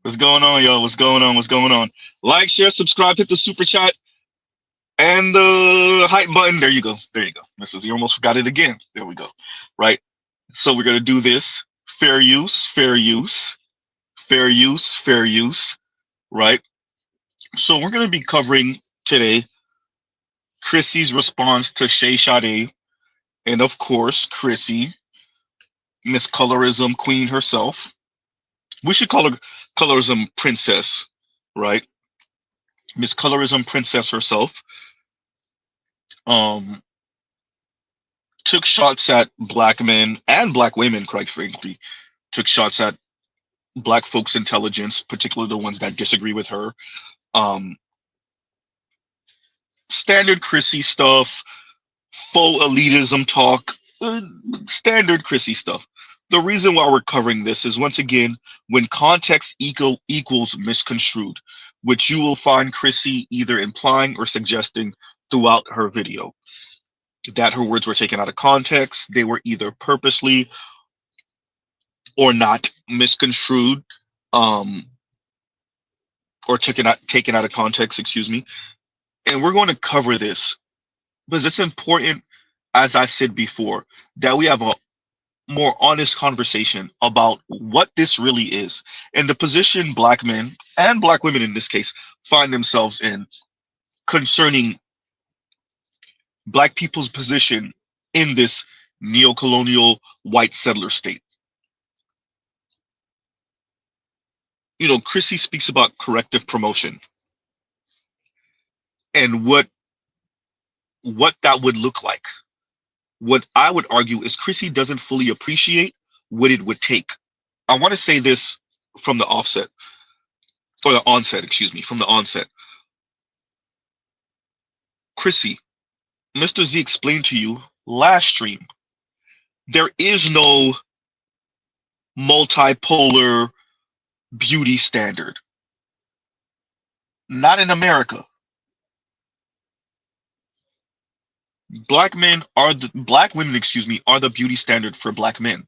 What's going on, y'all? What's going on? What's going on? Like, share, subscribe, hit the super chat and the hype button. There you go. There you go. Mrs. You almost forgot it again. There we go. Right. So we're gonna do this. Fair use, fair use, fair use, fair use. Right. So we're gonna be covering today Chrissy's response to Shay Sade, and of course, Chrissy, Miss Colorism Queen herself. We should call her Colorism Princess, right? Miss Colorism Princess herself. Um, took shots at black men and black women, quite frankly. Took shots at black folks' intelligence, particularly the ones that disagree with her. Um, Standard Chrissy stuff, faux elitism talk, standard Chrissy stuff. The reason why we're covering this is, once again, when context equals misconstrued, which you will find Chrissy either implying or suggesting throughout her video, that her words were taken out of context. They were either purposely or not misconstrued, um, or taken out of context, excuse me. And we're going to cover this because it's important, as I said before, that we have a more honest conversation about what this really is and the position black men and black women in this case find themselves in concerning black people's position in this neo-colonial white settler state. You know, Chrissy speaks about corrective promotion and what that would look like. What I would argue is Chrissy doesn't fully appreciate what it would take. I want to say this from the offset, or the onset, excuse me, from the onset. Chrissy, Mr. Z explained to you last stream, there is no multipolar beauty standard. Not in America. Black women, excuse me, are the beauty standard for black men.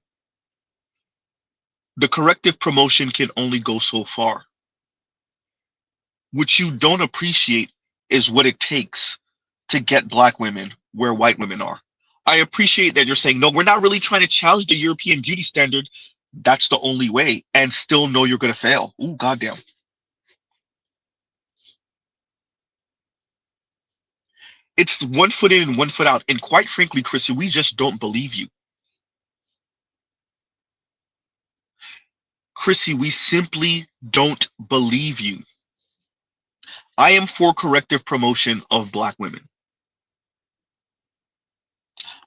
The corrective promotion can only go so far. What you don't appreciate is what it takes to get black women where white women are. I appreciate that you're saying, no, we're not really trying to challenge the European beauty standard. That's the only way, and still know you're going to fail. Ooh, goddamn. It's 1 foot in, 1 foot out. And quite frankly, Chrissy, we just don't believe you. Chrissy, we simply don't believe you. I am for corrective promotion of black women.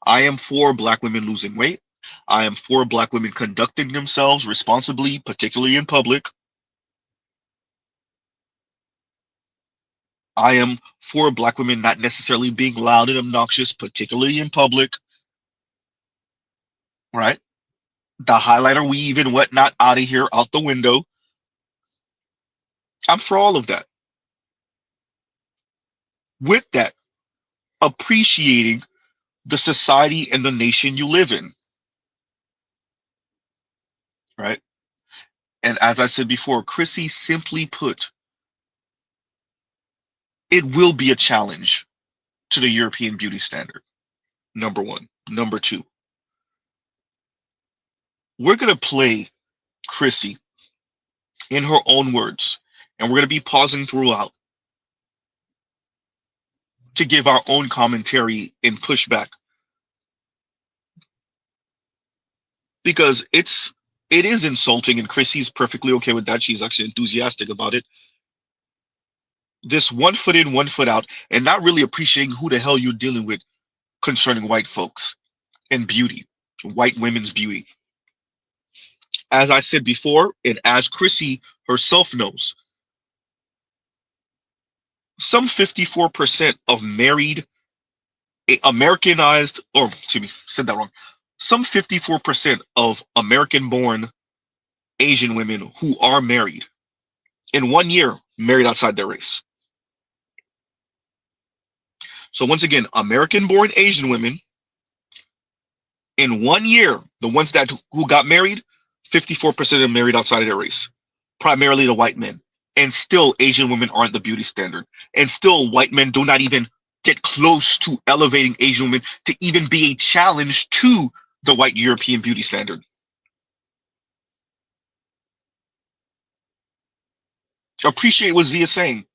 I am for black women losing weight. I am for black women conducting themselves responsibly, particularly in public. I am for black women not necessarily being loud and obnoxious, particularly in public. Right? The highlighter weave and whatnot out of here, out the window. I'm for all of that. With that, appreciating the society and the nation you live in. Right? And as I said before, Chrissy simply put, it will be a challenge to the European beauty standard. Number one. Number two, we're going to play Chrissy in her own words, and we're going to be pausing throughout to give our own commentary and pushback, because it is insulting, and Chrissy's perfectly okay with that. She's actually enthusiastic about it. This 1 foot in, 1 foot out, and not really appreciating who the hell you're dealing with concerning white folks and beauty, white women's beauty. As I said before, and as Chrissy herself knows, some 54% of married Americanized, or excuse me, said that wrong. Some 54% of American-born Asian women who are married in 1 year married outside their race. So once again, American-born Asian women in 1 year, the ones that who got married, 54% of them married outside of their race, primarily the white men. And still, Asian women aren't the beauty standard. And still, white men do not even get close to elevating Asian women to even be a challenge to the white European beauty standard. Appreciate what Z is saying.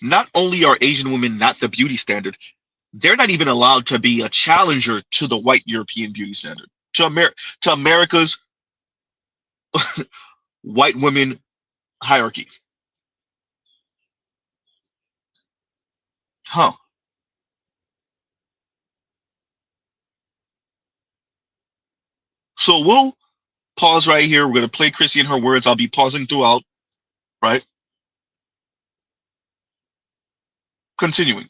Not only are Asian women not the beauty standard, they're not even allowed to be a challenger to the white European beauty standard, to America's white women hierarchy. Huh. So we'll pause right here. We're going to play Chrissy and her words. I'll be pausing throughout, right? Continuing.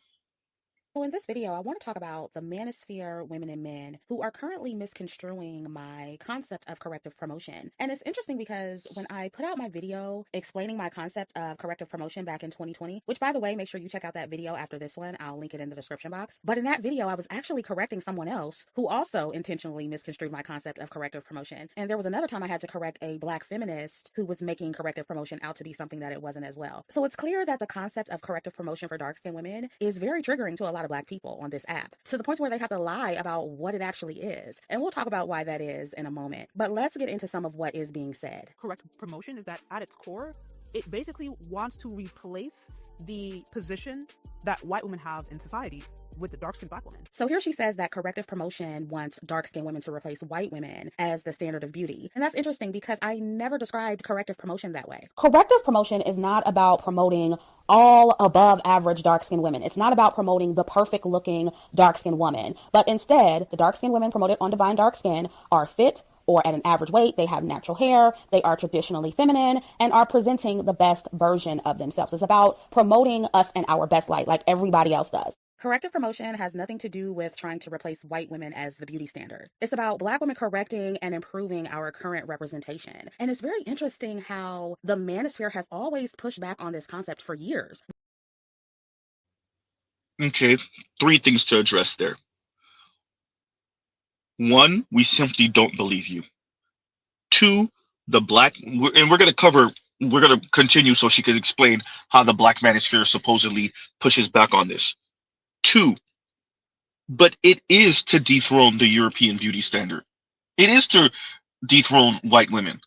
So in this video, I want to talk about the manosphere women and men who are currently misconstruing my concept of corrective promotion. And it's interesting because when I put out my video explaining my concept of corrective promotion back in 2020, which by the way, make sure you check out that video after this one. I'll link it in the description box. But in that video, I was actually correcting someone else who also intentionally misconstrued my concept of corrective promotion. And there was another time I had to correct a Black feminist who was making corrective promotion out to be something that it wasn't as well. So it's clear that the concept of corrective promotion for dark-skinned women is very triggering to a lot of Black people on this app, to the point where they have to lie about what it actually is. And we'll talk about why that is in a moment. But let's get into some of what is being said. Corrective promotion is that at its core, it basically wants to replace the position that white women have in society with the dark-skinned Black women. So here she says that corrective promotion wants dark-skinned women to replace white women as the standard of beauty. And that's interesting because I never described corrective promotion that way. Corrective promotion is not about promoting all above average dark-skinned women. It's not about promoting the perfect looking dark-skinned woman, but instead the dark-skinned women promoted on Divine Dark Skin are fit or at an average weight, they have natural hair, they are traditionally feminine, and are presenting the best version of themselves. It's about promoting us in our best light like everybody else does. Corrective promotion has nothing to do with trying to replace white women as the beauty standard. It's about Black women correcting and improving our current representation. And it's very interesting how the manosphere has always pushed back on this concept for years. Okay, 3 things to address there. 1, we simply don't believe you. 2, and we're going to continue so she can explain how the Black manosphere supposedly pushes back on this. 2, but it is to dethrone the European beauty standard. It is to dethrone white women.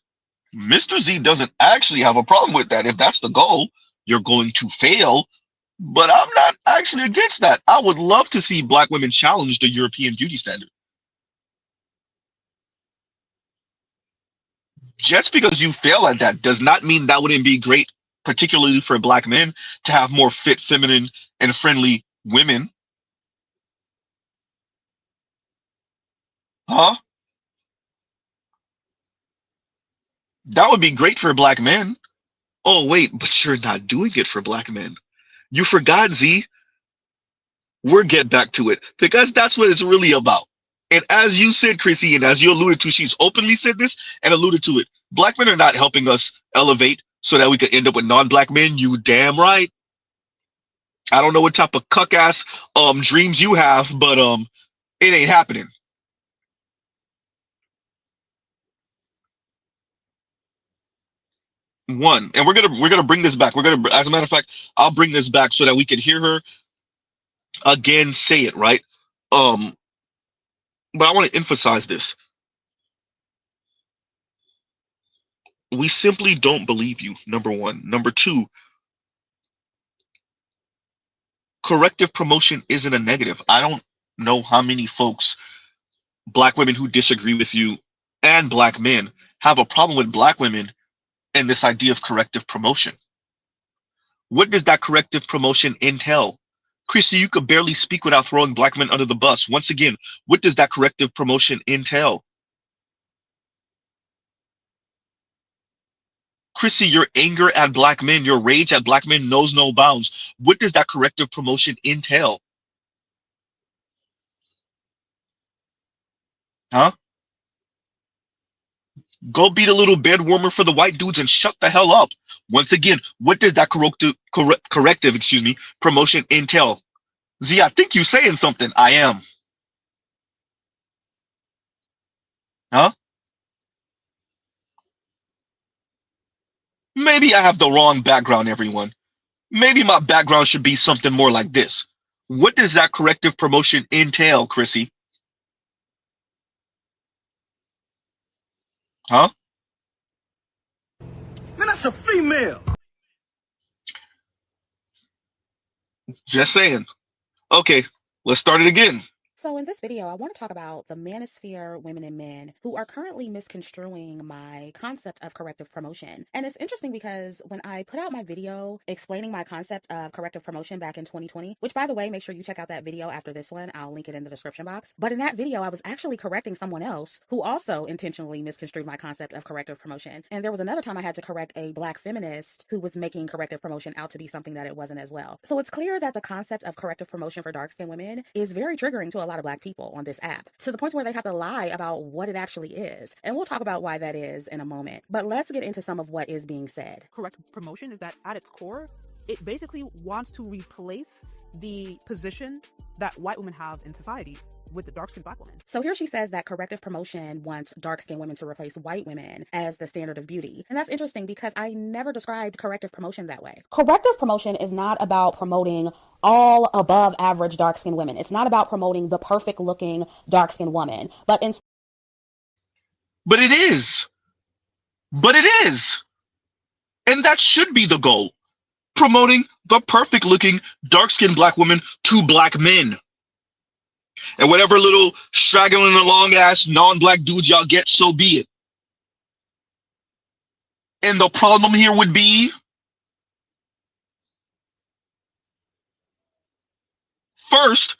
Mr. Z doesn't actually have a problem with that. If that's the goal, you're going to fail. But I'm not actually against that. I would love to see Black women challenge the European beauty standard. Just because you fail at that does not mean that wouldn't be great, particularly for Black men, to have more fit, feminine, and friendly women. Huh? That would be great for Black men. Oh, wait, but you're not doing it for Black men. You forgot, Z. We'll get back to it because that's what it's really about. And as you said, Chrissy, and as you alluded to, she's openly said this and alluded to it. Black men are not helping us elevate so that we could end up with non-Black men. You damn right. I don't know what type of cuck ass dreams you have, but it ain't happening. One, and we're gonna bring this back. We're gonna, as a matter of fact, I'll bring this back so that we can hear her again say it, right? Um, but I want to emphasize this. We simply don't believe you, number one. Number two, corrective promotion isn't a negative. I don't know how many folks, Black women who disagree with you and Black men, have a problem with Black women and this idea of corrective promotion. What does that corrective promotion entail? Chrissy, you could barely speak without throwing Black men under the bus. Once again, what does that corrective promotion entail? Chrissy, your anger at black men, your rage at black men knows no bounds. What does that corrective promotion entail? Huh? Go be the little bed warmer for the white dudes and shut the hell up. Once again, what does that corrective, promotion entail? Z, I think you saying something. I am. Huh? Maybe I have the wrong background, everyone. Maybe my background should be something more like this. What does that corrective promotion entail, Chrissy? Huh? Man, that's a female. Just saying. Okay, let's start it again. So in this video, I want to talk about the manosphere women and men who are currently misconstruing my concept of corrective promotion. And it's interesting because when I put out my video explaining my concept of corrective promotion back in 2020, which by the way, make sure you check out that video after this one. I'll link it in the description box. But in that video, I was actually correcting someone else who also intentionally misconstrued my concept of corrective promotion. And there was another time I had to correct a black feminist who was making corrective promotion out to be something that it wasn't as well. So it's clear that the concept of corrective promotion for dark-skinned women is very triggering to a lot of black people on this app, to the point where they have to lie about what it actually is. And we'll talk about why that is in a moment. But let's get into some of what is being said. Corrective promotion is that at its core, it basically wants to replace the position that white women have in society with the dark-skinned black woman. So here she says that corrective promotion wants dark-skinned women to replace white women as the standard of beauty. And that's interesting because I never described corrective promotion that way. Corrective promotion is not about promoting all above average dark-skinned women. It's not about promoting the perfect looking dark-skinned woman, but it is. But it is. And that should be the goal. Promoting the perfect looking dark-skinned black woman to black men. And whatever little straggling along ass non-black dudes y'all get, so be it. And the problem here would be, first,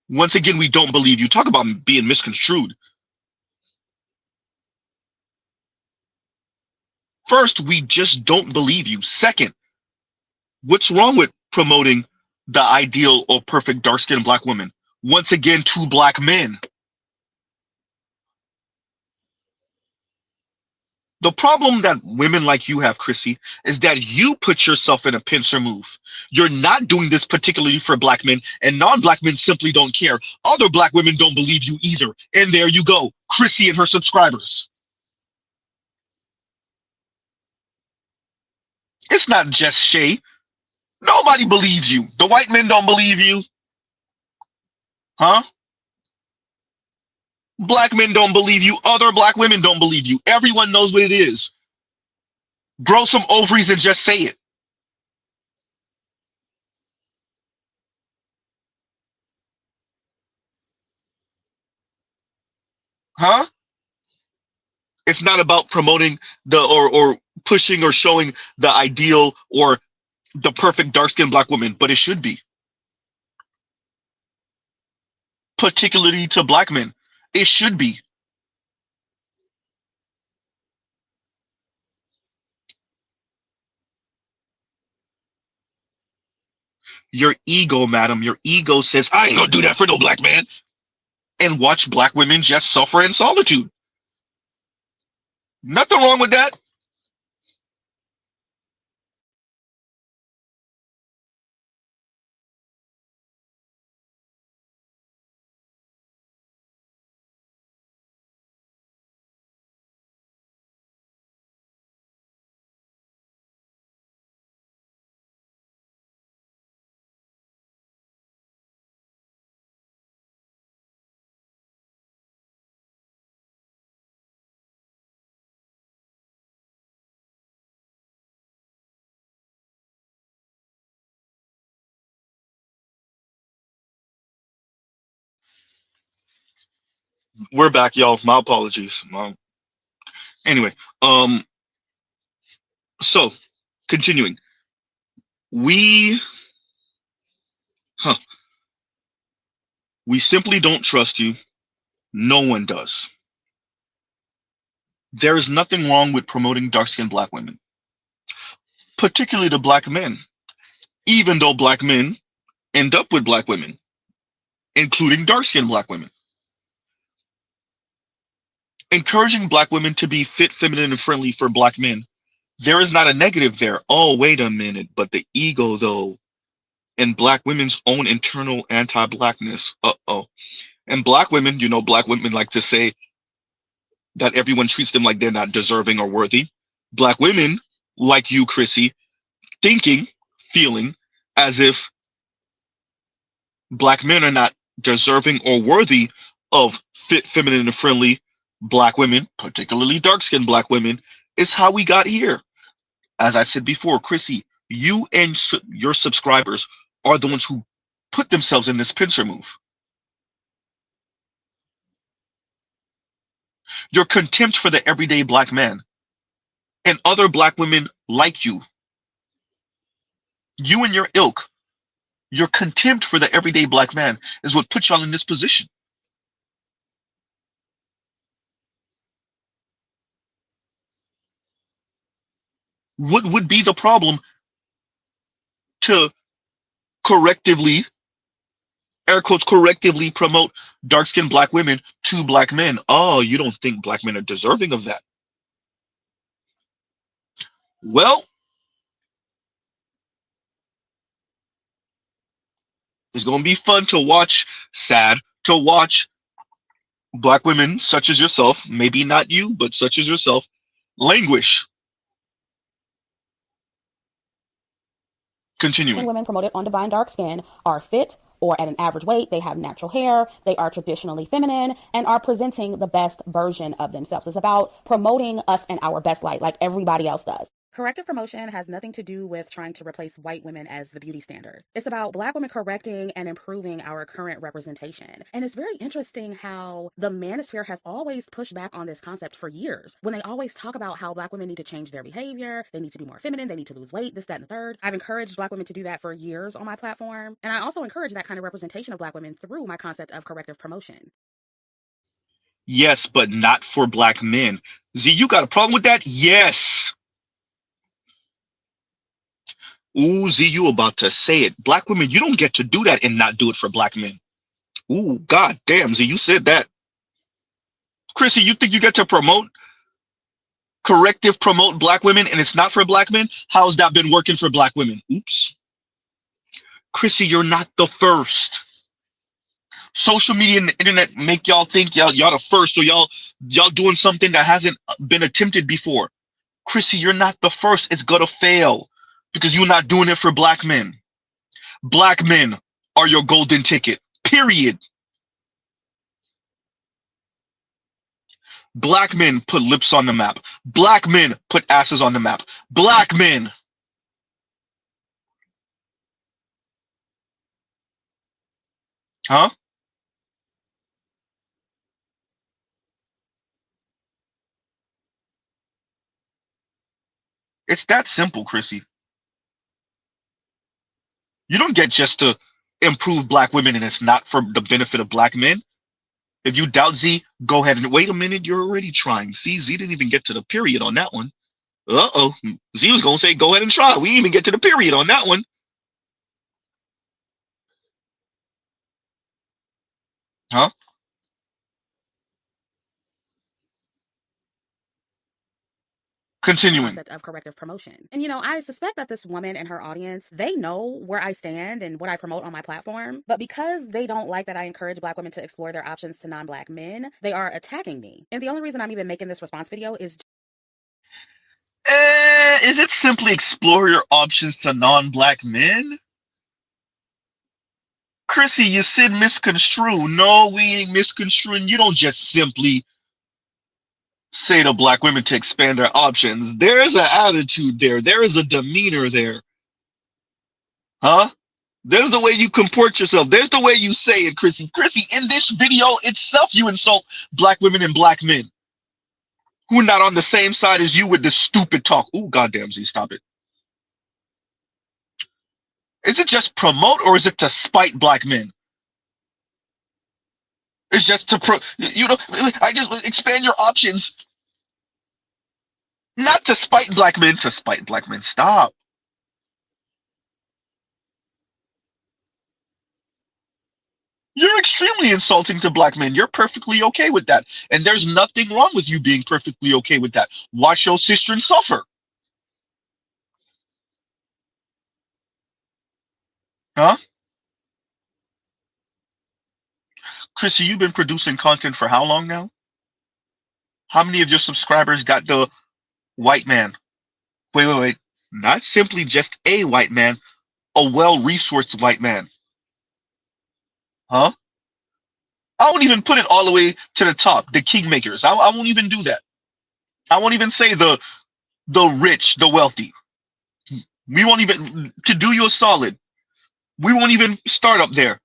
once again, we don't believe you. Talk about being misconstrued. First, we just don't believe you. Second, what's wrong with promoting the ideal or perfect dark-skinned black woman? Once again, to black men. The problem that women like you have, Chrissy, is that you put yourself in a pincer move. You're not doing this particularly for black men, and non-black men simply don't care. Other black women don't believe you either. And there you go, Chrissy and her subscribers. It's not just Shay. Nobody believes you. The white men don't believe you. Huh? Black men don't believe you. Other black women don't believe you. Everyone knows what it is. Grow some ovaries and just say it. Huh? It's not about promoting the or pushing or showing the ideal or the perfect dark-skinned black woman, but it should be. Particularly to black men. It should be. Your ego, madam, your ego says, I ain't gonna do that for no black man. And watch black women just suffer in solitude. Nothing wrong with that. We're back, y'all. My apologies. Anyway, so continuing. We huh, we simply don't trust you. No one does. There is nothing wrong with promoting dark-skinned black women, particularly to black men, even though black men end up with black women, including dark-skinned black women. Encouraging black women to be fit, feminine, and friendly for black men, there is not a negative there. Oh, wait a minute, but the ego, though, and black women's own internal anti-blackness. Uh-oh. And black women, black women like to say that everyone treats them like they're not deserving or worthy. Black women, like you, Chrissy, thinking, feeling as if black men are not deserving or worthy of fit, feminine, and friendly black women, particularly dark-skinned black women, is how we got here. As I said before, Chrissy, you and your subscribers are the ones who put themselves in this pincer move. Your contempt for the everyday black man and other black women like you and your ilk, your contempt for the everyday black man is what put y'all in this position. What would be the problem to correctively, air quotes, correctively promote dark-skinned black women to black men? Oh, you don't think black men are deserving of that? Well, it's going to be fun to watch, sad to watch black women such as yourself, maybe not you, but such as yourself, languish. Continuing. Women promoted on Divine Dark Skin are fit or at an average weight, they have natural hair, they are traditionally feminine, and are presenting the best version of themselves. It's about promoting us in our best light, like everybody else does. Corrective promotion has nothing to do with trying to replace white women as the beauty standard. It's about black women correcting and improving our current representation. And it's very interesting how the manosphere has always pushed back on this concept for years, when they always talk about how black women need to change their behavior, they need to be more feminine, they need to lose weight, this, that, and the third. I've encouraged black women to do that for years on my platform. And I also encourage that kind of representation of black women through my concept of corrective promotion. Yes, but not for black men. Z, you got a problem with that? Yes. Ooh, Z, you about to say it. Black women, you don't get to do that and not do it for black men. Ooh, god damn, Z, you said that. Chrissy, you think you get to corrective promote black women and it's not for black men? How's that been working for black women? Oops. Chrissy, you're not the first. Social media and the internet make y'all think y'all the first, or y'all doing something that hasn't been attempted before. Chrissy, you're not the first. It's gonna fail because you're not doing it for black men. Black men are your golden ticket, period. Black men put lips on the map. Black men put asses on the map. Black men. Huh? It's that simple, Chrissy. You don't get just to improve black women and it's not for the benefit of black men. If you doubt Z, go ahead and wait a minute. You're already trying. See, Z didn't even get to the period on that one. Uh-oh. Z was going to say, go ahead and try. We didn't even get to the period on that one. Huh? Continuing. Concept of corrective promotion. And I suspect that this woman and her audience, they know where I stand and what I promote on my platform. But because they don't like that I encourage black women to explore their options to non-black men, they are attacking me. And the only reason I'm even making this response video is Is it simply explore your options to non-black men? Chrissy, you said misconstrue. No, we ain't misconstruing. You don't just simply say to black women to expand their options. There is an attitude there. There is a demeanor there. Huh? There's the way you comport yourself. There's the way you say it, Chrissy. Chrissy, in this video itself, you insult black women and black men who are not on the same side as you with this stupid talk. Ooh, goddamn, Z, stop it. Is it just promote or is it to spite black men? It's just to I just expand your options Not to spite black men, to spite black men. Stop. You're extremely insulting to black men. You're perfectly okay with that. And there's nothing wrong with you being perfectly okay with that. Watch your sister and suffer. Huh? Chrissy, you've been producing content for how long now? How many of your subscribers got the white man? Wait. Not simply just a white man, a well-resourced white man. Huh? I won't even put it all the way to the top, the kingmakers. I won't even do that. I won't even say the rich, the wealthy. We won't even, to do you a solid, we won't even start up there.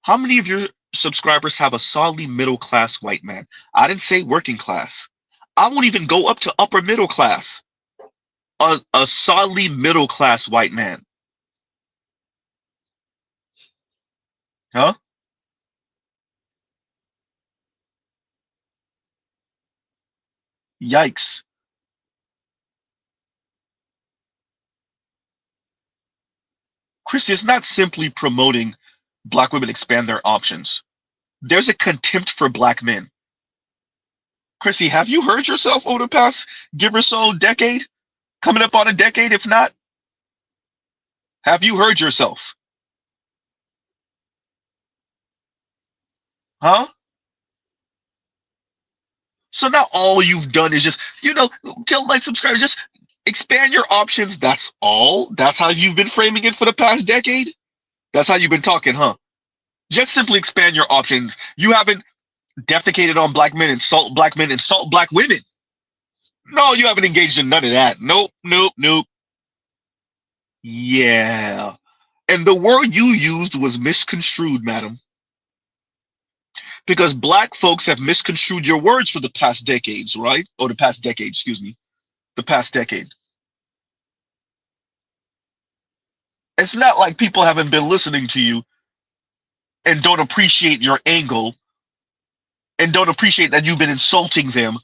How many of your subscribers have a solidly middle class white man? I didn't say working class. I won't even go up to upper middle class. A solidly middle class white man. Huh? Yikes. Chrissy, it's not simply promoting black women expand their options. There's a contempt for black men. Chrissy, have you heard yourself over the past give or so decade? Coming up on a decade, if not? Have you heard yourself? Huh? So now all you've done is just, tell my subscribers, just expand your options. That's all? That's how you've been framing it for the past decade? That's how you've been talking, huh? Just simply expand your options. You haven't defecated on black men, insult black women. No, you haven't engaged in none of that. Nope. Yeah. And the word you used was misconstrued, madam. Because black folks have misconstrued your words for the past decades, right? Or the past decade, excuse me. The past decade. It's not like people haven't been listening to you and don't appreciate your angle and don't appreciate that you've been insulting them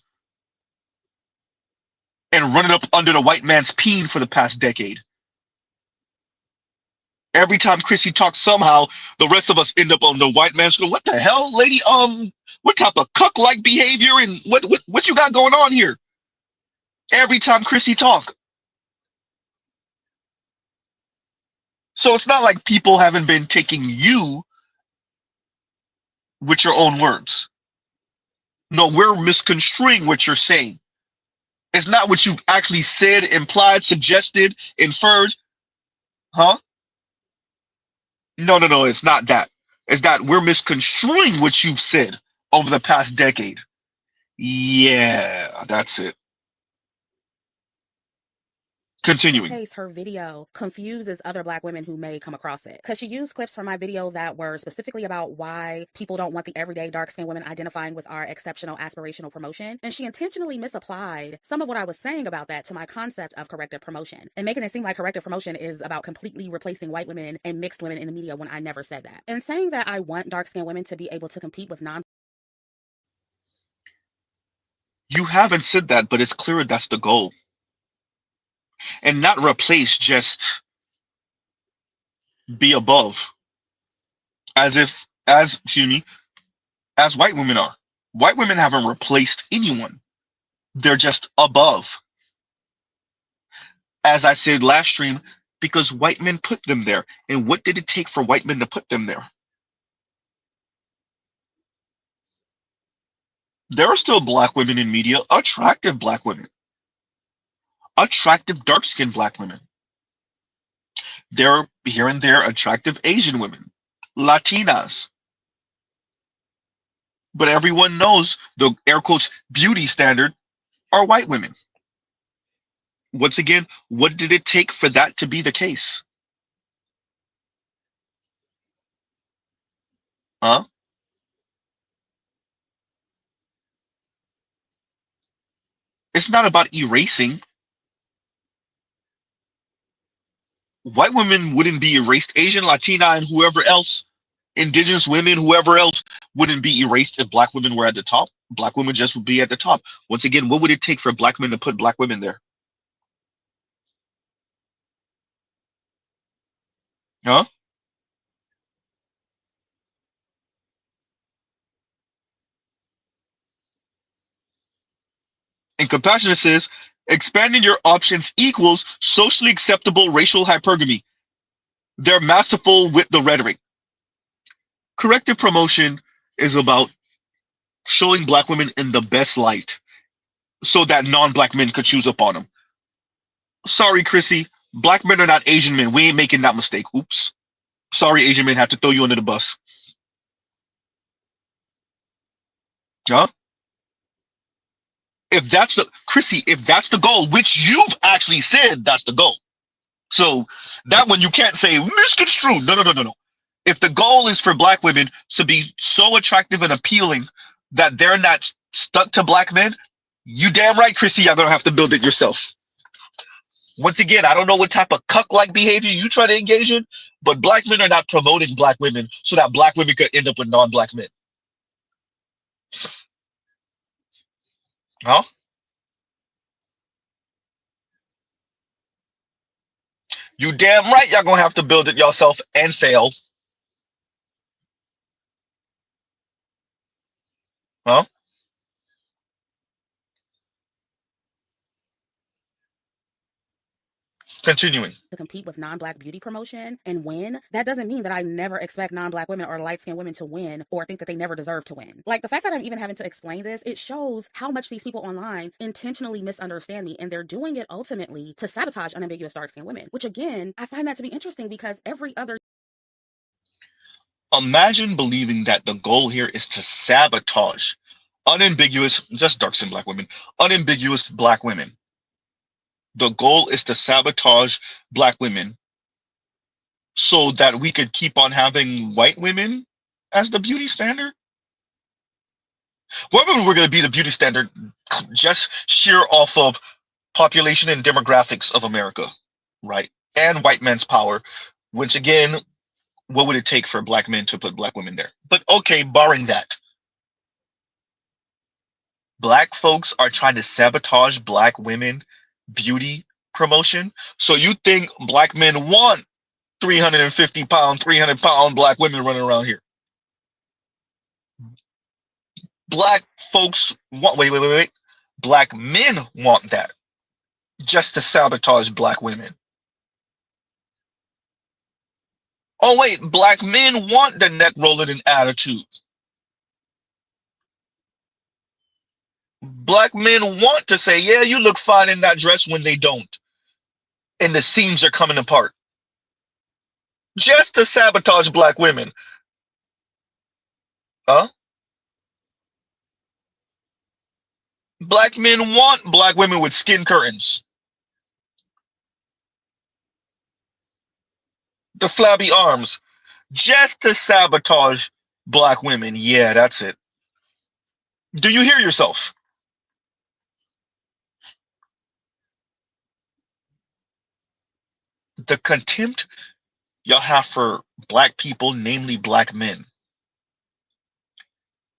and running up under the white man's peen for the past decade. Every time Chrissy talks, somehow the rest of us end up on the white man's school. What the hell, lady? What type of cuck-like behavior and what you got going on here? Every time Chrissy talk. So it's not like people haven't been taking you with your own words. No, we're misconstruing what you're saying. It's not what you've actually said, implied, suggested, inferred. Huh? No, it's not that. It's that we're misconstruing what you've said over the past decade. Yeah, that's it. Continuing. In case her video confuses other black women who may come across it. Because she used clips from my video that were specifically about why people don't want the everyday dark-skinned women identifying with our exceptional aspirational promotion. And she intentionally misapplied some of what I was saying about that to my concept of corrective promotion and making it seem like corrective promotion is about completely replacing white women and mixed women in the media when I never said that. And saying that I want dark-skinned women to be able to compete with non. You haven't said that, but it's clear that's the goal. And not replace, just be above. As white women are. White women haven't replaced anyone. They're just above. As I said last stream, because white men put them there. And what did it take for white men to put them there? There are still black women in media, attractive black women. Attractive dark-skinned black women. There are here and there attractive Asian women, Latinas. But everyone knows the air quotes beauty standard are white women. Once again, what did it take for that to be the case? Huh? It's not about erasing. White women wouldn't be erased. Asian, Latina, and whoever else, indigenous women, whoever else wouldn't be erased if black women were at the top. Black women just would be at the top. Once again, what would it take for black men to put black women there? Huh? And compassionate says, expanding your options equals socially acceptable racial hypergamy. They're masterful with the rhetoric. Corrective promotion is about showing black women in the best light so that non-black men could choose upon them. Sorry, Chrissy, black men are not Asian men. We ain't making that mistake. Oops. Sorry, Asian men, have to throw you under the bus. Huh? If that's the Chrissy, if that's the goal, which you've actually said that's the goal. So that one you can't say misconstrued. No, no, no, no, no. If the goal is for black women to be so attractive and appealing that they're not stuck to black men, you damn right, Chrissy, you're gonna have to build it yourself. Once again, I don't know what type of cuck-like behavior you try to engage in, but black men are not promoting black women so that black women could end up with non-black men. Huh? You damn right y'all gonna have to build it yourself and fail. Huh? Continuing. To compete with non-black beauty promotion and win, that doesn't mean that I never expect non-black women or light-skinned women to win or think that they never deserve to win. Like, the fact that I'm even having to explain this, it shows how much these people online intentionally misunderstand me, and they're doing it ultimately to sabotage unambiguous dark-skinned women, which again, I find that to be interesting because every other Imagine believing that the goal here is to sabotage unambiguous, just dark-skinned black women, unambiguous black women. The goal is to sabotage black women so that we could keep on having white women as the beauty standard. White women were going to be the beauty standard just sheer off of population and demographics of America, right? And white man's power, which again, what would it take for black men to put black women there? But okay, barring that, black folks are trying to sabotage black women beauty promotion. So you think black men want 350-pound, 300-pound black women running around here? Black folks want, wait. Black men want that just to sabotage black women. Oh, wait, black men want the neck rolling and attitude. Black men want to say, yeah, you look fine in that dress when they don't. And the seams are coming apart. Just to sabotage black women. Huh? Black men want black women with skin curtains. The flabby arms. Just to sabotage black women. Yeah, that's it. Do you hear yourself? The contempt y'all have for black people, namely black men,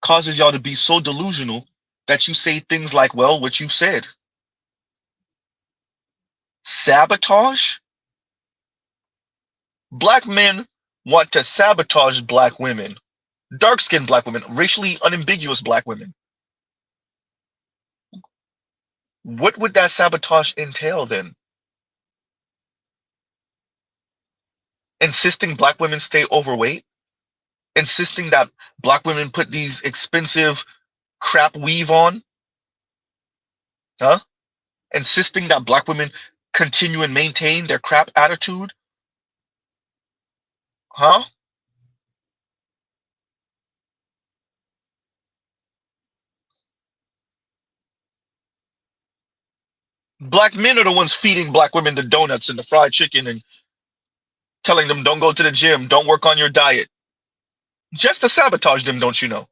causes y'all to be so delusional that you say things like, well, what you've said. Sabotage? Black men want to sabotage black women, dark-skinned black women, racially unambiguous black women. What would that sabotage entail then? Insisting black women stay overweight? Insisting that black women put these expensive crap weave on? Huh? Insisting that black women continue and maintain their crap attitude? Huh? Black men are the ones feeding black women the donuts and the fried chicken and telling them don't go to the gym, don't work on your diet. Just to sabotage them, don't you know?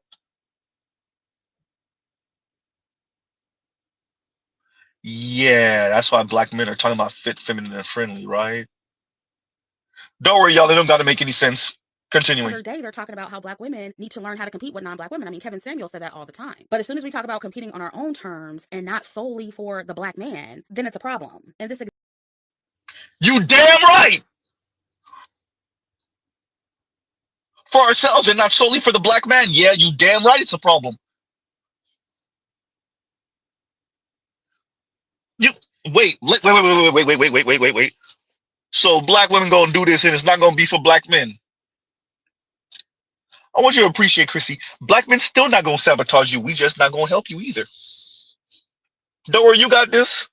Yeah, that's why black men are talking about fit, feminine, and friendly, right? Don't worry, y'all, it don't gotta make any sense. Continuing. other day they're talking about how black women need to learn how to compete with non-black women. I mean, Kevin Samuel said that all the time. But as soon as we talk about competing on our own terms and not solely for the black man, then it's a problem. And this You damn right. For ourselves and not solely for the black man. Yeah, you damn right it's a problem. You wait. So black women gonna do this and it's not gonna be for black men. I want you to appreciate, Chrissy. Black men still not gonna sabotage you. We just not gonna help you either. Don't worry, you got this.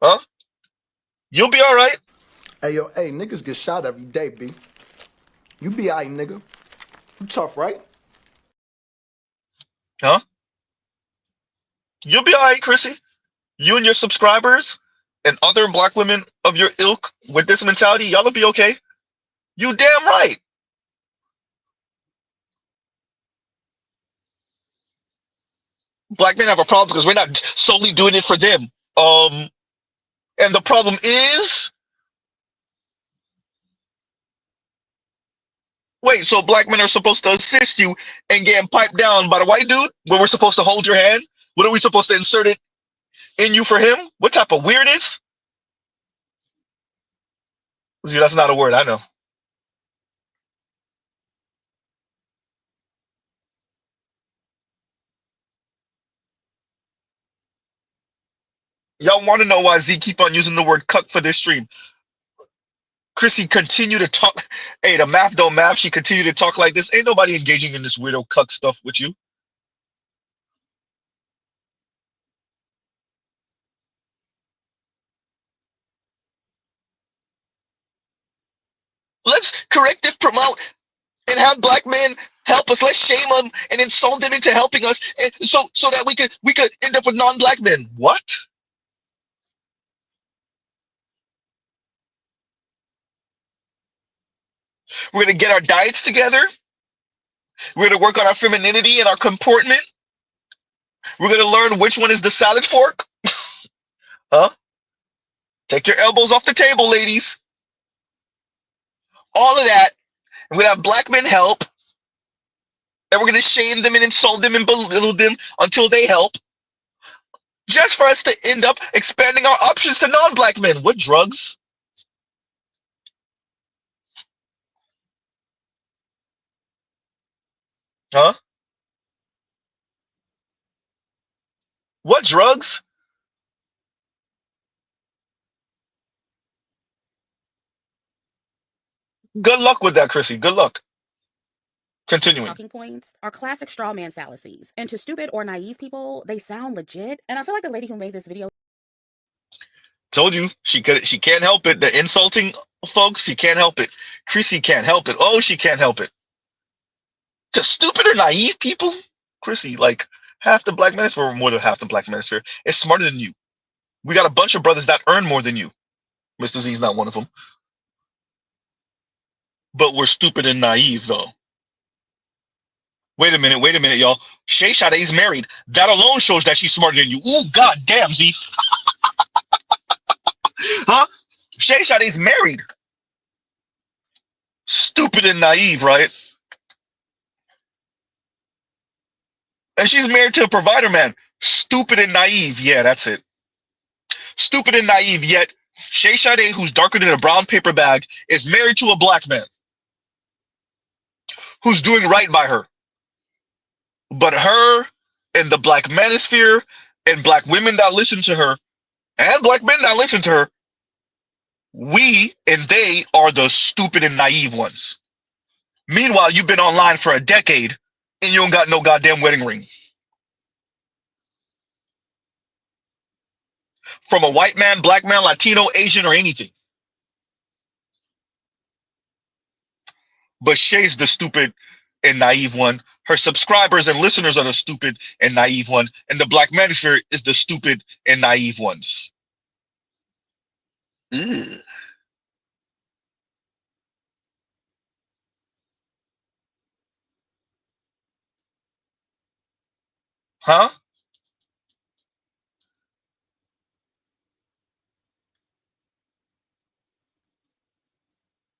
Huh? You'll be alright. Hey, yo, hey, niggas get shot every day, B. You be alright, nigga. You tough, right? Huh? You'll be alright, Chrissy. You and your subscribers and other black women of your ilk with this mentality, y'all'll be okay. You damn right. Black men have a problem because we're not solely doing it for them. And the problem is, wait, so black men are supposed to assist you in getting piped down by the white dude when we're supposed to hold your hand? What are we supposed to insert it in you for him? What type of weirdness? See, that's not a word, I know. Y'all want to know why Z keep on using the word cuck for this stream. Chrissy continue to talk. Hey, the math don't math. She continue to talk like this. Ain't nobody engaging in this weirdo cuck stuff with you. Let's corrective promote and have black men help us. Let's shame them and insult them into helping us, and so that we could end up with non-black men. What? We're gonna get our diets together. We're gonna work on our femininity and our comportment. We're gonna learn which one is the salad fork. Huh? Take your elbows off the table, ladies. All of that. And we're gonna have black men help, and we're gonna shame them and insult them and belittle them until they help. Just for us to end up expanding our options to non-black men. What drugs? Huh? What drugs? Good luck with that, Chrissy. Good luck. Continuing. talking points are classic straw man fallacies. And to stupid or naive people, they sound legit. And I feel like the lady who made this video Told you she can't help it. The insulting folks, she can't help it. Chrissy can't help it. Oh, she can't help it. To stupid or naive people, Chrissy, like half the black manosphere, or more than half the black manosphere, is smarter than you. We got a bunch of brothers that earn more than you. Mr. Z's not one of them. But we're stupid and naive, though. Wait a minute, y'all. Shay Sade's married. That alone shows that she's smarter than you. Ooh, god damn, Z. Huh? Shay Sade's married. Stupid and naive, right? And she's married to a provider man. Stupid and naive. Yeah, that's it. Stupid and naive, yet Shay Sade, who's darker than a brown paper bag, is married to a black man who's doing right by her. But her and the black manosphere and black women that listen to her and black men that listen to her, we and they are the stupid and naive ones. Meanwhile, you've been online for a decade and you don't got no goddamn wedding ring. From a white man, black man, Latino, Asian, or anything. But Shay's the stupid and naive one. Her subscribers and listeners are the stupid and naive one. And the black manosphere is the stupid and naive ones. Ugh. Huh?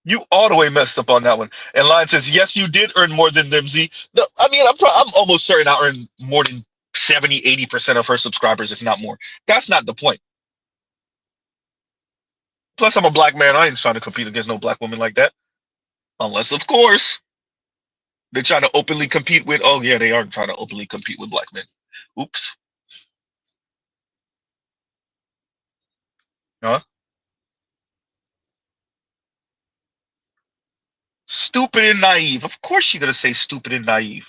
You all the way messed up on that one. And Lion says, yes, you did earn more than them, Z. No, I mean, I'm almost certain I earned more than 70, 80% of her subscribers, if not more. That's not the point. Plus, I'm a black man. I ain't trying to compete against no black woman like that. Unless, of course, they're trying to openly compete with, oh, yeah, they are trying to openly compete with black men. Oops. Huh? Stupid and naive. Of course you're going to say stupid and naive.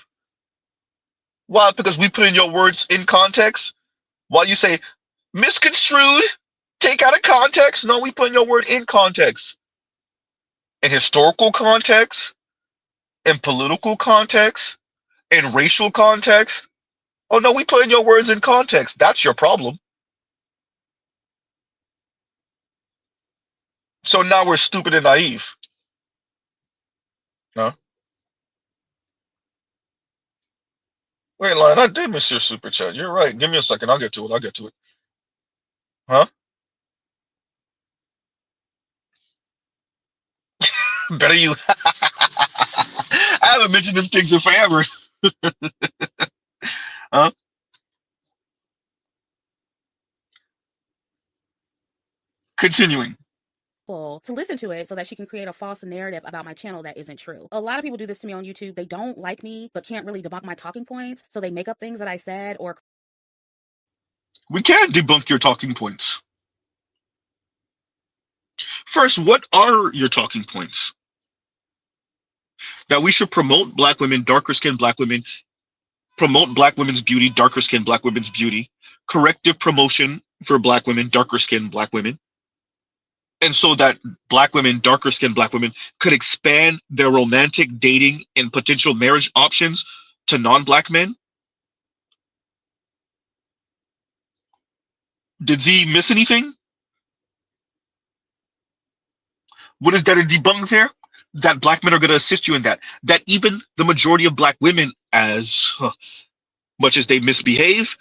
Why? Because we put in your words in context. While you say misconstrued, take out of context. No, we put in your word in context. In historical context, in political context, in racial context. Oh no, we put in your words in context. That's your problem. So now we're stupid and naive. Huh? Wait, Lion, I did miss your super chat. You're right. Give me a second. I'll get to it. I'll get to it. Huh? Better you. I haven't mentioned them things in forever. Huh? Continuing. To listen to it so that she can create a false narrative about my channel that isn't true. A lot of people do this to me on YouTube. They don't like me, but can't really debunk my talking points. So they make up things that I said or We can debunk your talking points. First, what are your talking points? That we should promote black women, darker skinned black women, promote black women's beauty, darker skinned black women's beauty, corrective promotion for black women, darker skinned black women, and so that black women, darker skinned black women, could expand their romantic dating and potential marriage options to non-black men. Did Z miss anything? What is that a debunk here? That black men are going to assist you in that. That even the majority of black women, as much as they misbehave,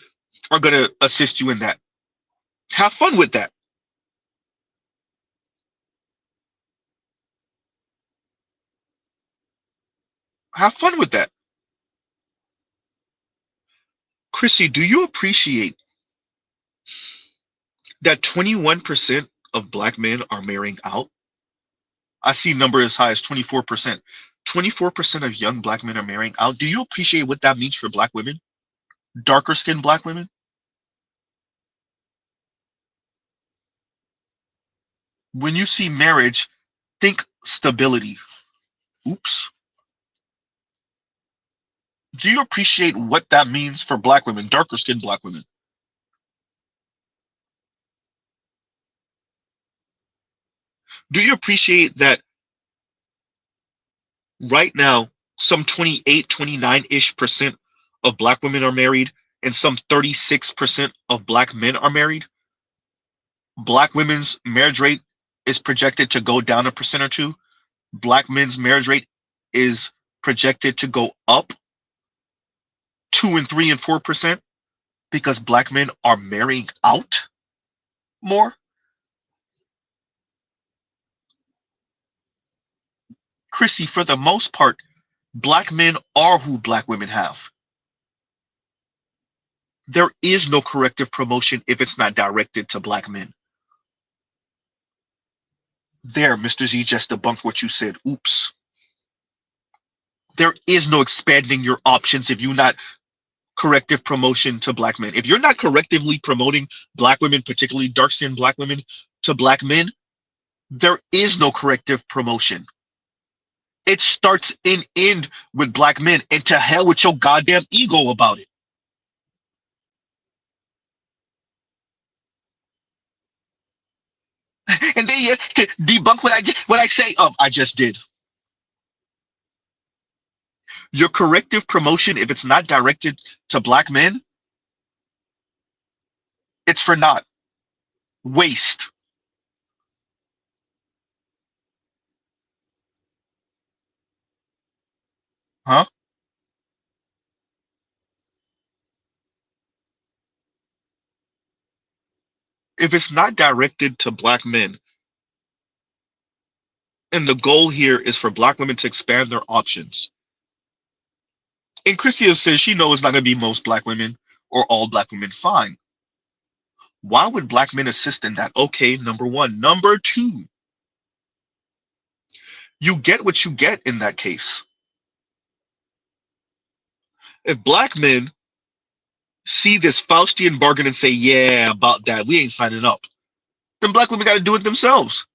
are going to assist you in that. Have fun with that. Have fun with that. Chrissy, do you appreciate that 21% of black men are marrying out? I see number as high as 24%. 24% of young black men are marrying out. Do you appreciate what that means for black women? Darker skinned black women? When you see marriage, think stability. Oops. Do you appreciate what that means for black women, darker skinned black women? Do you appreciate that right now, some 28, 29-ish percent of black women are married and some 36% of black men are married? Black women's marriage rate is projected to go down a percent or two. Black men's marriage rate is projected to go up 2 and 3 and 4% because black men are marrying out more. Chrissy, for the most part, black men are who black women have. There is no corrective promotion if it's not directed to black men. There, Mr. Z just debunked what you said. Oops. There is no expanding your options if you're not corrective promotion to black men. If you're not correctively promoting black women, particularly dark-skinned black women, to black men, there is no corrective promotion. It starts and end with black men, and to hell with your goddamn ego about it. And then you to debunk what I say. I just did. Your corrective promotion, if it's not directed to black men, it's for naught. Waste. Huh? If it's not directed to black men, And the goal here is for Black women to expand their options. And Chrissy says she knows it's not going to be most Black women or all Black women. Fine. Why would Black men assist in that? Okay, number one. Number two, you get what you get in that case. If Black men see this Faustian bargain and say, yeah, about that, we ain't signing up, then Black women got to do it themselves.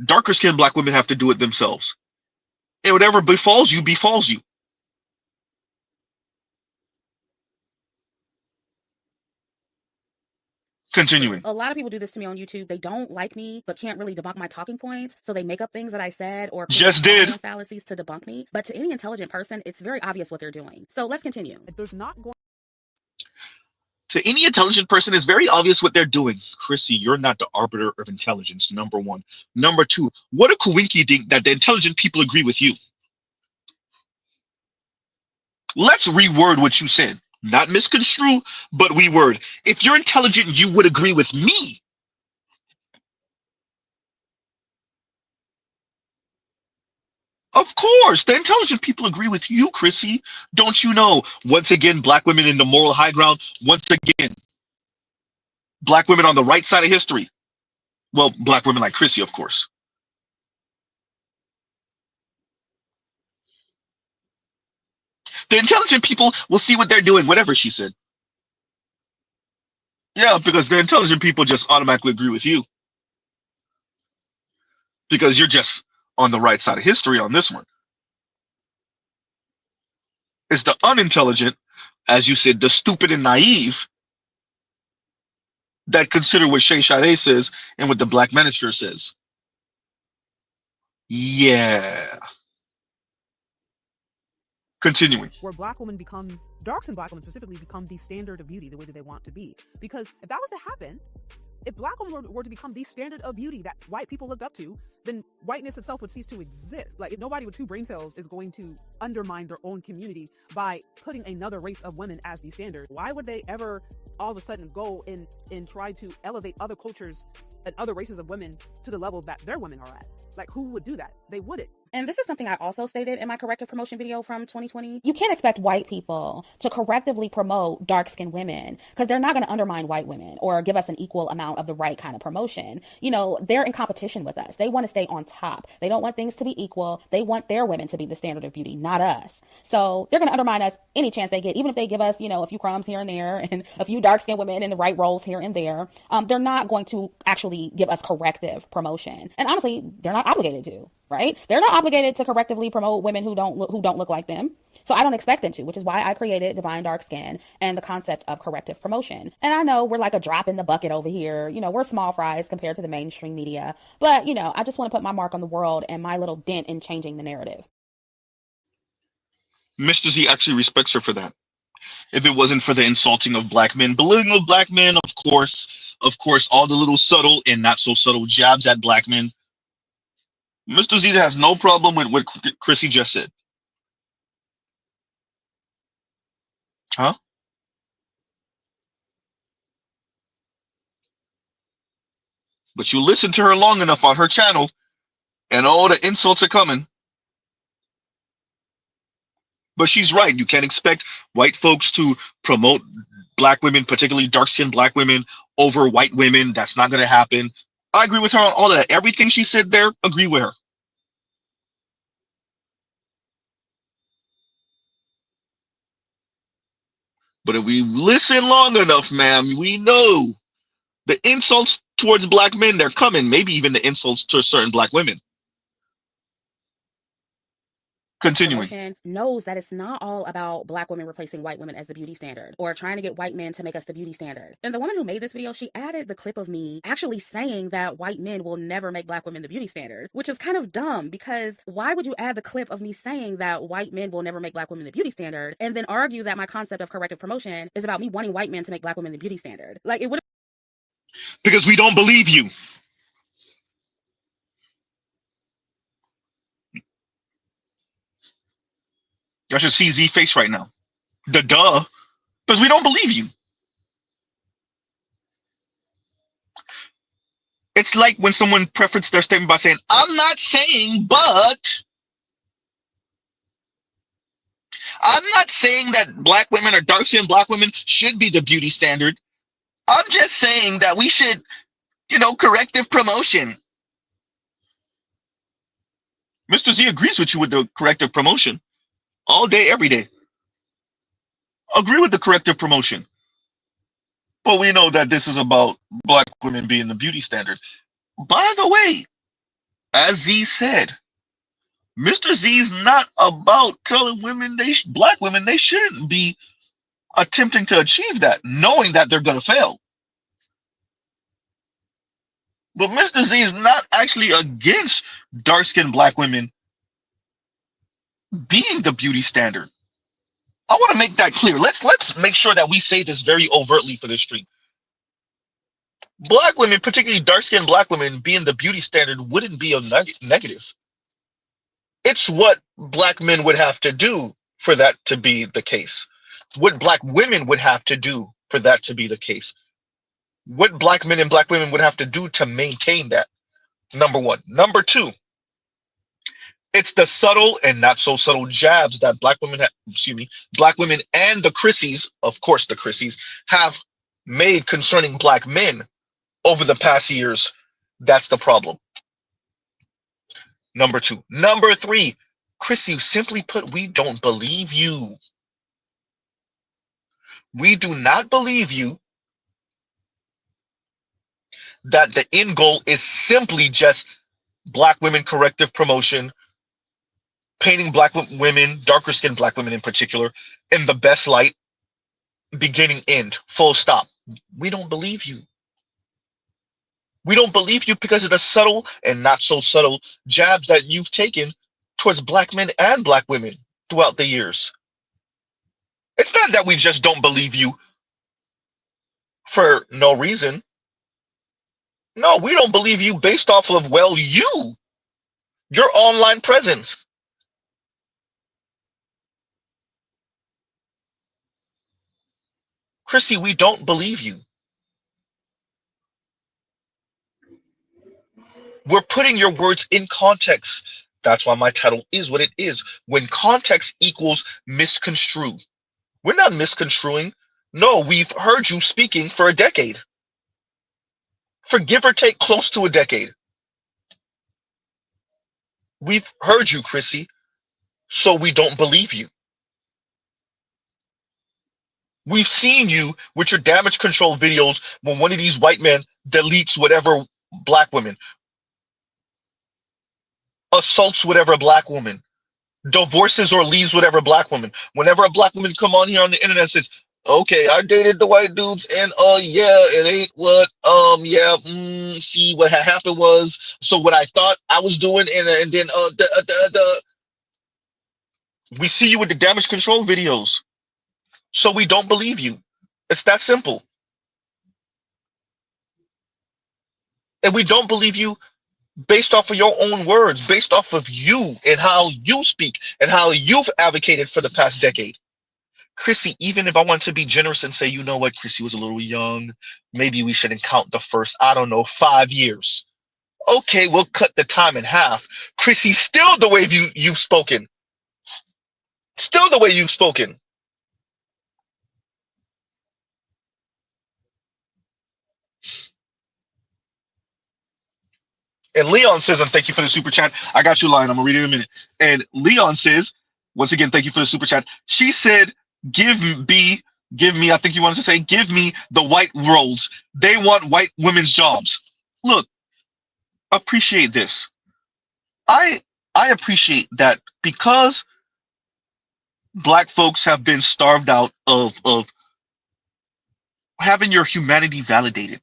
Darker skinned Black women have to do it themselves. And whatever befalls you, befalls you. Continuing. A lot of people do this to me on YouTube. They don't like me, but can't really debunk my talking points. So they make up things that I said or Just did. fallacies to debunk me. But to any intelligent person, it's very obvious what they're doing. So let's continue. There's not going To any intelligent person, it's very obvious what they're doing. Chrissy, you're not the arbiter of intelligence, number one. Number two, what a coinkydink that the intelligent people agree with you. Let's reword what you said. Not misconstrue, but reword. If you're intelligent, you would agree with me. Of course, the intelligent people agree with you, Chrissy. Don't you know? Once again, Black women in the moral high ground. Once again, Black women on the right side of history. Well, Black women like Chrissy, of course. The intelligent people will see what they're doing, whatever she said. Yeah, because the intelligent people just automatically agree with you. Because you're just on the right side of history on this one. It's the unintelligent, as you said, the stupid and naive, that consider what Shay Sade says and what the Black Manosphere says. Yeah. Continuing. where Black women become, dark-skinned Black women specifically, become the standard of beauty, the way that they want to be. Because if that was to happen, if Black women were to become the standard of beauty that white people looked up to, then whiteness itself would cease to exist. Like, if nobody with two brain cells is going to undermine their own community by putting another race of women as the standard, why would they ever all of a sudden go and try to elevate other cultures and other races of women to the level that their women are at? Like, who would do that? They wouldn't. And this is something I also stated in my corrective promotion video from 2020. You can't expect white people to correctively promote dark-skinned women because they're not going to undermine white women or give us an equal amount of the right kind of promotion. You know, they're in competition with us. They want to stay on top. They don't want things to be equal. They want their women to be the standard of beauty, not us. So they're going to undermine us any chance they get, even if they give us, you know, a few crumbs here and there and a few dark-skinned women in the right roles here and there. They're not going to actually give us corrective promotion. And honestly, they're not obligated to. Right? They're not obligated to correctively promote women who don't look like them. So I don't expect them to, which is why I created Divine Dark Skin and the concept of corrective promotion. And I know we're like a drop in the bucket over here. You know, we're small fries compared to the mainstream media. But, you know, I just want to put my mark on the world and my little dent in changing the narrative. Mr. Z actually respects her for that. If it wasn't for the insulting of Black men, belittling of Black men, of course, all the little subtle and not so subtle jabs at Black men, Mr. Z has no problem with what Chrissy just said. Huh? But you listen to her long enough on her channel, and all the insults are coming. But she's right. You can't expect white folks to promote Black women, particularly dark-skinned Black women, over white women. That's not going to happen. I agree with her on all of that. Everything she said there, agree with her. But if we listen long enough, ma'am, we know the insults towards Black men, they're coming. Maybe even the insults to certain Black women. Continuing. Promotion knows that it's not all about Black women replacing white women as the beauty standard or trying to get white men to make us the beauty standard. And the woman who made this video, she added the clip of me actually saying that white men will never make Black women the beauty standard, which is kind of dumb because why would you add the clip of me saying that white men will never make Black women the beauty standard and then argue that my concept of corrective promotion is about me wanting white men to make Black women the beauty standard? Like, it would. Because we don't believe you. I should see Z face right now. The duh. Because we don't believe you. It's like when someone prefaced their statement by saying, I'm not saying, but I'm not saying that black women or dark skinned black women should be the beauty standard. I'm just saying that we should, corrective promotion. Mr. Z agrees with you with the corrective promotion all day, every day. Agree with the corrective promotion. But we know that this is about black women being the beauty standard. By the way, as Z said, Mr. Z's not about telling women black women they shouldn't be attempting to achieve that, knowing that they're gonna fail. But Mr. Z is not actually against dark-skinned black women being the beauty standard. I want to make that clear. Let's make sure that we say this very overtly for this stream. Black women, particularly dark-skinned black women, being the beauty standard wouldn't be a negative. It's what black men would have to do for that to be the case. What black women would have to do for that to be the case. What black men and black women would have to do to maintain that. Number one. Number two, it's the subtle and not so subtle jabs that black women, black women and the Chrissies, of course the Chrissies, have made concerning black men over the past years. That's the problem. Number two. Number three, Chrissy, simply put, we don't believe you. We do not believe you that the end goal is simply just black women corrective promotion, painting black women, darker skinned black women in particular, in the best light, beginning, end, full stop. We don't believe you. We don't believe you because of the subtle and not so subtle jabs that you've taken towards black men and black women throughout the years. It's not that we just don't believe you for no reason. No, we don't believe you based off of, well, your online presence. Chrissy, we don't believe you. We're putting your words in context. That's why my title is what it is. When context equals misconstrue. We're not misconstruing. No, we've heard you speaking for a decade. For give or take close to a decade. We've heard you, Chrissy, so we don't believe you. We've seen you with your damage control videos when one of these white men deletes whatever black woman, assaults whatever black woman, divorces or leaves whatever black woman. Whenever a black woman come on here on the internet and says, okay, I dated the white dudes and yeah, it ain't what see what had happened was, so what I thought I was doing and then we see you with the damage control videos, so we don't believe you. It's that simple. And we don't believe you based off of your own words, based off of you and how you speak and how you've advocated for the past decade. Chrissy, even if I want to be generous and say, you know what, Chrissy was a little young, maybe we shouldn't count the first, I don't know, 5 years. Okay, we'll cut the time in half. Chrissy, still the way you've spoken. Still the way you've spoken. And Leon says, and thank you for the super chat. I got you, Lion. I'm going to read it in a minute. And Leon says, once again, thank you for the super chat. She said, give me, I think you wanted to say, give me the white roles. They want white women's jobs. Look, appreciate this. I appreciate that because black folks have been starved out of having your humanity validated,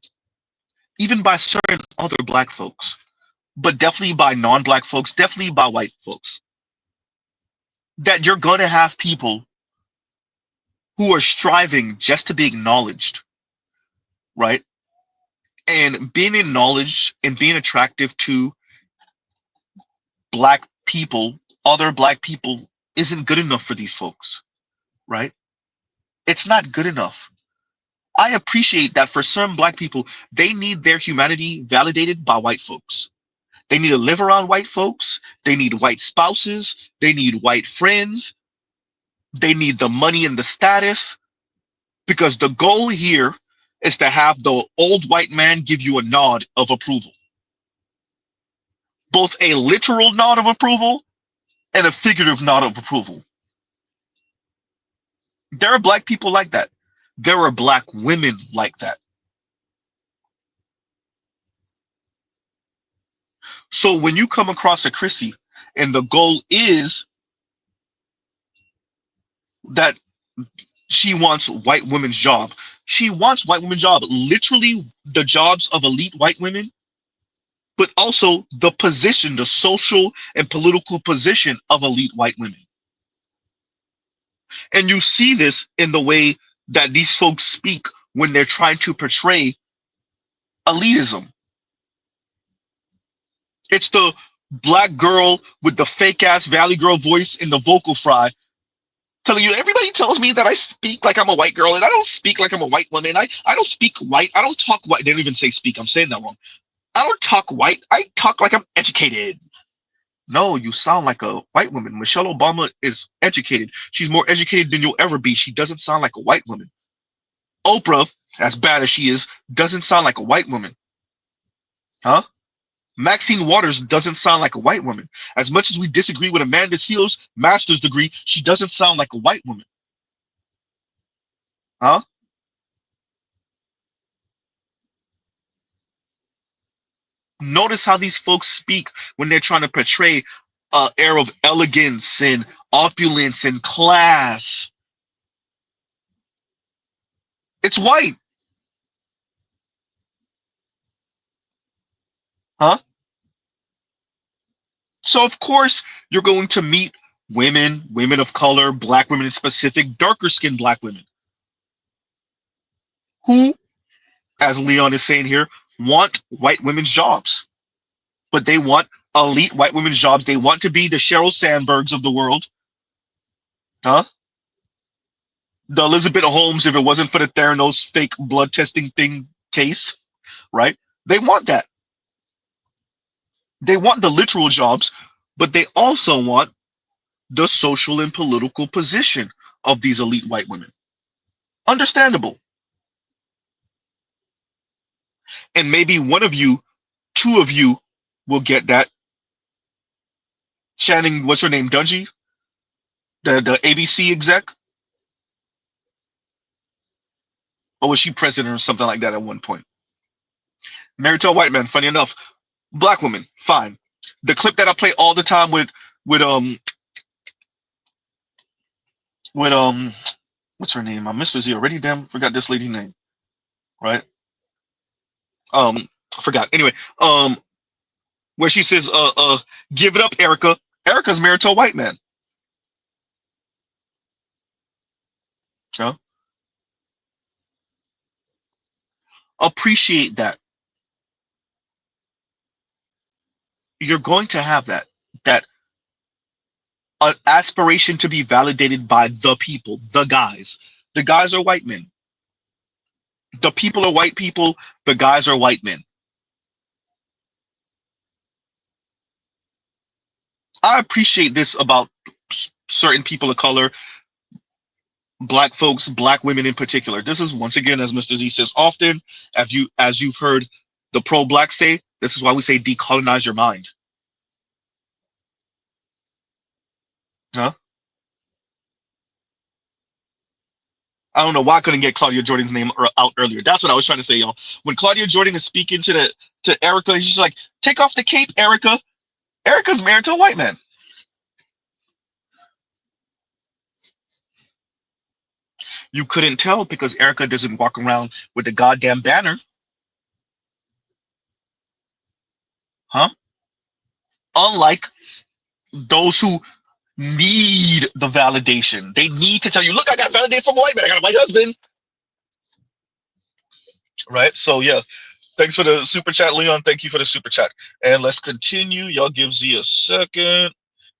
even by certain other black folks, but definitely by non-black folks, definitely by white folks. That you're going to have people who are striving just to be acknowledged, right? And being acknowledged and being attractive to black people, other black people, isn't good enough for these folks, right? It's not good enough. I appreciate that for some black people, they need their humanity validated by white folks. They need to live around white folks. They need white spouses. They need white friends. They need the money and the status, because the goal here is to have the old white man give you a nod of approval, both a literal nod of approval and a figurative nod of approval. There are black people like that. There are black women like that. So when you come across a Chrissy and the goal is that she wants white women's job, she wants white women's job, literally the jobs of elite white women, but also the position, the social and political position of elite white women. And you see this in the way that these folks speak when they're trying to portray elitism. It's the black girl with the fake ass Valley Girl voice in the vocal fry telling you, everybody tells me that I speak like I'm a white girl, and I don't speak like I'm a white woman. I don't speak white. I don't talk white. They don't even say speak. I'm saying that wrong. I don't talk white. I talk like I'm educated. No, you sound like a white woman. Michelle Obama is educated. She's more educated than you'll ever be. She doesn't sound like a white woman. Oprah, as bad as she is, doesn't sound like a white woman. Huh? Maxine Waters doesn't sound like a white woman. As much as we disagree with Amanda Seales' master's degree, she doesn't sound like a white woman. Huh? Notice how these folks speak when they're trying to portray an air of elegance and opulence and class. It's white. Huh? So of course you're going to meet women of color, black women in specific, darker skinned black women, who, as Leon is saying here, want white women's jobs. But they want elite white women's jobs. They want to be the Sheryl Sandbergs of the world. Huh? The Elizabeth Holmes, if it wasn't for the Theranos fake blood testing thing case, right? They want that. They want the literal jobs, but they also want the social and political position of these elite white women. Understandable. And maybe one of you, two of you will get that. Channing, what's her name? Dungy? The ABC exec? Or was she president or something like that at one point? Married to a white man, funny enough. Black woman, fine. The clip that I play all the time with with what's her name? Mr. Z already damn forgot this lady's name. Right? I forgot. Anyway, where she says, give it up, Erica. Erica's married to a white man. Huh? Appreciate that. You're going to have that aspiration to be validated by the people, the guys. The guys are white men. The people are white people. The guys are white men. I appreciate this about certain people of color, black folks, black women in particular. This is, once again, as Mr. Z says often, as you've heard the pro-black say, this is why we say decolonize your mind. Huh? I don't know why I couldn't get Claudia Jordan's name out earlier. That's what I was trying to say, y'all. When Claudia Jordan is speaking to Erica, she's like, "Take off the cape, Erica." Erica's married to a white man. You couldn't tell because Erica doesn't walk around with the goddamn banner. Huh? Unlike those who need the validation. They need to tell you, look, I got validated from a white man. I got a white husband. Right? So, yeah. Thanks for the super chat, Leon. Thank you for the super chat. And let's continue. Y'all give Z a second.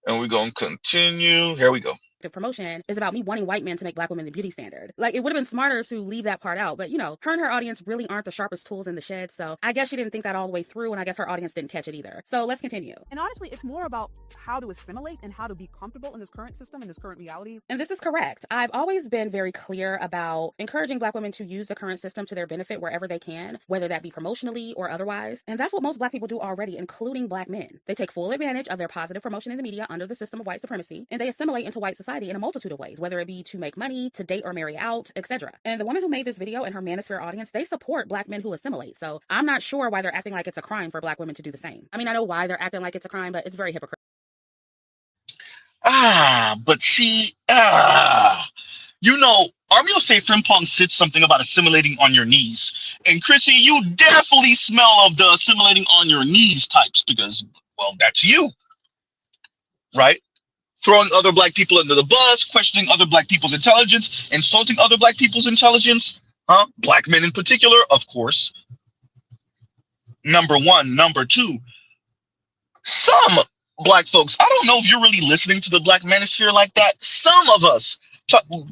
And we're going to continue. Here we go. corrective promotion is about me wanting white men to make black women the beauty standard. Like, it would have been smarter to leave that part out, but her and her audience really aren't the sharpest tools in the shed, so I guess she didn't think that all the way through, and I guess her audience didn't catch it either. So let's continue. And honestly, it's more about how to assimilate and how to be comfortable in this current system, in this current reality. And this is correct. I've always been very clear about encouraging black women to use the current system to their benefit wherever they can, whether that be promotionally or otherwise. And that's what most black people do already, including black men. They take full advantage of their positive promotion in the media under the system of white supremacy, and they assimilate into white society in a multitude of ways, whether it be to make money, to date or marry out, etc. And the woman who made this video and her manosphere audience, they support black men who assimilate. So I'm not sure why they're acting like it's a crime for black women to do the same. I mean, I know why they're acting like it's a crime, but it's very hypocritical. But see, Armio say Frimpong said something about assimilating on your knees. And Chrissy, you definitely smell of the assimilating on your knees types because, well, that's you, right? Throwing other black people under the bus, questioning other black people's intelligence, insulting other black people's intelligence, black men in particular, of course. Number one. Number two, some black folks, I don't know if you're really listening to the black manosphere like that. Some of us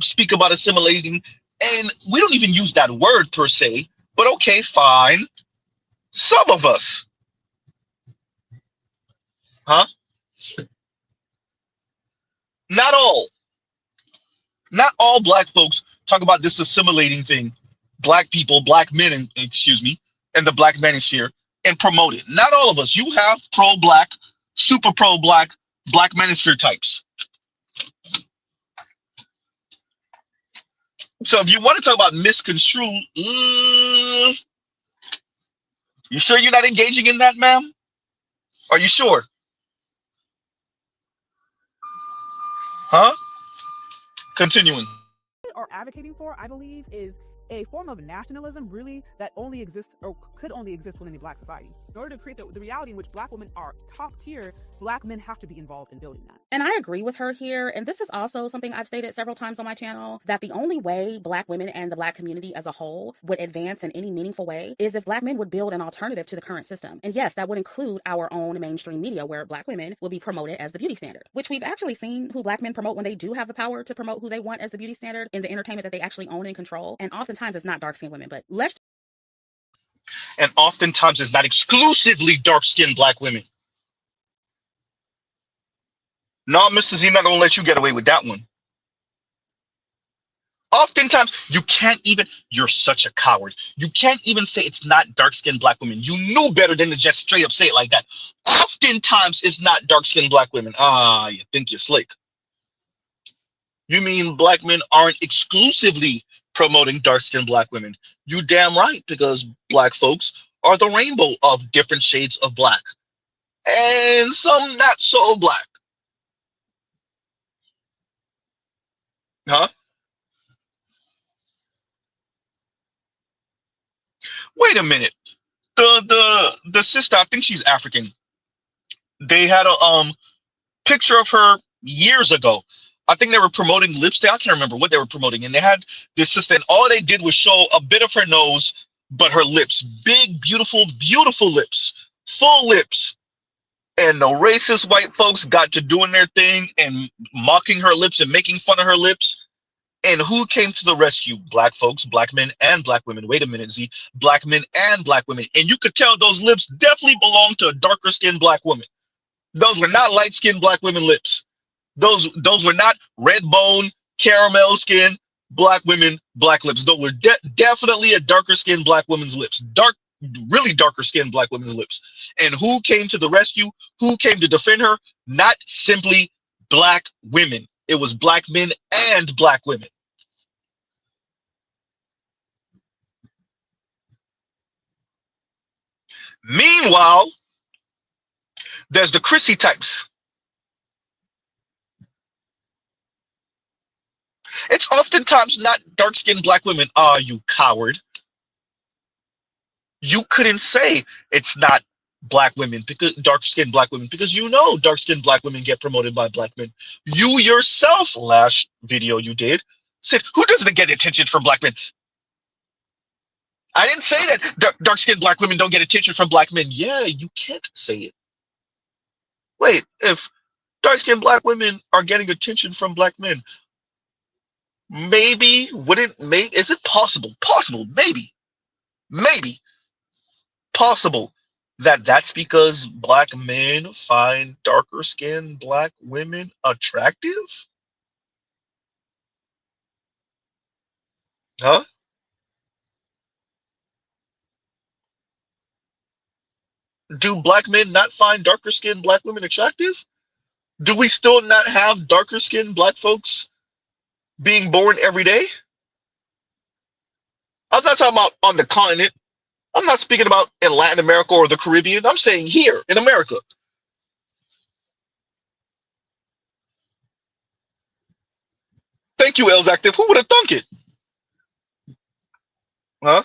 speak about assimilating, and we don't even use that word per se, but okay, fine. Some of us. Not all. Not all black folks talk about this assimilating thing. Black people, black men, and the black manosphere, and promote it. Not all of us. You have pro-black, super pro-black, black manosphere types. So if you want to talk about misconstrued, you sure you're not engaging in that, ma'am? Are you sure? Continuing. Are advocating for, I believe, is a form of nationalism really that only exists or could only exist within a black society. In order to create the reality in which black women are top tier, black men have to be involved in building that. And I agree with her here. And this is also something I've stated several times on my channel, that the only way black women and the black community as a whole would advance in any meaningful way is if black men would build an alternative to the current system. And yes, that would include our own mainstream media where black women will be promoted as the beauty standard, which we've actually seen who black men promote when they do have the power to promote who they want as the beauty standard in the entertainment that they actually own and control. And oftentimes it's not dark-skinned women, but and oftentimes it's not exclusively dark-skinned black women. No, Mr. Z, not gonna let you get away with that one. Oftentimes, you can't even, you're such a coward. You can't even say it's not dark-skinned black women. You knew better than to just straight up say it like that. Oftentimes, it's not dark-skinned black women. You think you're slick. You mean black men aren't exclusively promoting dark-skinned black women? You damn right, because black folks are the rainbow of different shades of black. And some not so black. Wait a minute. The sister, I think she's African. They had a picture of her years ago. I think they were promoting lipstick. I can't remember what they were promoting. And they had this sister, and all they did was show a bit of her nose, but her lips. Big, beautiful, beautiful lips. Full lips. And the racist white folks got to doing their thing and mocking her lips and making fun of her lips. And who came to the rescue? Black folks, black men, and black women. Wait a minute, Z. Black men and black women. And you could tell those lips definitely belonged to a darker skinned black woman. Those were not light skinned black women lips. Those were not red bone, caramel skin, black women, black lips. Those were definitely a darker skinned black woman's lips. Really darker skinned black women's lips. And who came to the rescue? Who came to defend her? Not simply black women. It was black men and black women. Meanwhile, there's the Chrissy types. It's oftentimes not dark-skinned black women. You coward. You couldn't say it's not black women, because dark-skinned black women, because you know dark-skinned black women get promoted by black men. You yourself, last video you did, said, who doesn't get attention from black men? I didn't say that dark-skinned black women don't get attention from black men. Yeah, you can't say it. Wait, if Dark-skinned black women are getting attention from black men. Maybe, wouldn't, is it possible? Possible, maybe, possible that that's because black men find darker skinned black women attractive? Huh? Do black men not find darker skinned black women attractive? Do we still not have darker skinned black folks being born every day? I'm not talking about on the continent. I'm not speaking about in Latin America or the Caribbean. I'm saying here in America. Thank you, Els Active. Who would have thunk it? Huh?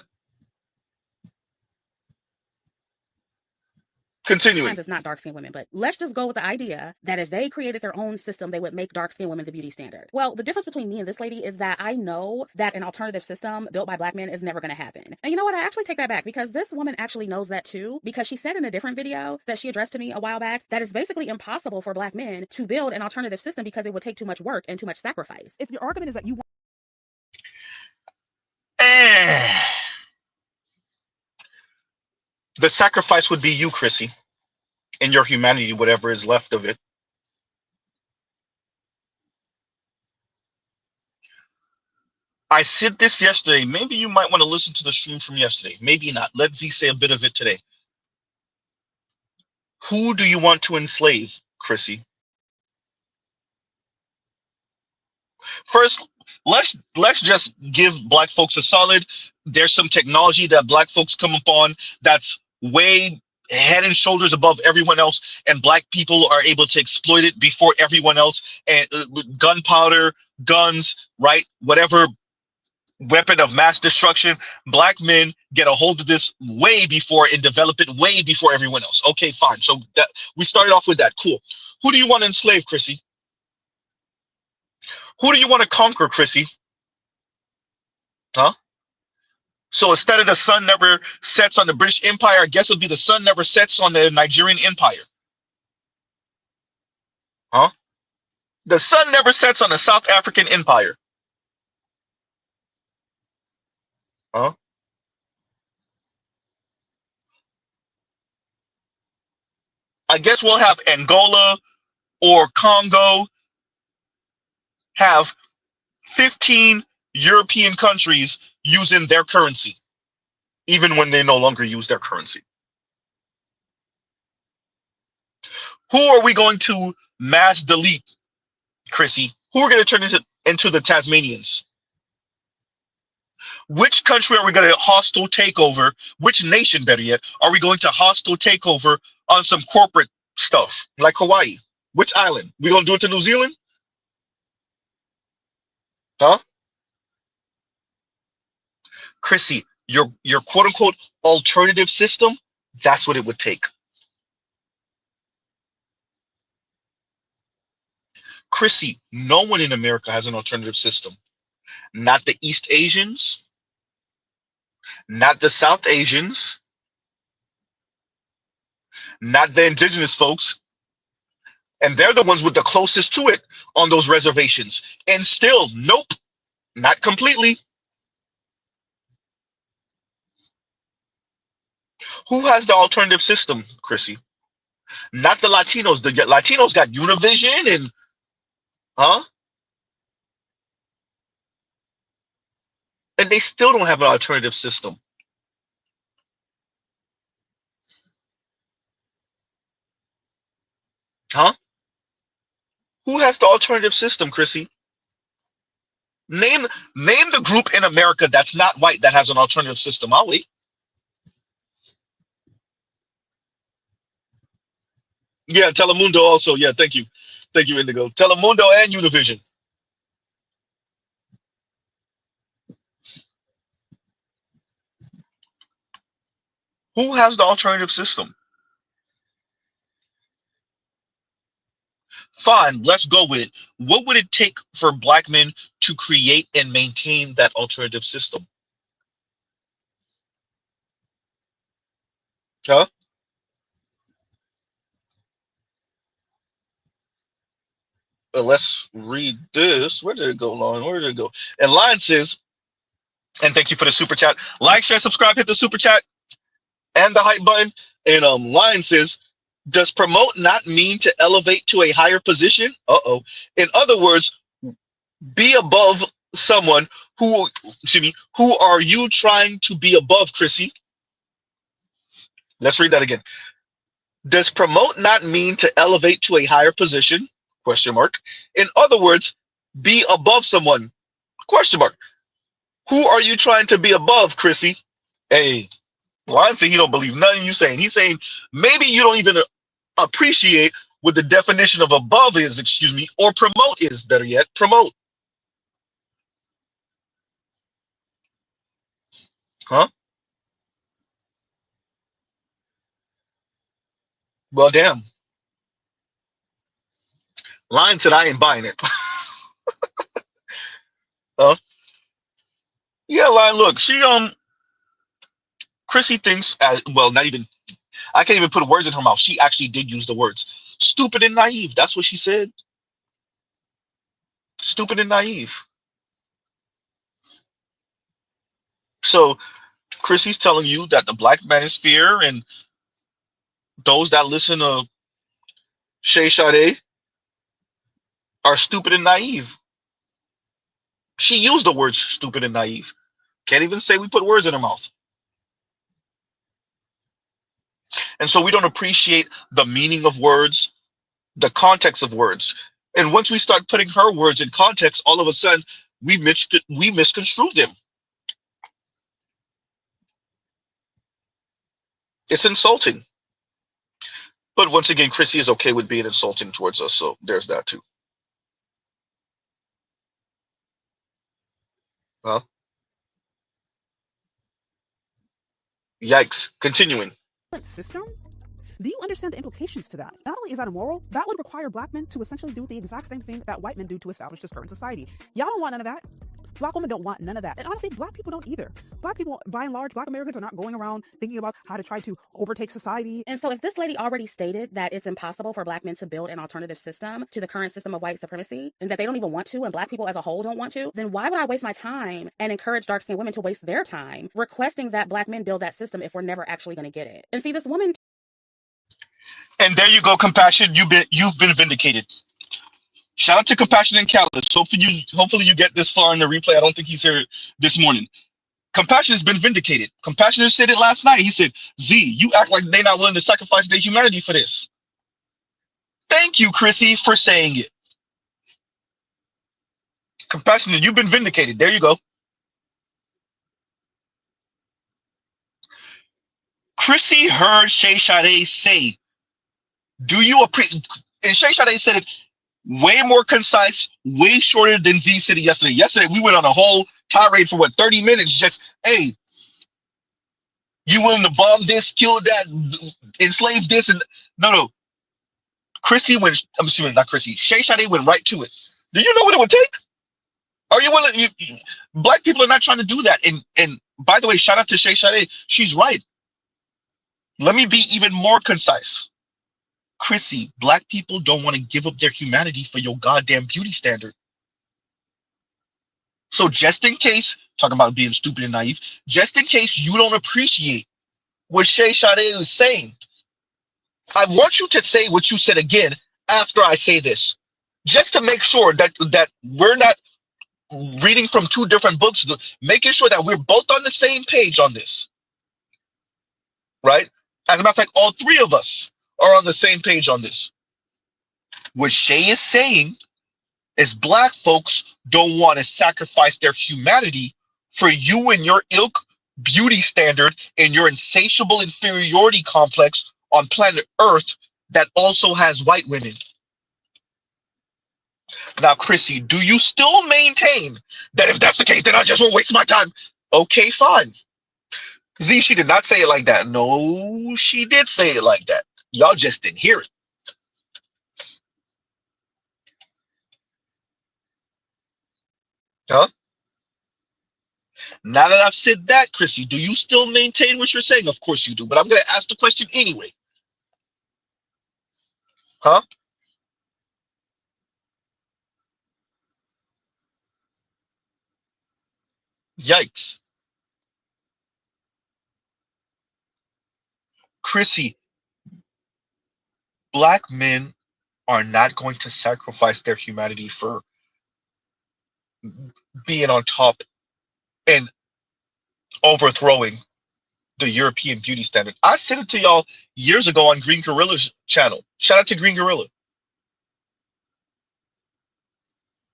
Continuing. It's not dark-skinned women, but let's just go with the idea that if they created their own system, they would make dark-skinned women the beauty standard. Well, the difference between me and this lady is that I know that an alternative system built by black men is never going to happen. And you know what? I actually take that back, because this woman actually knows that too, because she said in a different video that she addressed to me a while back that it's basically impossible for black men to build an alternative system because it would take too much work and too much sacrifice. If your argument is that you want The sacrifice would be you, Chrissy, and your humanity, whatever is left of it. I said this yesterday. Maybe you might want to listen to the stream from yesterday. Maybe not. Let Z say a bit of it today. Who do you want to enslave, Chrissy? First, let's just give black folks a solid. There's some technology that black folks come upon that's way head and shoulders above everyone else, and black people are able to exploit it before everyone else. And gunpowder, guns, right? Whatever weapon of mass destruction, black men get a hold of this way before and develop it way before everyone else. Okay, fine. So that we started off with that. Cool. Who do you want to enslave, Chrissy? Who do you want to conquer, Chrissy? Huh? So instead of the sun never sets on the British Empire, I guess it'll be the sun never sets on the Nigerian Empire. Huh? The sun never sets on the South African Empire. Huh? I guess we'll have Angola or Congo have 15 European countries using their currency, even when they no longer use their currency. Who are we going to mass delete, Chrissy? Who are going to turn into the Tasmanians? Which country are we going to hostile takeover? Which nation, better yet, are we going to hostile takeover on some corporate stuff like Hawaii? Which island? We going to do it to New Zealand? Huh? Chrissy, your quote unquote alternative system, that's what it would take. Chrissy, no one in America has an alternative system. Not the East Asians, not the South Asians, not the indigenous folks. And they're the ones with the closest to it on those reservations. And still, nope, not completely. Who has the alternative system, Chrissy? Not the Latinos. The Latinos got Univision and, huh? And they still don't have an alternative system. Huh? Who has the alternative system, Chrissy? Name the group in America that's not white that has an alternative system. I'll wait. Yeah, Telemundo also. Yeah, thank you. Thank you, Indigo. Telemundo and Univision. Who has the alternative system? Fine, let's go with it. What would it take for black men to create and maintain that alternative system? Huh? let's read this. Where did it go, Lauren? Where did it go? And Lion says, and thank you for the super chat. Like, share, subscribe, hit the super chat and the hype button. And Lion says, does promote not mean to elevate to a higher position? Uh-oh. In other words, be above someone who, excuse me, who are you trying to be above, Chrissy? Let's read that again. Does promote not mean to elevate to a higher position? Question mark. In other words, be above someone? Question mark. Who are you trying to be above, Chrissy? Hey, Lion saying he don't believe nothing you saying. He's saying maybe you don't even appreciate what the definition of above is, excuse me, or promote is, better yet, promote. Huh? Well, damn. Lion said I ain't buying it. Huh? Yeah, Lion, look, she Chrissy thinks well, not even, I can't even put words in her mouth. She actually did use the words stupid and naive. That's what she said. Stupid and naive. So Chrissy's telling you that the black manosphere and those that listen to Shay Sade are stupid and naive. She used the words stupid and naive. Can't even say we put words in her mouth. And so we don't appreciate the meaning of words, the context of words. And once we start putting her words in context, all of a sudden we misconstrue them. It's insulting. But once again, Chrissy is okay with being insulting towards us, so there's that too. Huh? Yikes. Continuing. System? Do you understand the implications to that? Not only is that immoral, that would require black men to essentially do the exact same thing that white men do to establish this current society. Y'all don't want none of that. Black women don't want none of that. And honestly, black people don't either. Black people, by and large, black Americans are not going around thinking about how to try to overtake society. And so if this lady already stated that it's impossible for black men to build an alternative system to the current system of white supremacy, and that they don't even want to, and black people as a whole don't want to, then why would I waste my time and encourage dark-skinned women to waste their time requesting that black men build that system if we're never actually going to get it? And see, this woman... And there you go, Compassion. You've been vindicated. Shout out to Compassion and Callus. Hopefully you get this far in the replay. I don't think he's here this morning. Compassion has been vindicated. Compassion said it last night. He said, Z, you act like they're not willing to sacrifice their humanity for this. Thank you, Chrissy, for saying it. Compassionate, you've been vindicated. There you go. Chrissy heard Shay Sade say, do you appreciate, and Shay Sade said it way more concise, way shorter than Z said it yesterday. Yesterday, we went on a whole tirade for 30 minutes. Just, hey, you willing to bomb this, kill that, enslave this, and no. Chrissy went, I'm assuming not Chrissy, Shay Sade went right to it. Do you know what it would take? Are you willing? Black people are not trying to do that. And by the way, shout out to Shay Sade. She's right. Let me be even more concise. Chrissy, black people don't want to give up their humanity for your goddamn beauty standard. So just in case, talking about being stupid and naive, just in case you don't appreciate what Shay Sade is saying, I want you to say what you said again after I say this, just to make sure that we're not reading from two different books, making sure that we're both on the same page on this, right? As a matter of fact, all three of us are on the same page on this. What Shay is saying is black folks don't want to sacrifice their humanity for you and your ilk beauty standard and your insatiable inferiority complex on planet Earth that also has white women. Now, Chrissy, do you still maintain that if that's the case, then I just won't waste my time? Okay, fine. Z, she did not say it like that. No, she did say it like that. Y'all just didn't hear it. Huh? Now that I've said that, Chrissy, do you still maintain what you're saying? Of course you do, but I'm going to ask the question anyway. Huh? Yikes. Chrissy, black men are not going to sacrifice their humanity for being on top and overthrowing the European beauty standard. I said it to y'all years ago on Green Gorilla's channel. Shout out to Green Gorilla.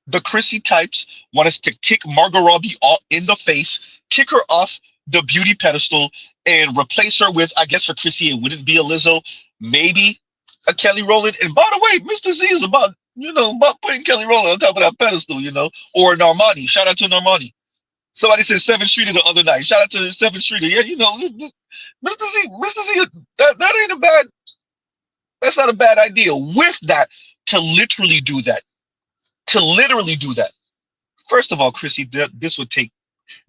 The Chrissy types want us to kick Margot Robbie all in the face, kick her off the beauty pedestal, and replace her with, I guess for Chrissy, it wouldn't be a Lizzo, maybe a Kelly Rowland. And by the way, Mr. Z is about, about putting Kelly Rowland on top of that pedestal, or Normani. Shout out to Normani. Somebody said Seven Streeter the other night. Shout out to Seven Streeter. Yeah, Mr. Z, that ain't a bad, that's not a bad idea. With that, to literally do that, First of all, Chrissy, this would take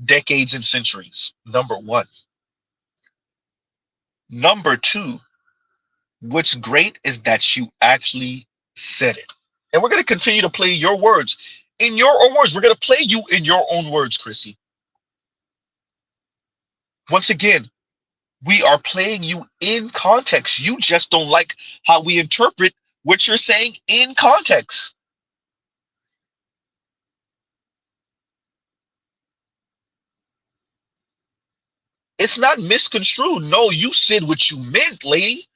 decades and centuries, number one. Number two, what's great is that you actually said it. And we're going to continue to play your words. In your own words, we're going to play you in your own words, Chrissy. Once again, we are playing you in context. You just don't like how we interpret what you're saying in context. It's not misconstrued. No, you said what you meant, lady.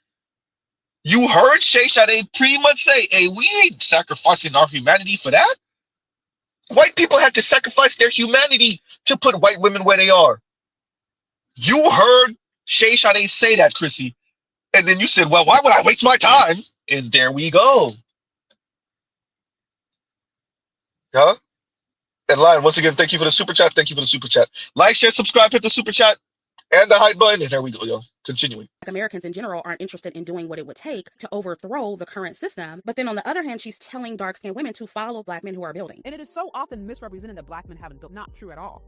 You heard Shay Sade pretty much say, hey, we ain't sacrificing our humanity for that. White people had to sacrifice their humanity to put white women where they are. You heard Shay Sade say that, Chrissy. And then you said, well, why would I waste my time? And there we go. Huh? And Lion, once again, thank you for the super chat. Thank you for the super chat. Like, share, subscribe, hit the super chat and the hype button. And there we go, yo. Continuing. Americans in general aren't interested in doing what it would take to overthrow the current system. But then on the other hand, she's telling dark-skinned women to follow black men who are building. And it is so often misrepresented that black men haven't built. Not true at all.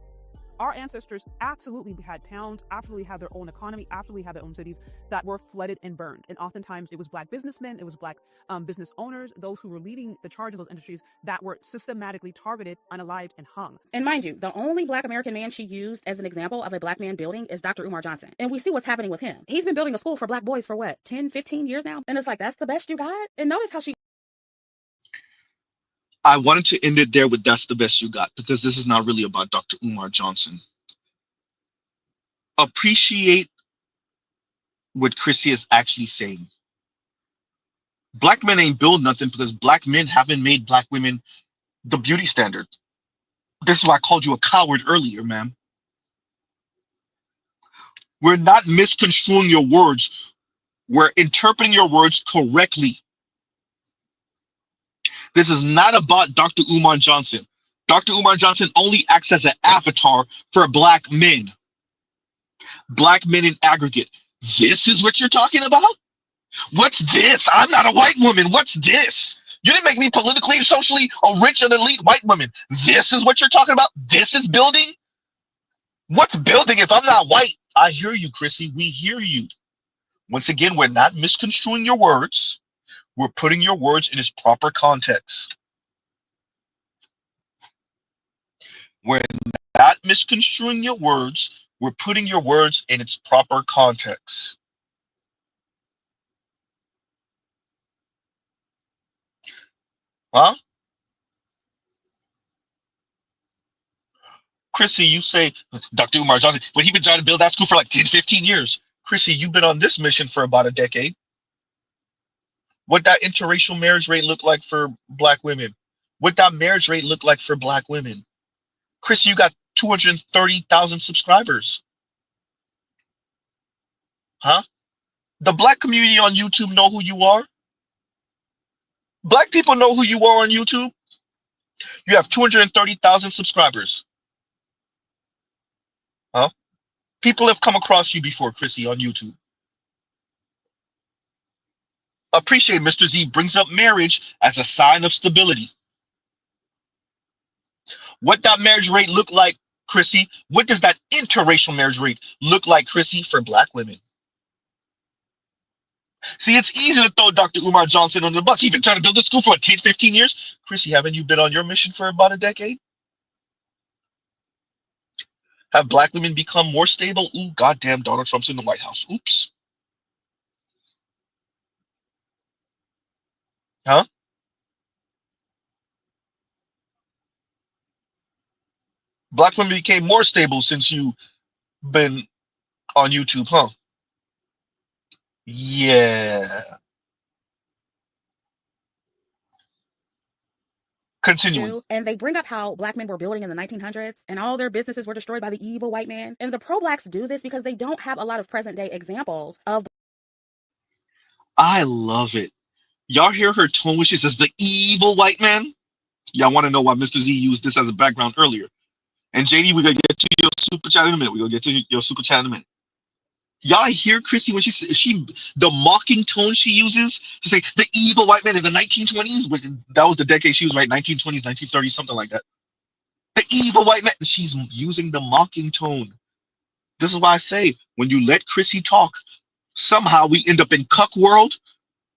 Our ancestors absolutely had towns, absolutely had their own economy, absolutely had their own cities that were flooded and burned. And oftentimes it was black businessmen, it was black business owners, those who were leading the charge of those industries that were systematically targeted, unalived, and hung. And mind you, the only black American man she used as an example of a black man building is Dr. Umar Johnson. And we see what's happening with him. He's been building a school for black boys for what, 10, 15 years now? And it's like, that's the best you got? And notice how she... I wanted to end it there with that's the best you got, because this is not really about Dr. Umar Johnson. Appreciate what Chrissy is actually saying. Black men ain't build nothing because black men haven't made black women the beauty standard. This is why I called you a coward earlier, ma'am. We're not misconstruing your words. We're interpreting your words correctly. This is not about Dr. Umar Johnson. Dr. Umar Johnson only acts as an avatar for black men. Black men in aggregate. This is what you're talking about? What's this? I'm not a white woman. What's this? You didn't make me politically and socially a rich and elite white woman. This is what you're talking about? This is building? What's building if I'm not white? I hear you, Chrissy. We hear you. Once again, we're not misconstruing your words. We're putting your words in its proper context. We're not misconstruing your words. We're putting your words in its proper context. Huh? Chrissy, you say, Dr. Umar Johnson, well, he's been trying to build that school for like 10, 15 years. Chrissy, you've been on this mission for about a decade. What that interracial marriage rate look like for black women? What that marriage rate look like for black women? Chrissy, you got 230,000 subscribers. Huh? The black community on YouTube know who you are. Black people know who you are on YouTube. You have 230,000 subscribers. Huh? People have come across you before, Chrissy, on YouTube. Appreciate Mr. Z brings up marriage as a sign of stability. What that marriage rate look like, Chrissy? What does that interracial marriage rate look like, Chrissy, for black women? See, it's easy to throw Dr. Umar Johnson under the bus. He's been trying to build this school for what, 10, 15 years? Chrissy, haven't you been on your mission for about a decade? Have black women become more stable? Ooh, goddamn, Donald Trump's in the White House. Oops. Huh? Black women became more stable since you've been on YouTube, huh? Yeah. Continuing. And they bring up how black men were building in the 1900s and all their businesses were destroyed by the evil white man. And the pro-blacks do this because they don't have a lot of present-day examples of. I love it. Y'all hear her tone when she says the evil white man? Y'all want to know why Mr. Z used this as a background earlier. And JD, we're going to get to your super chat in a minute. We're going to get to your super chat in a minute. Y'all hear Chrissy when she the mocking tone she uses to say the evil white man in the 1920s? That was the decade she was right, 1920s, 1930s, something like that. The evil white man. She's using the mocking tone. This is why I say when you let Chrissy talk, somehow we end up in cuck world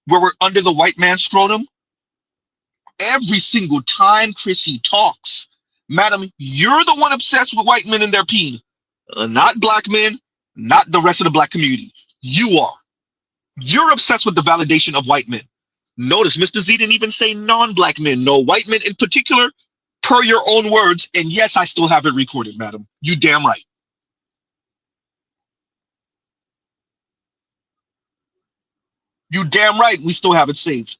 where we're under the white man's scrotum. Every single time Chrissy talks, madam, you're the one obsessed with white men and their peen, not black men, not the rest of the black community. You are. You're obsessed with the validation of white men. Notice Mr. Z didn't even say non-black men, no white men in particular, per your own words. And yes, I still have it recorded, madam. You damn right. You damn right. We still have it saved.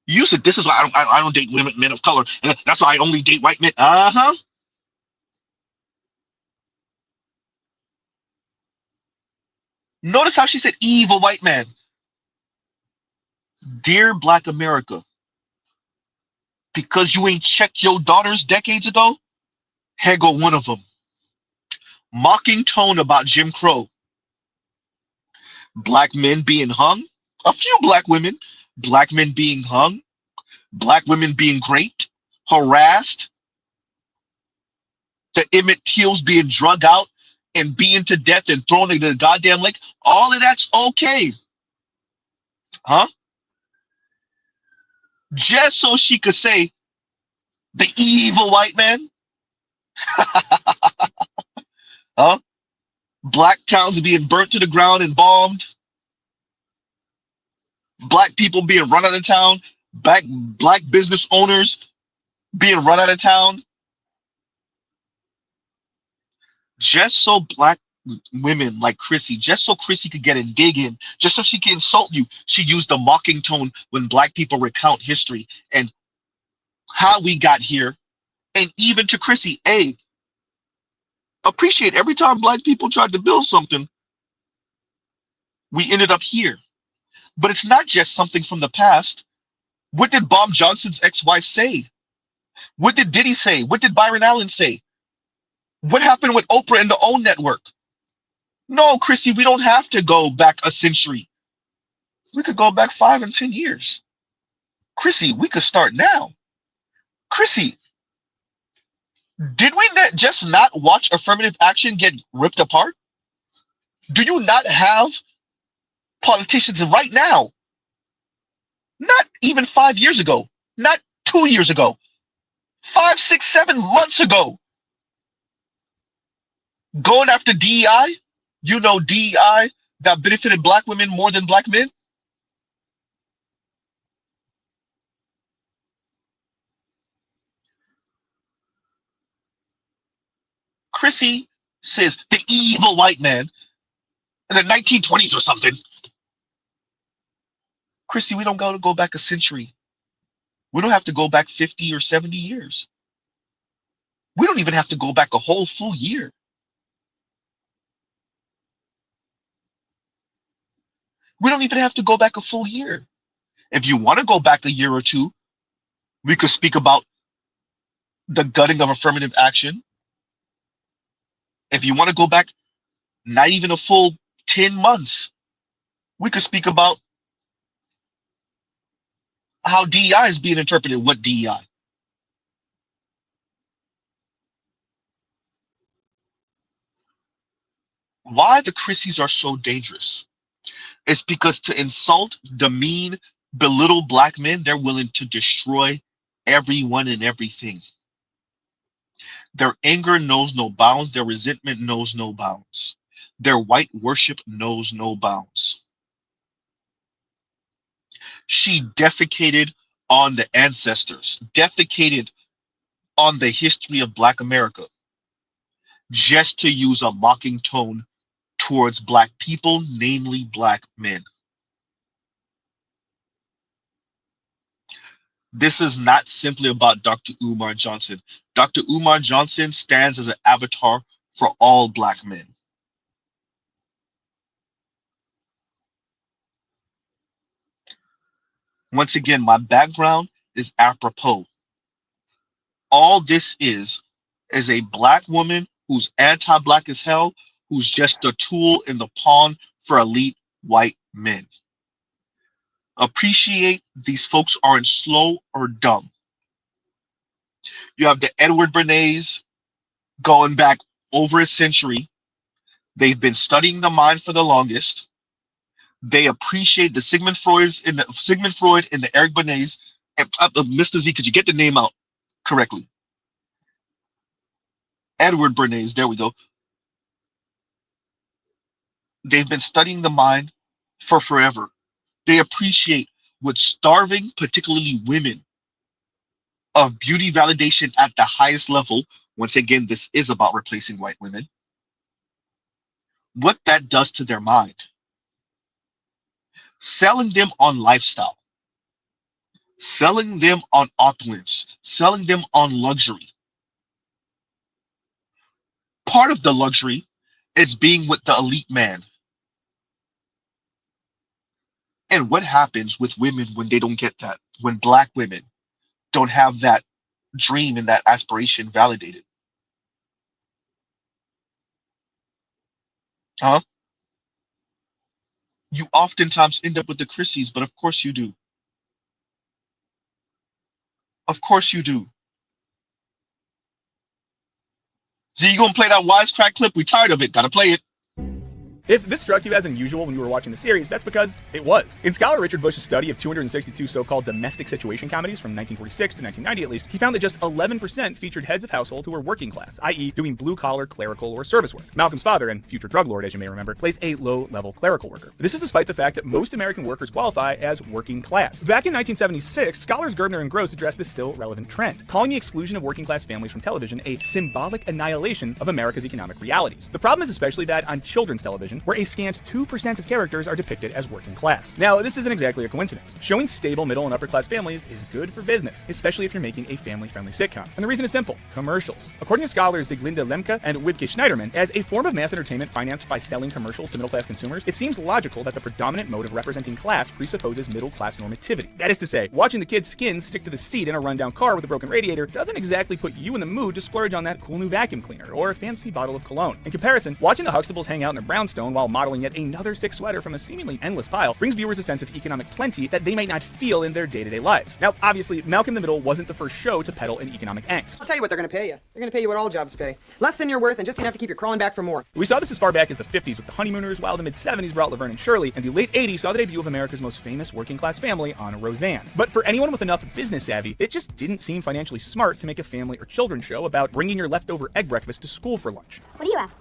You said this is why I don't date women, men of color. That's why I only date white men. Uh-huh. Notice how she said evil white man. Dear Black America, because you ain't checked your daughters decades ago, here go one of them. Mocking tone about Jim Crow. Black men being hung. A few black women. Black men being hung. Black women being raped, harassed. The Emmett Tills being drug out and beaten to death and thrown into the goddamn lake. All of that's okay. Huh? Just so she could say the evil white man. Huh? Black towns being burnt to the ground and bombed. Black people being run out of town. Black business owners being run out of town. Just so black women like Chrissy, just so Chrissy could get a dig in, just so she can insult you, she used the mocking tone when black people recount history and how we got here. And even to Chrissy, hey, appreciate every time black people tried to build something, we ended up here. But it's not just something from the past. What did Bob Johnson's ex-wife say? What did Diddy say? What did Byron Allen say? What happened with Oprah and the OWN network? No, Chrissy, we don't have to go back a century. We could go back 5 and 10 years. Chrissy, we could start now. Chrissy, did we just not watch affirmative action get ripped apart? Do you not have politicians right now, not even 5 years ago, not 2 years ago, 5, 6, 7 months ago, going after DEI? You know DEI that benefited black women more than black men? Chrissy says the evil white man in the 1920s or something. Chrissy, we don't got to go back a century. We don't have to go back 50 or 70 years. We don't even have to go back a whole full year. We don't even have to go back a full year. If you want to go back a year or two, we could speak about the gutting of affirmative action. If you want to go back not even a full 10 months, we could speak about how DEI is being interpreted. What DEI? Why the Chrissies are so dangerous? It's because to insult, demean, belittle black men, they're willing to destroy everyone and everything. Their anger knows no bounds. Their resentment knows no bounds. Their white worship knows no bounds. She defecated on the ancestors, defecated on the history of Black America, just to use a mocking tone towards Black people, namely Black men. This is not simply about Dr. Umar Johnson. Dr. Umar Johnson stands as an avatar for all Black men. Once again, my background is apropos. All this is a Black woman who's anti-Black as hell, who's just a tool in the pawn for elite white men. Appreciate these folks aren't slow or dumb. You have the Edward Bernays going back over a century. They've been studying the mind for the longest. They appreciate the Sigmund Freud and the Eric Bernays. Mr. Z, could you get the name out correctly? Edward Bernays, there we go. They've been studying the mind for forever. They appreciate what starving, particularly women, of beauty validation at the highest level. Once again, this is about replacing white women. What that does to their mind. Selling them on lifestyle. Selling them on opulence. Selling them on luxury. Part of the luxury is being with the elite man. And what happens with women when they don't get that? When Black women don't have that dream and that aspiration validated? Huh? You oftentimes end up with the Chrissys, but of course you do. Of course you do. So you gonna play that wisecrack clip? We tired of it. Gotta play it. If this struck you as unusual when you were watching the series, that's because it was. In scholar Richard Bush's study of 262 so-called domestic situation comedies from 1946 to 1990 at least, he found that just 11% featured heads of household who were working class, i.e. doing blue-collar, clerical, or service work. Malcolm's father, and future drug lord as you may remember, plays a low-level clerical worker. This is despite the fact that most American workers qualify as working class. Back in 1976, scholars Gerbner and Gross addressed this still relevant trend, calling the exclusion of working class families from television a symbolic annihilation of America's economic realities. The problem is especially bad on children's television, where a scant 2% of characters are depicted as working class. Now, this isn't exactly a coincidence. Showing stable middle and upper class families is good for business, especially if you're making a family-friendly sitcom. And the reason is simple: commercials. According to scholars Zieglinde Lemke and Wibke Schneiderman, as a form of mass entertainment financed by selling commercials to middle-class consumers, it seems logical that the predominant mode of representing class presupposes middle-class normativity. That is to say, watching the kids' skins stick to the seat in a rundown car with a broken radiator doesn't exactly put you in the mood to splurge on that cool new vacuum cleaner or a fancy bottle of cologne. In comparison, watching the Huxtables hang out in a brownstone while modeling yet another sick sweater from a seemingly endless pile brings viewers a sense of economic plenty that they might not feel in their day-to-day lives. Now, obviously, Malcolm in the Middle wasn't the first show to peddle an economic angst. I'll tell you what they're going to pay you. They're going to pay you what all jobs pay. Less than you're worth and just enough to keep you crawling back for more. We saw this as far back as the 50s with the Honeymooners, while the mid-70s brought Laverne and Shirley, and the late 80s saw the debut of America's most famous working-class family on Roseanne. But for anyone with enough business savvy, it just didn't seem financially smart to make a family or children's show about bringing your leftover egg breakfast to school for lunch. What do you have?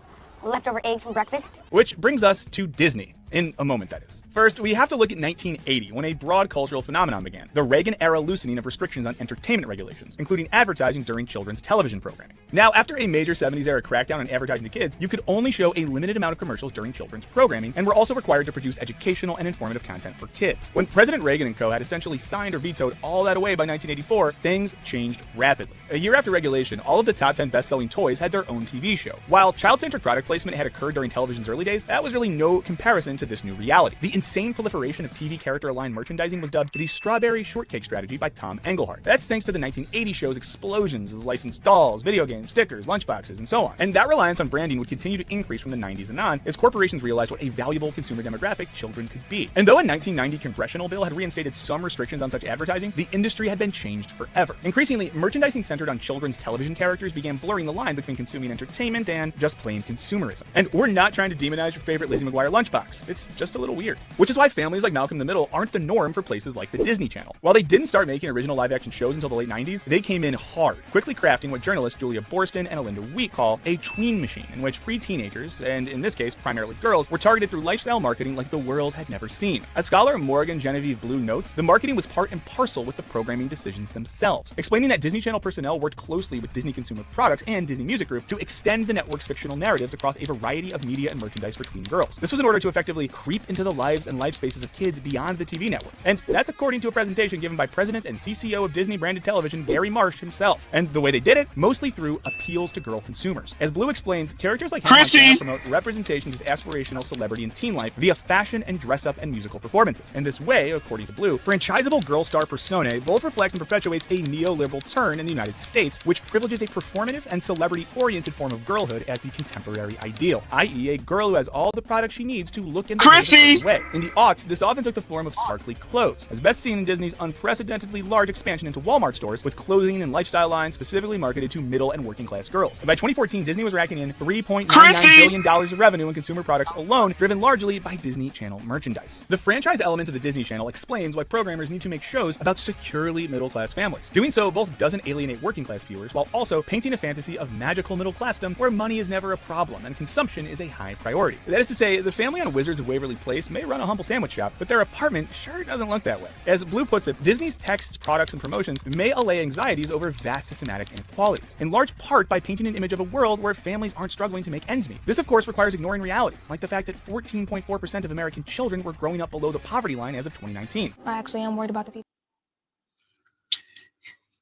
Leftover eggs from breakfast? Which brings us to Disney. In a moment, that is. First, we have to look at 1980, when a broad cultural phenomenon began, the Reagan-era loosening of restrictions on entertainment regulations, including advertising during children's television programming. Now, after a major 70s-era crackdown on advertising to kids, you could only show a limited amount of commercials during children's programming, and were also required to produce educational and informative content for kids. When President Reagan and co. had essentially signed or vetoed all that away by 1984, things changed rapidly. A year after regulation, all of the top 10 best-selling toys had their own TV show. While child-centric product placement had occurred during television's early days, that was really no comparison to this new reality. The insane proliferation of TV character-aligned merchandising was dubbed the Strawberry Shortcake Strategy by Tom Engelhardt. That's thanks to the 1980 show's explosions of licensed dolls, video games, stickers, lunchboxes, and so on. And that reliance on branding would continue to increase from the 90s and on as corporations realized what a valuable consumer demographic children could be. And though a 1990 congressional bill had reinstated some restrictions on such advertising, the industry had been changed forever. Increasingly, merchandising centered on children's television characters began blurring the line between consuming entertainment and just plain consumerism. And we're not trying to demonize your favorite Lizzie McGuire lunchbox. It's just a little weird. Which is why families like Malcolm in the Middle aren't the norm for places like the Disney Channel. While they didn't start making original live-action shows until the late 90s, they came in hard, quickly crafting what journalists Julia Borston and Alinda Wheat call a tween machine, in which pre-teenagers, and in this case primarily girls, were targeted through lifestyle marketing like the world had never seen. As scholar Morgan Genevieve Blue notes, the marketing was part and parcel with the programming decisions themselves, explaining that Disney Channel personnel worked closely with Disney Consumer Products and Disney Music Group to extend the network's fictional narratives across a variety of media and merchandise for tween girls. This was in order to effectively creep into the lives and life spaces of kids beyond the TV network. And that's according to a presentation given by President and CCO of Disney Branded Television, Gary Marsh himself. And the way they did it, mostly through appeals to girl consumers. As Blue explains, characters like Hannah Montana promote representations of aspirational celebrity and teen life via fashion and dress-up and musical performances. In this way, according to Blue, franchisable girl star personae both reflects and perpetuates a neoliberal turn in the United States, which privileges a performative and celebrity-oriented form of girlhood as the contemporary ideal, i.e. a girl who has all the products she needs to look and behave a certain way. In the aughts, this often took the form of sparkly clothes, as best seen in Disney's unprecedentedly large expansion into Walmart stores with clothing and lifestyle lines specifically marketed to middle and working class girls. And by 2014, Disney was racking in $3.99 billion of revenue in consumer products alone, driven largely by Disney Channel merchandise. The franchise elements of the Disney Channel explains why programmers need to make shows about securely middle-class families. Doing so both doesn't alienate working-class viewers, while also painting a fantasy of magical middle-classdom where money is never a problem and consumption is a high priority. That is to say, the family on Wizards of Waverly Place may run a humble sandwich shop, but their apartment sure doesn't look that way. As Blue puts it, Disney's texts, products, and promotions may allay anxieties over vast systematic inequalities, in large part by painting an image of a world where families aren't struggling to make ends meet. This, of course, requires ignoring reality, like the fact that 14.4% of American children were growing up below the poverty line as of 2019. I actually am worried about the people.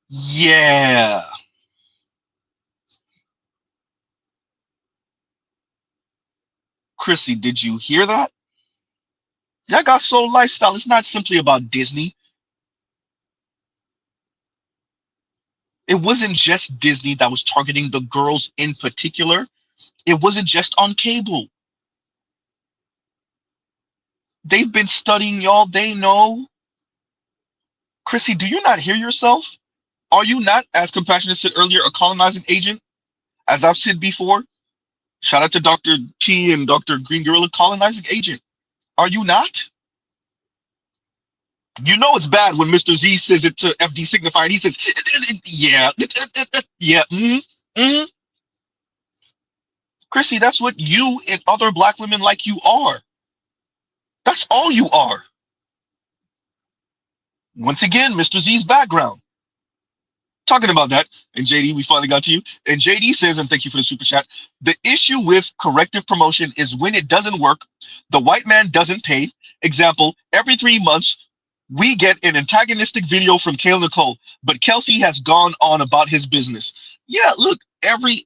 Yeah. Chrissy, did you hear that? Y'all got soul lifestyle. It's not simply about Disney. It wasn't just Disney that was targeting the girls in particular. It wasn't just on cable. They've been studying y'all. They know. Chrissy, do you not hear yourself? Are you not, as Compassionate said earlier, a colonizing agent? As I've said before, shout out to Dr. T and Dr. Green Gorilla, colonizing agent. Are you not? You know it's bad when Mr. Z says it to FD Signify and he says, yeah, yeah, Chrissy, that's what you and other black women like you are. That's all you are. Once again, Mr. Z's background. Talking about that, and JD, we finally got to you. And JD says, and thank you for the super chat, the issue with corrective promotion is when it doesn't work, the white man doesn't pay. Example, every 3 months, we get an antagonistic video from Kale Nicole, but Kelsey has gone on about his business. Yeah, look, every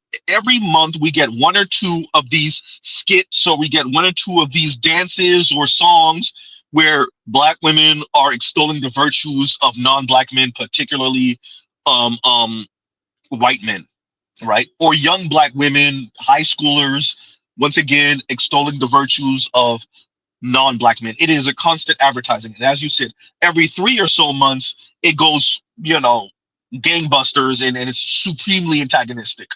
month we get 1 or 2 of these skits, or we get 1 or 2 of these dances or songs where black women are extolling the virtues of non-black men, particularly white men, right? Or young black women, high schoolers, once again, extolling the virtues of non-black men. It is a constant advertising. And as you said, every 3 or so months, it goes, you know, gangbusters and it's supremely antagonistic.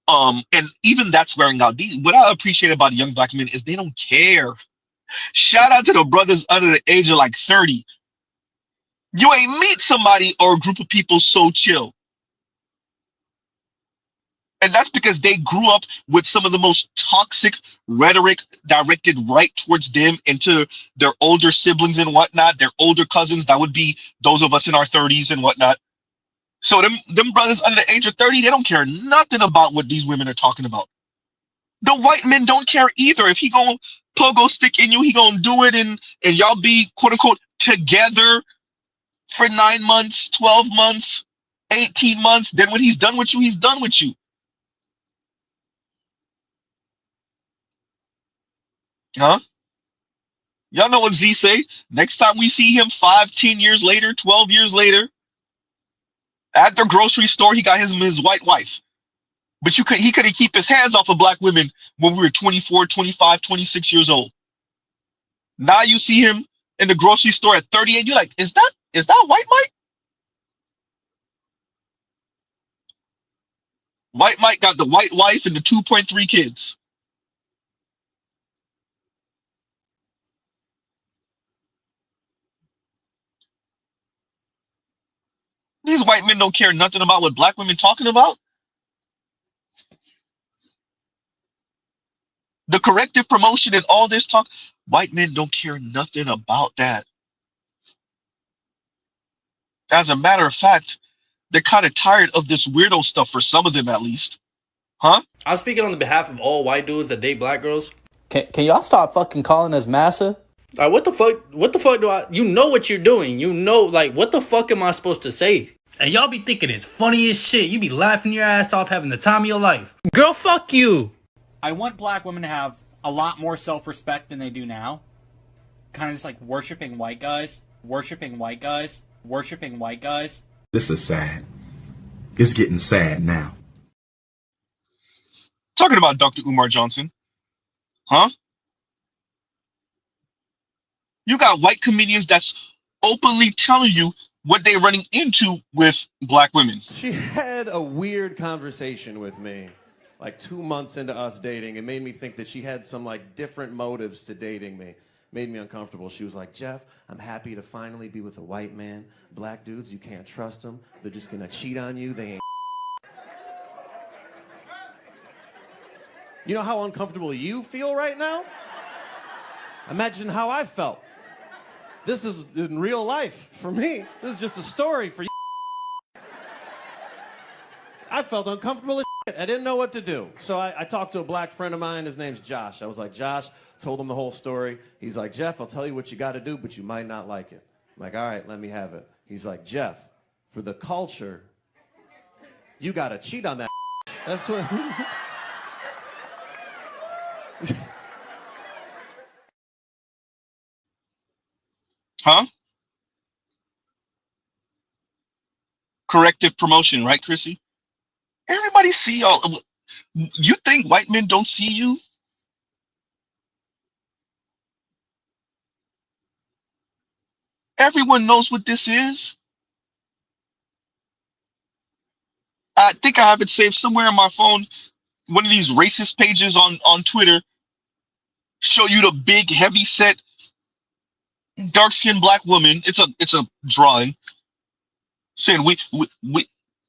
And even that's wearing out. What I appreciate about young black men is they don't care. Shout out to the brothers under the age of like 30. You ain't meet somebody or a group of people so chill. And that's because they grew up with some of the most toxic rhetoric directed right towards them and to their older siblings and whatnot, their older cousins. That would be those of us in our 30s and whatnot. So them brothers under the age of 30, they don't care nothing about what these women are talking about. The white men don't care either. If he gonna pogo stick in you, he gonna do it and y'all be quote unquote together for 9 months, 12 months, 18 months. Then when he's done with you, he's done with you. Huh? Y'all know what Z say. Next time we see him 5, 10 years later, 12 years later, at the grocery store, he got his white wife. But he couldn't keep his hands off of black women when we were 24, 25, 26 years old. Now you see him in the grocery store at 38. You're like, is that White Mike? White Mike got the white wife and the 2.3 kids. These white men don't care nothing about what black women talking about. The corrective promotion and all this talk, white men don't care nothing about that. As a matter of fact, they're kind of tired of this weirdo stuff, for some of them at least. Huh? I'm speaking on the behalf of all white dudes that date black girls. Can y'all stop fucking calling us massa? Like, what the fuck? What the fuck do I? You know what you're doing. You know, like, what the fuck am I supposed to say? And y'all be thinking it's funny as shit. You be laughing your ass off, having the time of your life. Girl, fuck you. I want black women to have a lot more self-respect than they do now. Kind of just like worshiping white guys, worshiping white guys, worshiping white guys. This is sad. It's getting sad now. Talking about Dr. Umar Johnson. Huh? You got white comedians that's openly telling you what they're running into with black women. She had a weird conversation with me, like 2 months into us dating. It made me think that she had some like different motives to dating me. Made me uncomfortable. She was like, Jeff, I'm happy to finally be with a white man. Black dudes, you can't trust them. They're just gonna cheat on you. They ain't. You know how uncomfortable you feel right now? Imagine how I felt. This is in real life for me. This is just a story for you. I felt uncomfortable as shit. I didn't know what to do. So I talked to a black friend of mine. His name's Josh. I was like, Josh, told him the whole story. He's like, Jeff, I'll tell you what you got to do, but you might not like it. I'm like, all right, let me have it. He's like, Jeff, for the culture, you got to cheat on that. That's what... Huh? Corrective promotion, right, Chrissy? Everybody see y'all. You think white men don't see you? Everyone knows what this is. I think I have it saved somewhere on my phone. One of these racist pages on Twitter show you the big, heavy set, dark-skinned black woman. It's a drawing saying we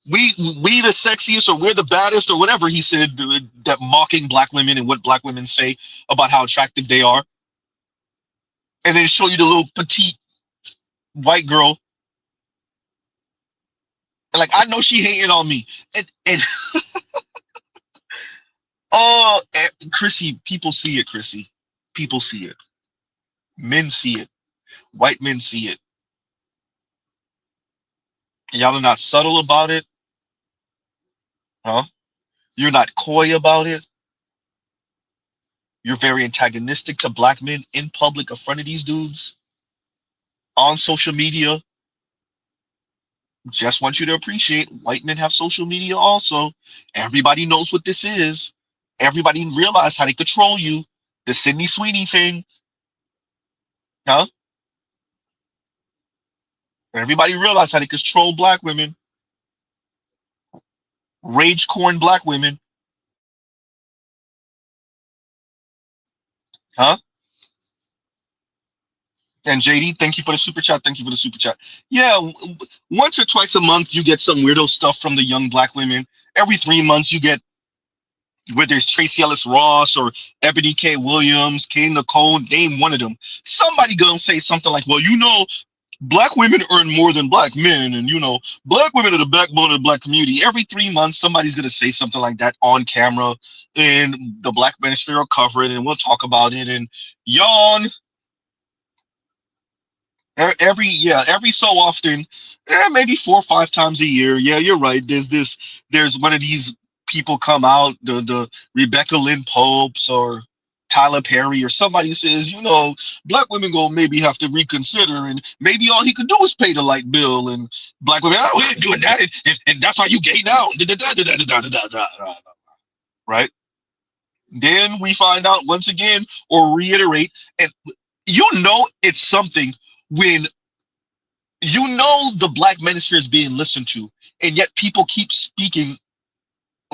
the sexiest, or we're the baddest, or whatever he said, that mocking black women and what black women say about how attractive they are. And then show you the little petite white girl. And like, I know she hating on me. And oh, Chrissy, people see it, Chrissy. People see it. Men see it. White men see it. Y'all are not subtle about it. Huh? You're not coy about it. You're very antagonistic to black men in public in front of these dudes. On social media. Just want you to appreciate white men have social media also. Everybody knows what this is. Everybody realize how they control you. The Sydney Sweeney thing. Huh? Everybody realize how they control black women. Rage corn black women. Huh? And JD, thank you for the super chat. Thank you for the super chat. Yeah, once or twice a month, you get some weirdo stuff from the young black women. Every 3 months, you get, whether it's Tracy Ellis Ross or Ebony K. Williams, Kay Nicole, name one of them. Somebody gonna say something like, well, you know, black women earn more than black men, and you know, black women are the backbone of the black community. Every 3 months, somebody's gonna say something like that on camera, and the Black Manosphere will cover it, and we'll talk about it and yawn. Every so often, maybe 4 or 5 times a year. Yeah, you're right. There's one of these people come out, the Rebecca Lynn Popes or Tyler Perry or somebody who says, you know, black women gonna maybe have to reconsider, and maybe all he could do is pay the light bill, and black women, oh, we ain't doing that, and that's why you gay now. Right? Then we find out once again, or reiterate, and you know it's something when you know the black manosphere is being listened to, and yet people keep speaking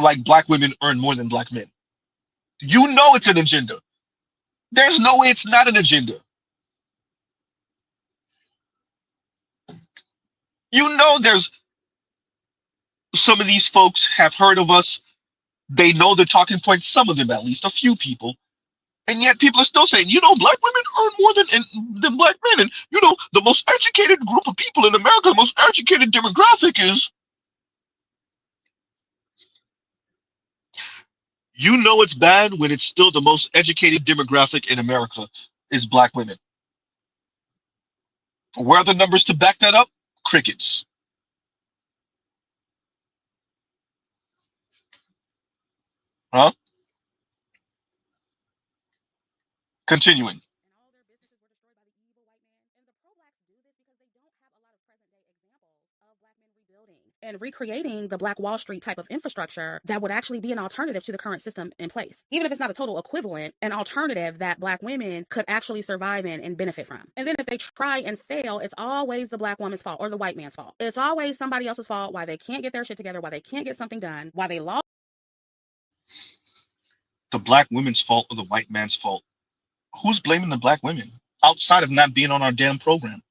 like black women earn more than black men. You know it's an agenda. There's no way it's not an agenda. You know Some of these folks have heard of us. They know the talking points, some of them at least, a few people. And yet people are still saying, black women earn more than black men. And, the most educated group of people in America, the most educated demographic is, it's bad when it's still the most educated demographic in America is black women. Where are the numbers to back that up? Crickets. Huh? Continuing. And recreating the Black Wall Street type of infrastructure that would actually be an alternative to the current system in place. Even if it's not a total equivalent, an alternative that Black women could actually survive in and benefit from. And then if they try and fail, it's always the Black woman's fault or the white man's fault. It's always somebody else's fault, why they can't get their shit together, why they can't get something done, why they lost. The black women's fault or the white man's fault? Who's blaming the black women outside of not being on our damn program?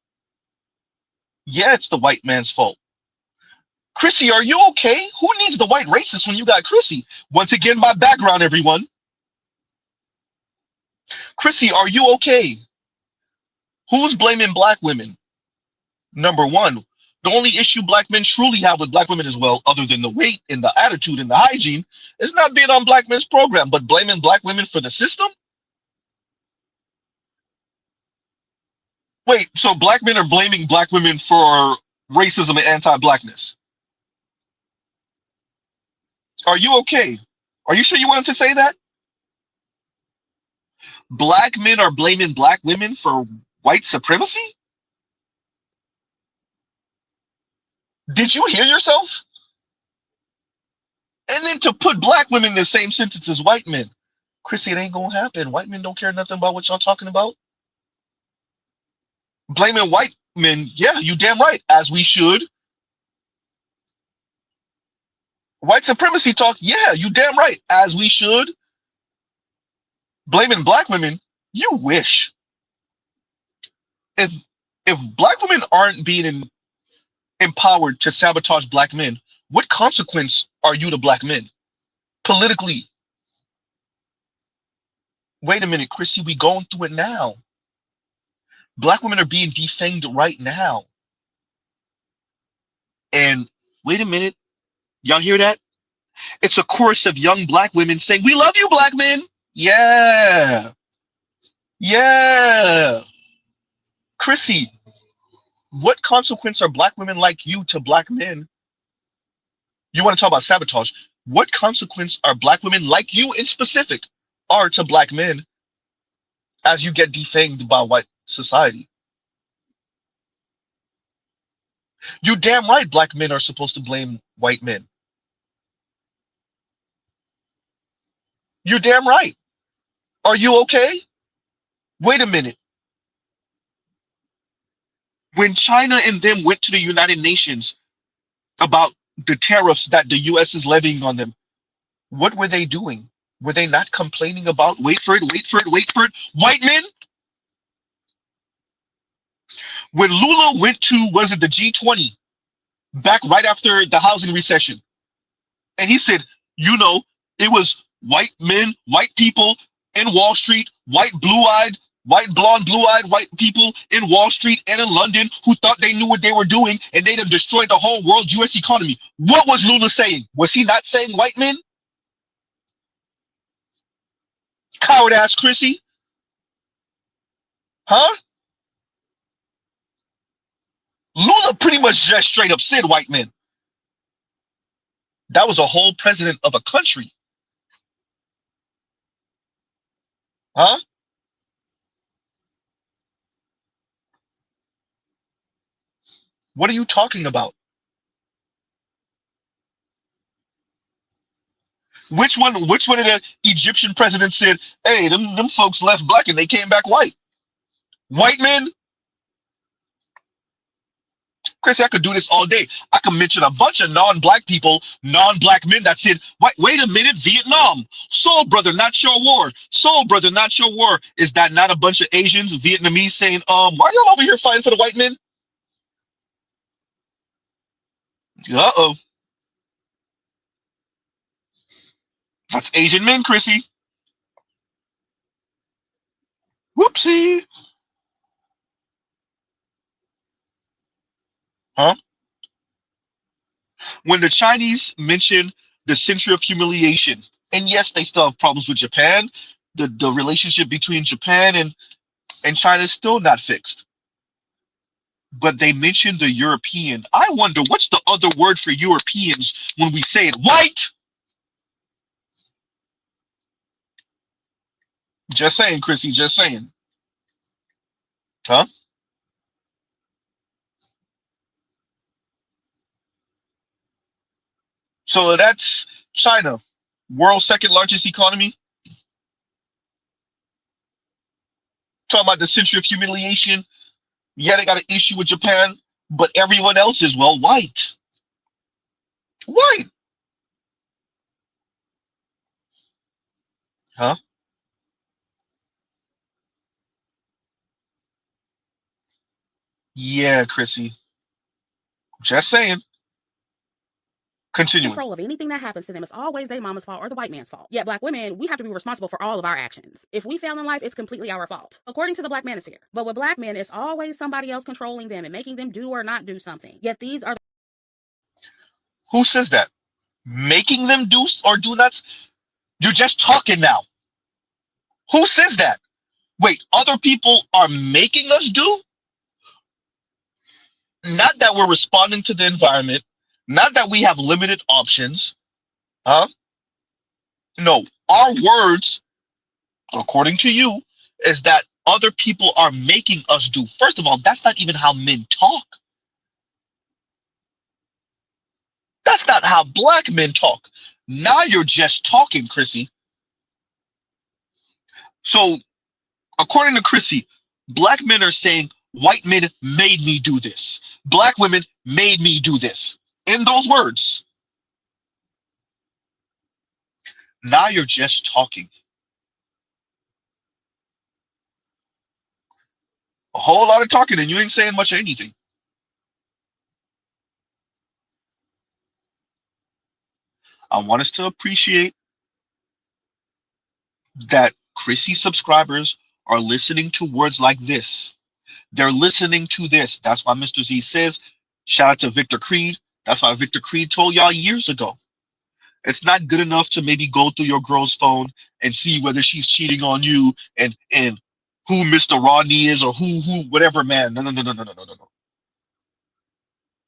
Yeah, it's the white man's fault. Chrissy, are you okay? Who needs the white racist when you got Chrissy? Once again, my background, everyone. Chrissy, are you okay? Who's blaming black women? Number one, the only issue black men truly have with black women as well, other than the weight and the attitude and the hygiene, is not being on black men's program, but blaming black women for the system? Wait, so black men are blaming black women for racism and anti-blackness? Are you okay? Are you sure you wanted to say that? Black men are blaming black women for white supremacy? Did you hear yourself? And then to put black women in the same sentence as white men. Chrissy, it ain't gonna happen. White men don't care nothing about what y'all talking about. Blaming white men, yeah, you damn right, as we should. White supremacy talk, yeah, you damn right, as we should. Blaming black women, you wish. If black women aren't being empowered to sabotage black men, what consequence are you to black men? Politically. Wait a minute, Chrissy, we going through it now. Black women are being defanged right now. And wait a minute, y'all hear that? It's a chorus of young black women saying, "We love you, black men." Yeah. Yeah. Chrissy, what consequence are black women like you to black men? You want to talk about sabotage? What consequence are black women like you in specific are to black men as you get defanged by white society? You damn right black men are supposed to blame white men. You're damn right. Are you okay? Wait a minute. When China and them went to the United Nations about the tariffs that the US is levying on them, what were they doing? Were they not complaining about, wait for it, white men? When Lula went to, was it the G20, back right after the housing recession, and he said, it was white men, white people in Wall Street, white blonde, blue-eyed white people in Wall Street and in London who thought they knew what they were doing and they'd have destroyed the whole world US economy. What was Lula saying? Was he not saying white men? Coward ass Chrissy? Huh? Lula pretty much just straight up said white men. That was a whole president of a country. Huh? What are you talking about? Which one of the Egyptian presidents said, hey, them folks left black and they came back white? White men? Chris, I could do this all day. I could mention a bunch of non-black people, non-black men that said, wait a minute, Vietnam. Soul brother, not your war. Soul brother, not your war. Is that not a bunch of Asians, Vietnamese saying, why y'all over here fighting for the white men? Uh-oh. That's Asian men, Chrissy. Whoopsie. Huh? When the Chinese mention the century of humiliation, and yes, they still have problems with Japan. The relationship between Japan and China is still not fixed. But they mention the European. I wonder what's the other word for Europeans when we say it? White. Just saying, Chrissy. Just saying. Huh? So that's China, world's second largest economy. Talking about the century of humiliation. Yeah, they got an issue with Japan, but everyone else is, well, white. White. Huh? Yeah, Chrissy. Just saying. Continuing. Control of anything that happens to them is always their mama's fault or the white man's fault. Yet black women, we have to be responsible for all of our actions. If we fail in life, it's completely our fault, according to the black manosphere. But with black men, it's always somebody else controlling them and making them do or not do something. Yet these are Who says that? Making them do or do not? You're just talking now. Who says that? Wait, other people are making us do? Not that we're responding to the environment, not that we have limited options. Huh? No, our words, according to you, is that other people are making us do. First of all, that's not even how men talk. That's not how black men talk. Now you're just talking, Chrissy. So, according to Chrissy, black men are saying white men made me do this. Black women made me do this. In those words. Now you're just talking. A whole lot of talking and you ain't saying much of anything. I want us to appreciate that Chrissy subscribers are listening to words like this. They're listening to this. That's why Mr. Z says, shout out to Victor Creed. That's why Victor Creed told y'all years ago. It's not good enough to maybe go through your girl's phone and see whether she's cheating on you and who Mr. Rodney is or who whatever, man. No, no, no, no, no, no, no, no.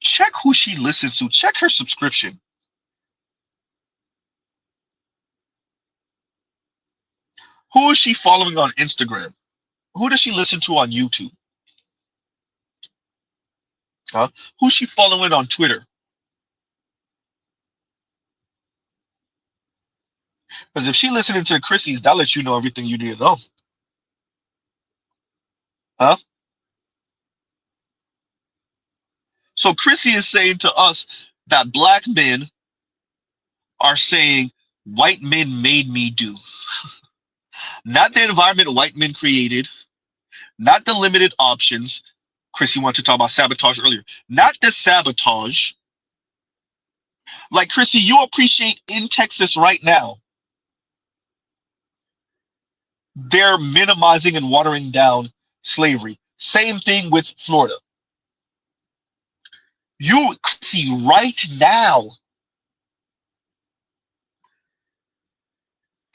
Check who she listens to. Check her subscription. Who is she following on Instagram? Who does she listen to on YouTube? Huh? Who's she following on Twitter? Because if she listening to Chrissy's, that lets you know everything you need to know. Huh? So Chrissy is saying to us that black men are saying white men made me do. Not the environment white men created, not the limited options. Chrissy wanted to talk about sabotage earlier. Not the sabotage. Like Chrissy, you appreciate in Texas right now, they're minimizing and watering down slavery. Same thing with Florida. You, Chrissy, right now,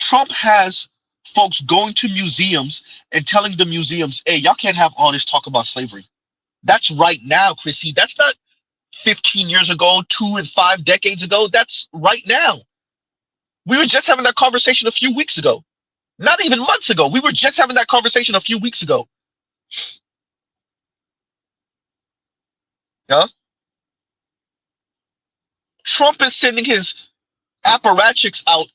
Trump has folks going to museums and telling the museums, hey, y'all can't have all this talk about slavery. That's right now, Chrissy. That's not 15 years ago, 2 and 5 decades ago. That's right now. We were just having that conversation a few weeks ago. Not even months ago. We were just having that conversation a few weeks ago. Huh? Trump is sending his apparatchiks out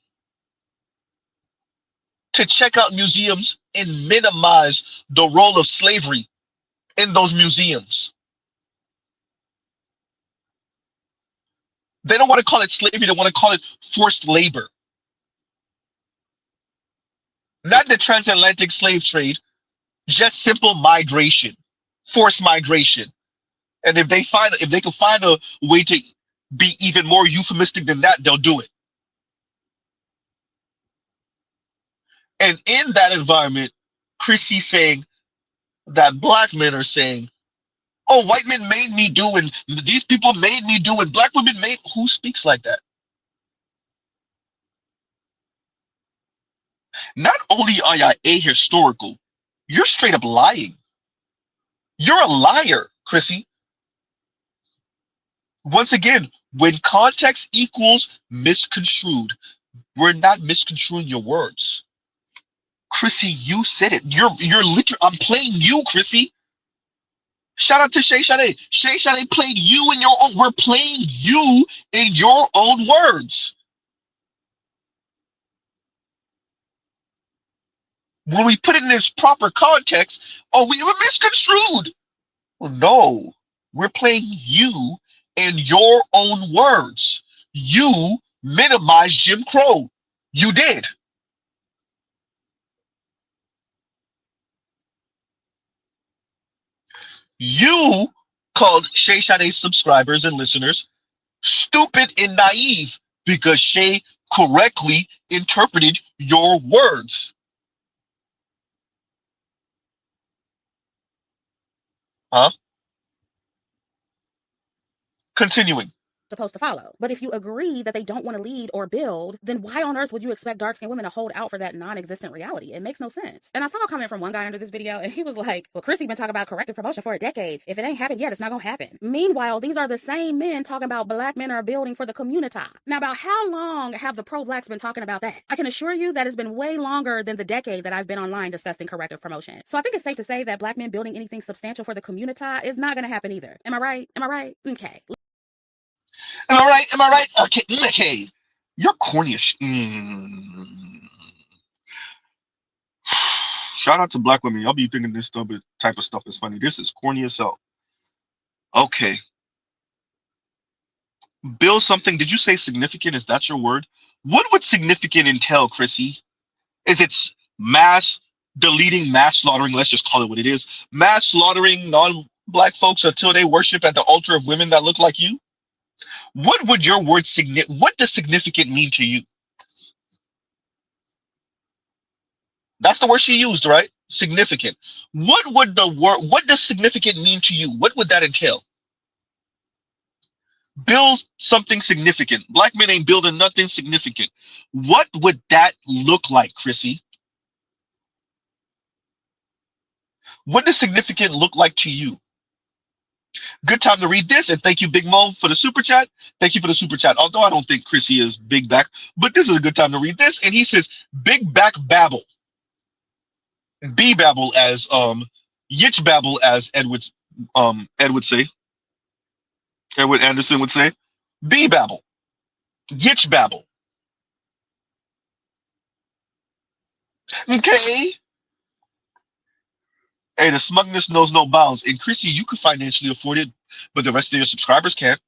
to check out museums and minimize the role of slavery in those museums. They don't want to call it slavery. They want to call it forced labor. Not the transatlantic slave trade, just simple migration, forced migration. And if they can find a way to be even more euphemistic than that, they'll do it. And in that environment, Chrissy saying that black men are saying, oh, white men made me do, and these people made me do, and black women made. Who speaks like that? Not only are you ahistorical, you're straight up lying. You're a liar, Chrissy. Once again, when context equals misconstrued, we're not misconstruing your words. Chrissy, you said it. You're literally. I'm playing you, Chrissy. Shout out to Shay Sade. Shay Sade played you in your own. We're playing you in your own words. When we put it in its proper context, oh, we were misconstrued. Well, no, we're playing you in your own words. You minimized Jim Crow. You did. You called Shay Sade's subscribers and listeners stupid and naive because Shay correctly interpreted your words. Huh? Continuing. Supposed to follow. But if you agree that they don't want to lead or build, then why on earth would you expect dark-skinned women to hold out for that non-existent reality? It makes no sense. And I saw a comment from one guy under this video, and he was like, well, Chrissy been talking about corrective promotion for a decade. If it ain't happened yet, it's not gonna happen. Meanwhile, these are the same men talking about black men are building for the community. Now, about how long have the pro-blacks been talking about that? I can assure you that it's been way longer than the decade that I've been online discussing corrective promotion. So I think it's safe to say that black men building anything substantial for the community is not gonna happen either. Am I right? Am I right? Okay. Am I right? Am I right? Okay. You're corny as Shout out to black women. Y'all be thinking this type of stuff is funny. This is corny as hell. Okay. Build something. Did you say significant? Is that your word? What would significant entail, Chrissy? Is it mass deleting, mass slaughtering? Let's just call it what it is. Mass slaughtering non-black folks until they worship at the altar of women that look like you? What would your word what does significant mean to you? That's the word she used, right? Significant. What does significant mean to you? What would that entail? Build something significant. Black men ain't building nothing significant. What would that look like, Chrissy? What does significant look like to you? Good time to read this, and thank you, Big Mo, for the super chat. Thank you for the super chat. Although I don't think Chrissy is big back, but this is a good time to read this. And he says, "Big back babble, B babble as Yitch babble as Edward say, Edward Anderson would say, B babble, Yitch babble." Okay. Hey, the smugness knows no bounds. And Chrissy, you could financially afford it, but the rest of your subscribers can't.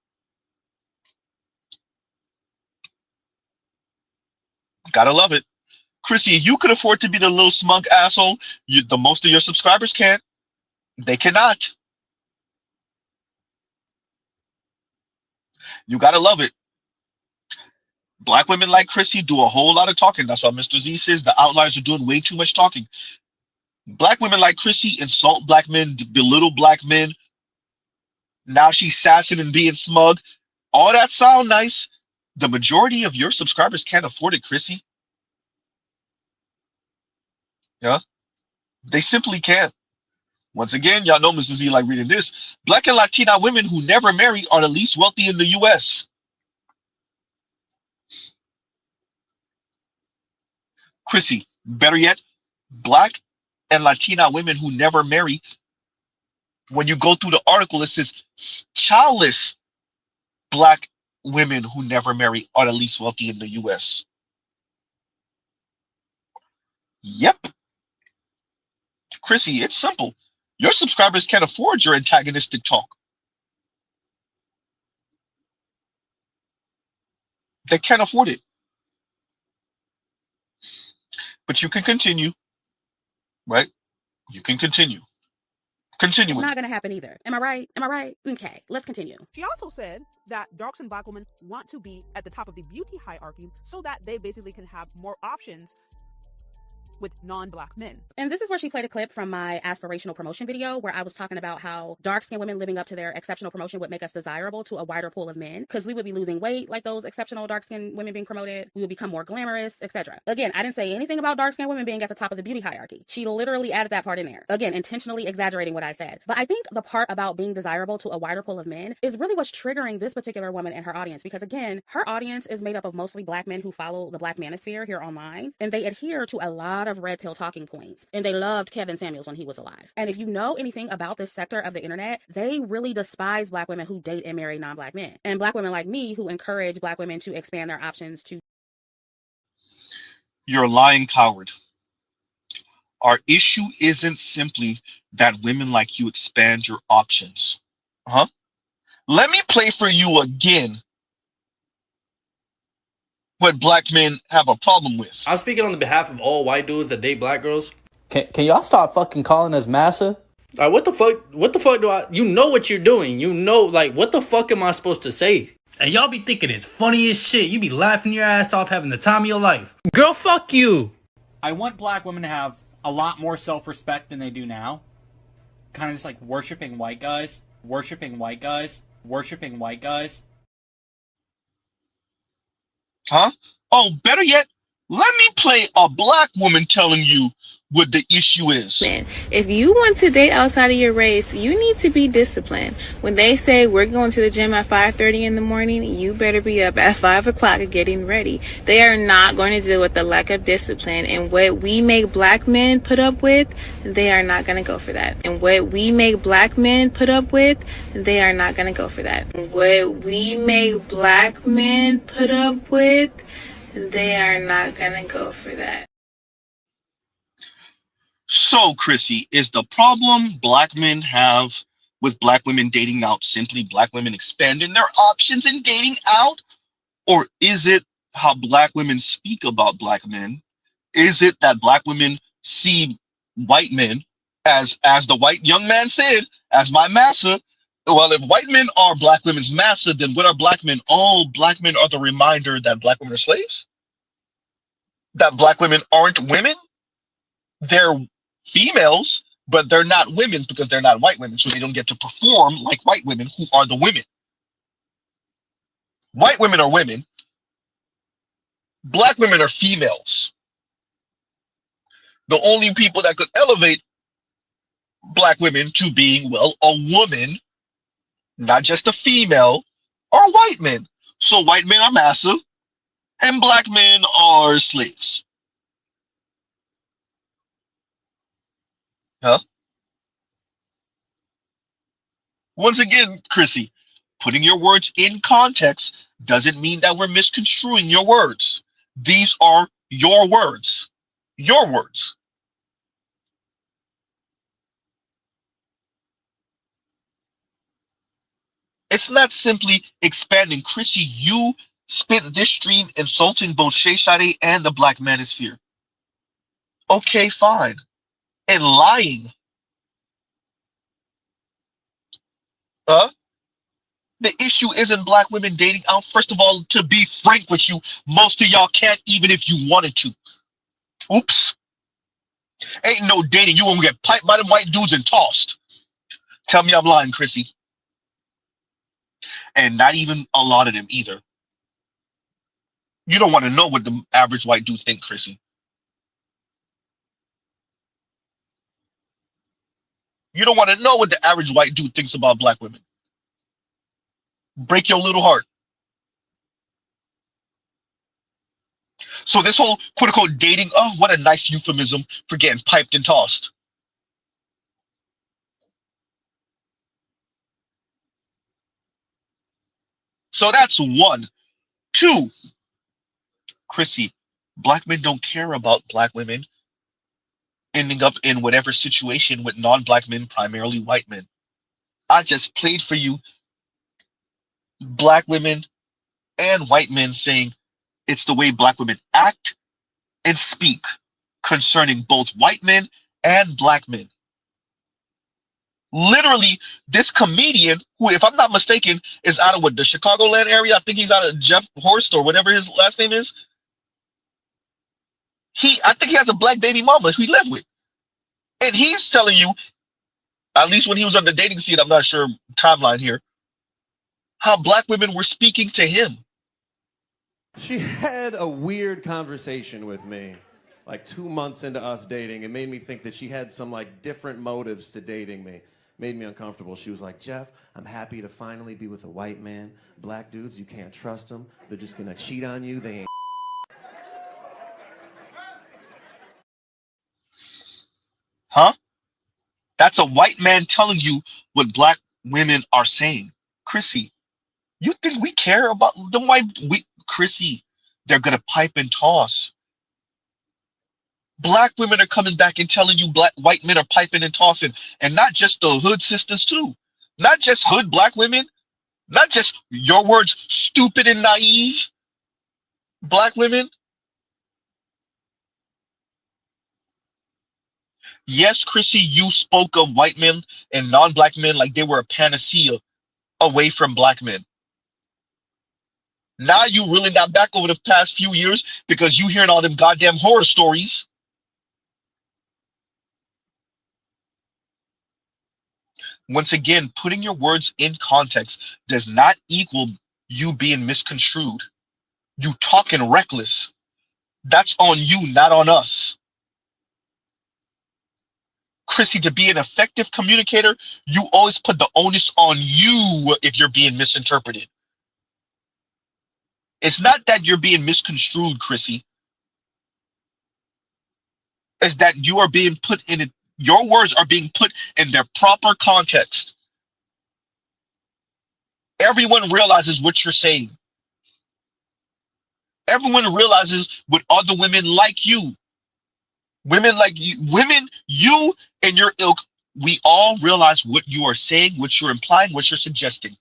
Gotta love it. Chrissy, you could afford to be the little smug asshole. The most of your subscribers can't. They cannot. You gotta love it. Black women like Chrissy do a whole lot of talking. That's why Mr. Z says the outliers are doing way too much talking. Black women like Chrissy insult black men, belittle black men. Now she's sassing and being smug. All that sound nice. The majority of your subscribers can't afford it, Chrissy. Yeah, they simply can't. Once again, y'all know Mr. Z like reading this. Black and Latina women who never marry are the least wealthy in the U.S. Chrissy, better yet, Black and Latina women who never marry. When you go through the article, it says childless Black women who never marry are the least wealthy in the U.S. Yep. Chrissy, it's simple. Your subscribers can't afford your antagonistic talk. They can't afford it. But you can continue, right? You can continue. Continuing. It's not gonna happen either. Am I right? Am I right? Okay, let's continue. She also said that dark-skinned black women want to be at the top of the beauty hierarchy so that they basically can have more options with non-black men. And this is where she played a clip from my aspirational promotion video where I was talking about how dark-skinned women living up to their exceptional promotion would make us desirable to a wider pool of men because we would be losing weight like those exceptional dark-skinned women being promoted. We would become more glamorous, etc. Again, I didn't say anything about dark-skinned women being at the top of the beauty hierarchy. She literally added that part in there. Again, intentionally exaggerating what I said. But I think the part about being desirable to a wider pool of men is really what's triggering this particular woman and her audience because, again, her audience is made up of mostly black men who follow the black manosphere here online, and they adhere to a lot of red pill talking points, and they loved Kevin Samuels when he was alive. And if you know anything about this sector of the internet, they really despise black women who date and marry non-black men, and black women like me who encourage black women to expand their options to. You're a lying coward. Our issue isn't simply that women like you expand your options. Let me play for you again what black men have a problem with. I'm speaking on the behalf of all white dudes that date black girls. Can y'all stop fucking calling us massa? What the fuck do I... You know what you're doing. You know, like, what the fuck am I supposed to say? And y'all be thinking it's funny as shit. You be laughing your ass off having the time of your life. Girl, fuck you. I want black women to have a lot more self-respect than they do now. Kind of just like worshiping white guys. Worshiping white guys. Worshiping white guys. Huh? Oh, better yet, let me play a black woman telling you what the issue is. Man, if you want to date outside of your race, you need to be disciplined. When they say we're going to the gym at 5:30 in the morning, you better be up at 5 o'clock getting ready. They are not going to deal with the lack of discipline. And what we make black men put up with, they are not going to go for that. And what we make black men put up with, they are not going to go for that. What we make black men put up with, they are not going to go for that. So, Chrissy, is the problem black men have with black women dating out simply black women expanding their options and dating out? Or is it how black women speak about black men? Is it that black women see white men as the white young man said, as my massa? Well, if white men are black women's massa, then what are black men? Oh, black men are the reminder that black women are slaves? That black women aren't women? They're females, but they're not women because they're not white women, so they don't get to perform like white women who are the women. White women are women. Black women are females. The only people that could elevate black women to being, well, a woman, not just a female, are white men. So white men are massa, and black men are slaves. Huh? Once again, Chrissy, putting your words in context doesn't mean that we're misconstruing your words. These are your words. Your words. It's not simply expanding. Chrissy, you spent this stream insulting both Shay Sade and the black manosphere. Okay, fine. And lying. Huh? The issue isn't black women dating out. First of all, to be frank with you, most of y'all can't even if you wanted to. Oops. Ain't no dating. You won't get piped by them white dudes and tossed. Tell me I'm lying, Chrissy. And not even a lot of them either. You don't want to know what the average white dude think, Chrissy. You don't want to know what the average white dude thinks about black women. Break your little heart. So this whole quote-unquote dating, oh, what a nice euphemism for getting piped and tossed. So that's one. Two, Chrissy, black men don't care about black women ending up in whatever situation with non-black men, primarily white men. I just played for you black women and white men saying it's the way black women act and speak concerning both white men and black men. Literally, this comedian, who, if I'm not mistaken, is out of what, the Chicagoland area? I think he's out of Jeff Horst or whatever his last name is. I think he has a black baby mama who he lived with. And he's telling you, at least when he was on the dating scene, I'm not sure timeline here, how black women were speaking to him. She had a weird conversation with me, like 2 months into us dating. It made me think that she had some like different motives to dating me. Made me uncomfortable. She was like, Jeff, I'm happy to finally be with a white man. Black dudes, you can't trust them. They're just gonna cheat on you. They ain't. Huh? That's a white man telling you what black women are saying. Chrissy, you think we care about the white? Chrissy, they're gonna pipe and toss. Black women are coming back and telling you white men are piping and tossing, and not just the hood sisters too, not just hood black women, not just your words, stupid and naive black women. Yes, Chrissy, you spoke of white men and non-black men like they were a panacea away from black men. Now you reeling that back over the past few years because you hearing all them goddamn horror stories. Once again, putting your words in context does not equal you being misconstrued. You talking reckless. That's on you, not on us. Chrissy, to be an effective communicator, you always put the onus on you if you're being misinterpreted. It's not that you're being misconstrued, Chrissy. It's that you are being put in it. Your words are being put in their proper context. Everyone realizes what you're saying. Everyone realizes what other women like you. Women like you, you and your ilk, we all realize what you are saying, what you're implying, what you're suggesting.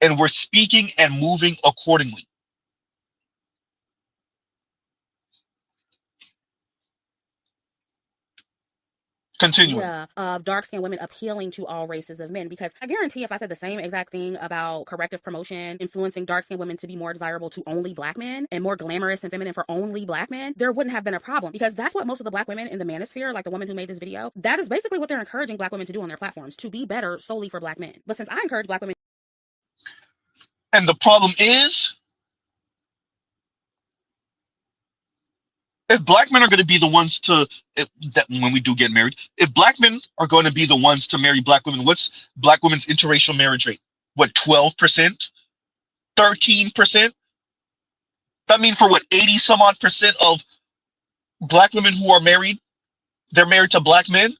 And we're speaking and moving accordingly. Continuing. Of dark-skinned women appealing to all races of men, because I guarantee if I said the same exact thing about corrective promotion influencing dark-skinned women to be more desirable to only black men and more glamorous and feminine for only black men, there wouldn't have been a problem, because that's what most of the black women in the manosphere, like the woman who made this video, that is basically what they're encouraging black women to do on their platforms, to be better solely for black men. But since I encourage black women, and the problem is, if black men are going to be the ones to, that when we do get married, if black men are going to be the ones to marry black women, what's black women's interracial marriage rate? What, 12%? 13%? That means for what, 80 some odd percent of black women who are married, they're married to black men?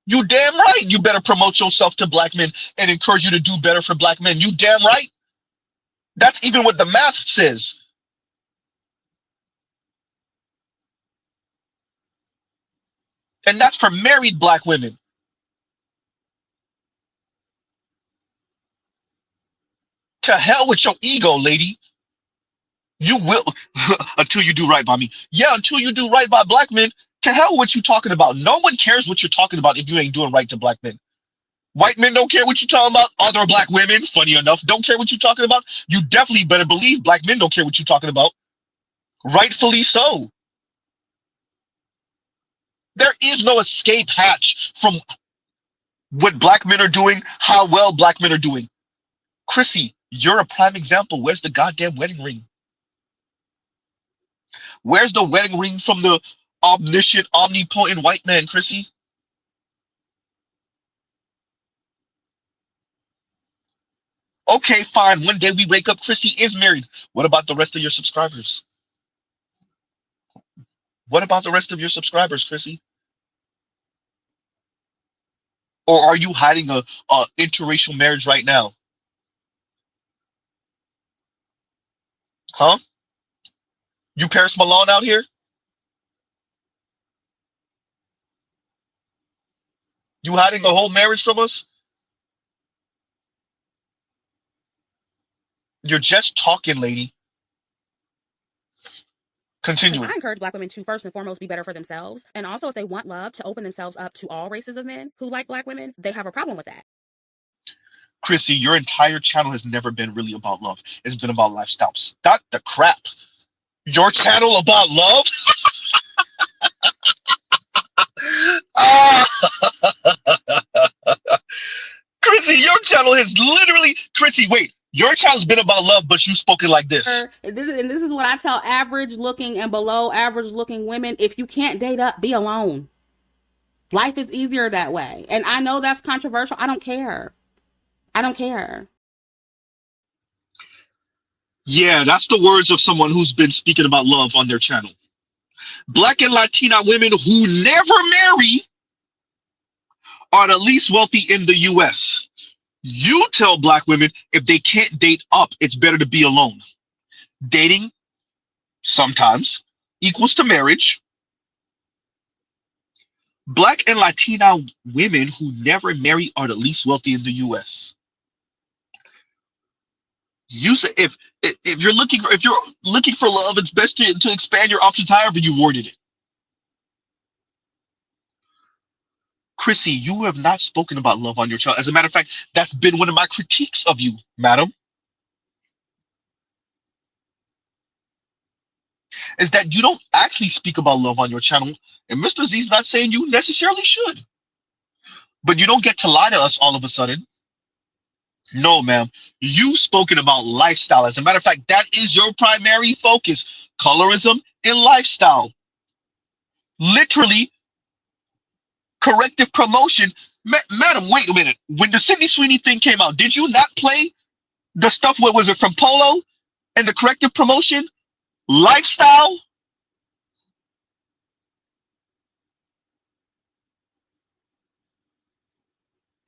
You damn right you better promote yourself to black men and encourage you to do better for black men. You damn right. That's even what the math says. And that's for married black women. To hell with your ego, lady. You will, until you do right by me. Yeah, until you do right by black men, to hell what you talking about. No one cares what you're talking about if you ain't doing right to black men. White men don't care what you're talking about. Other black women, funny enough, don't care what you're talking about. You definitely better believe black men don't care what you're talking about. Rightfully so. There is no escape hatch from what black men are doing, how well black men are doing. Chrissy, you're a prime example. Where's the goddamn wedding ring? Where's the wedding ring from the omniscient, omnipotent white man, Chrissy? Okay, fine. One day we wake up, Chrissy is married. What about the rest of your subscribers? What about the rest of your subscribers, Chrissy? Or are you hiding a interracial marriage right now? Huh? You Paris Malone out here? You hiding the whole marriage from us? You're just talking, lady. Continuing. I encourage black women to first and foremost be better for themselves. And also, if they want love, to open themselves up to all races of men who like black women, they have a problem with that. Chrissy, your entire channel has never been really about love. It's been about lifestyle. Stop the crap. Your channel about love? Ah, Chrissy, your channel has literally Chrissy. Wait, your channel's been about love, but you spoken like this. This is what I tell average looking and below average looking women. If you can't date up, be alone. Life is easier that way. And I know that's controversial. I don't care. I don't care. Yeah, that's the words of someone who's been speaking about love on their channel. Black and Latina women who never marry are the least wealthy in the US. You tell black women if they can't date up, it's better to be alone. Dating sometimes equals to marriage. Black and Latina women who never marry are the least wealthy in the US. You say if you're looking for love, it's best to expand your options however you worded it. Chrissy, you have not spoken about love on your channel. As a matter of fact, that's been one of my critiques of you, madam. Is that you don't actually speak about love on your channel. And Mr. Z's not saying you necessarily should. But you don't get to lie to us all of a sudden. No, ma'am. You've spoken about lifestyle. As a matter of fact, that is your primary focus. Colorism and lifestyle. Literally, corrective promotion. Madam, wait a minute. When the Sydney Sweeney thing came out, did you not play the stuff? What was it from Polo and the corrective promotion? Lifestyle?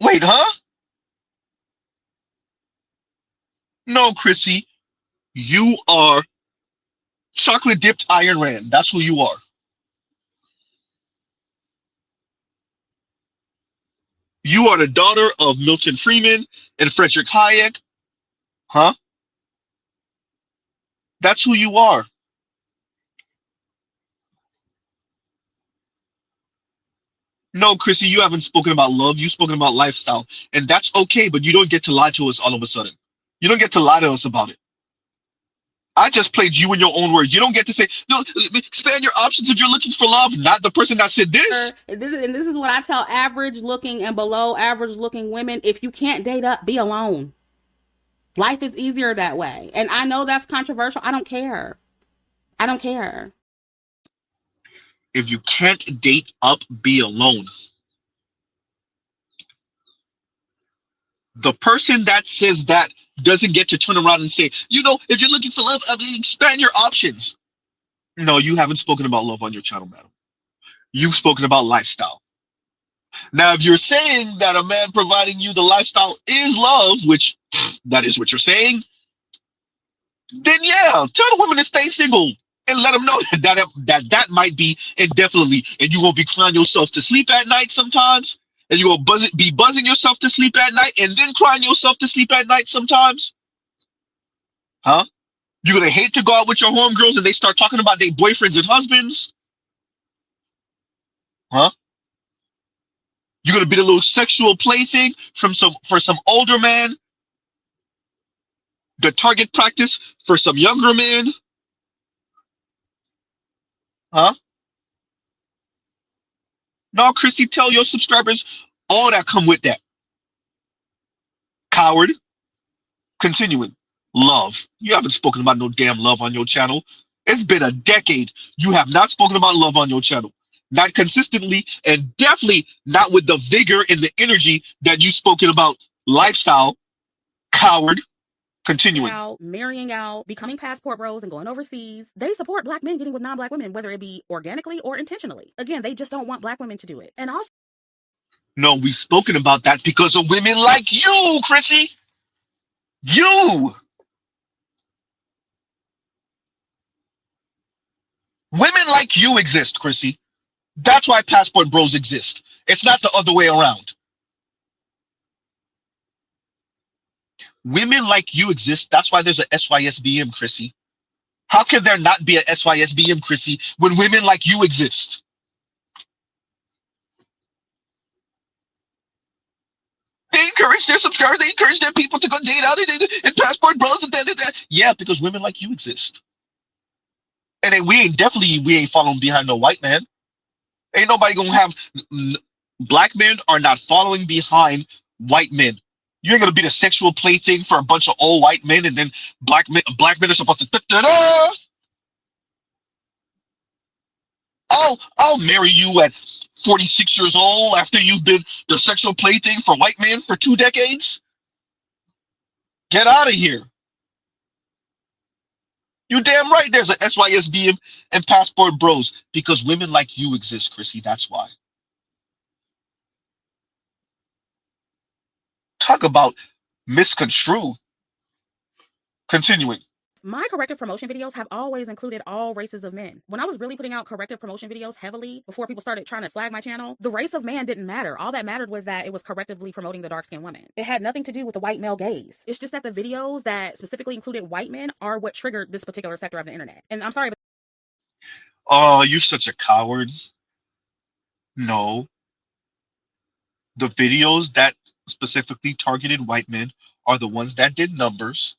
Wait, huh? No, Chrissy. You are chocolate dipped Iron Rand. That's who you are. You are the daughter of Milton Friedman and Frederick Hayek. Huh? That's who you are. No, Chrissy, you haven't spoken about love. You've spoken about lifestyle. And that's okay, but you don't get to lie to us all of a sudden. You don't get to lie to us about it. I just played you in your own words. You don't get to say, no, expand your options if you're looking for love, not the person that said this. This is what I tell average looking and below average looking women. If you can't date up, be alone. Life is easier that way. And I know that's controversial. I don't care. I don't care. If you can't date up, be alone. The person that says that doesn't get to turn around and say, you know, if you're looking for love, expand your options. No, you haven't spoken about love on your channel, madam. You've spoken about lifestyle. Now, if you're saying that a man providing you the lifestyle is love, which that is what you're saying, then yeah, tell the women to stay single and let them know that might be indefinitely, and you will be crying yourself to sleep at night sometimes, and you will be buzzing yourself to sleep at night, and then crying yourself to sleep at night sometimes. Huh? You're gonna hate to go out with your homegirls and they start talking about their boyfriends and husbands. Huh? You're gonna be the little sexual plaything for some older man. The target practice for some younger men. Huh? No, Chrissy, tell your subscribers all that come with that. Coward. Continuing. Love. You haven't spoken about no damn love on your channel. It's been a decade. You have not spoken about love on your channel. Not consistently, and definitely not with the vigor and the energy that you've spoken about lifestyle. Coward. Continuing. Marrying out, becoming passport bros, and going overseas. They support black men getting with non-black women, whether it be organically or intentionally. Again, they just don't want black women to do it. And also, no, we've spoken about that because of women like you, Chrissy. You. Women like you exist, Chrissy. That's why passport bros exist. It's not the other way around. Women like you exist. That's why there's a SYSBM, Chrissy. How can there not be a SYSBM, Chrissy, when women like you exist? They encourage their subscribers. They encourage their people to go date out and passport bros and that. Yeah, because women like you exist. And then we ain't following behind no white man. Ain't nobody gonna have black men are not following behind white men. You ain't gonna be the sexual plaything for a bunch of old white men, and then black men are supposed to da-da-da. I'll marry you at 46 years old after you've been the sexual plaything for white men for 2 decades. Get out of here. You damn right there's a SYSB and passport bros, because women like you exist, Chrissy. That's why. Talk about misconstrued. Continuing. My corrective promotion videos have always included all races of men. When I was really putting out corrective promotion videos heavily, before people started trying to flag my channel, the race of man didn't matter. All that mattered was that it was correctively promoting the dark-skinned woman. It had nothing to do with the white male gaze. It's just that the videos that specifically included white men are what triggered this particular sector of the internet. And I'm sorry, but Oh, you're such a coward. No. The videos that specifically targeted white men are the ones that did numbers,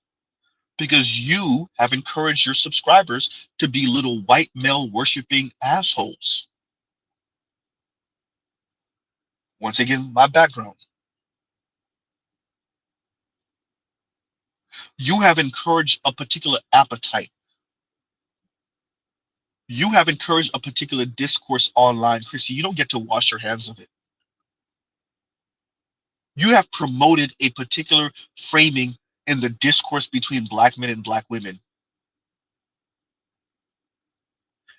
because you have encouraged your subscribers to be little white male worshiping assholes. Once again, my background. You have encouraged a particular appetite. You have encouraged a particular discourse online, Chrissy. You don't get to wash your hands of it. You have promoted a particular framing in the discourse between black men and black women.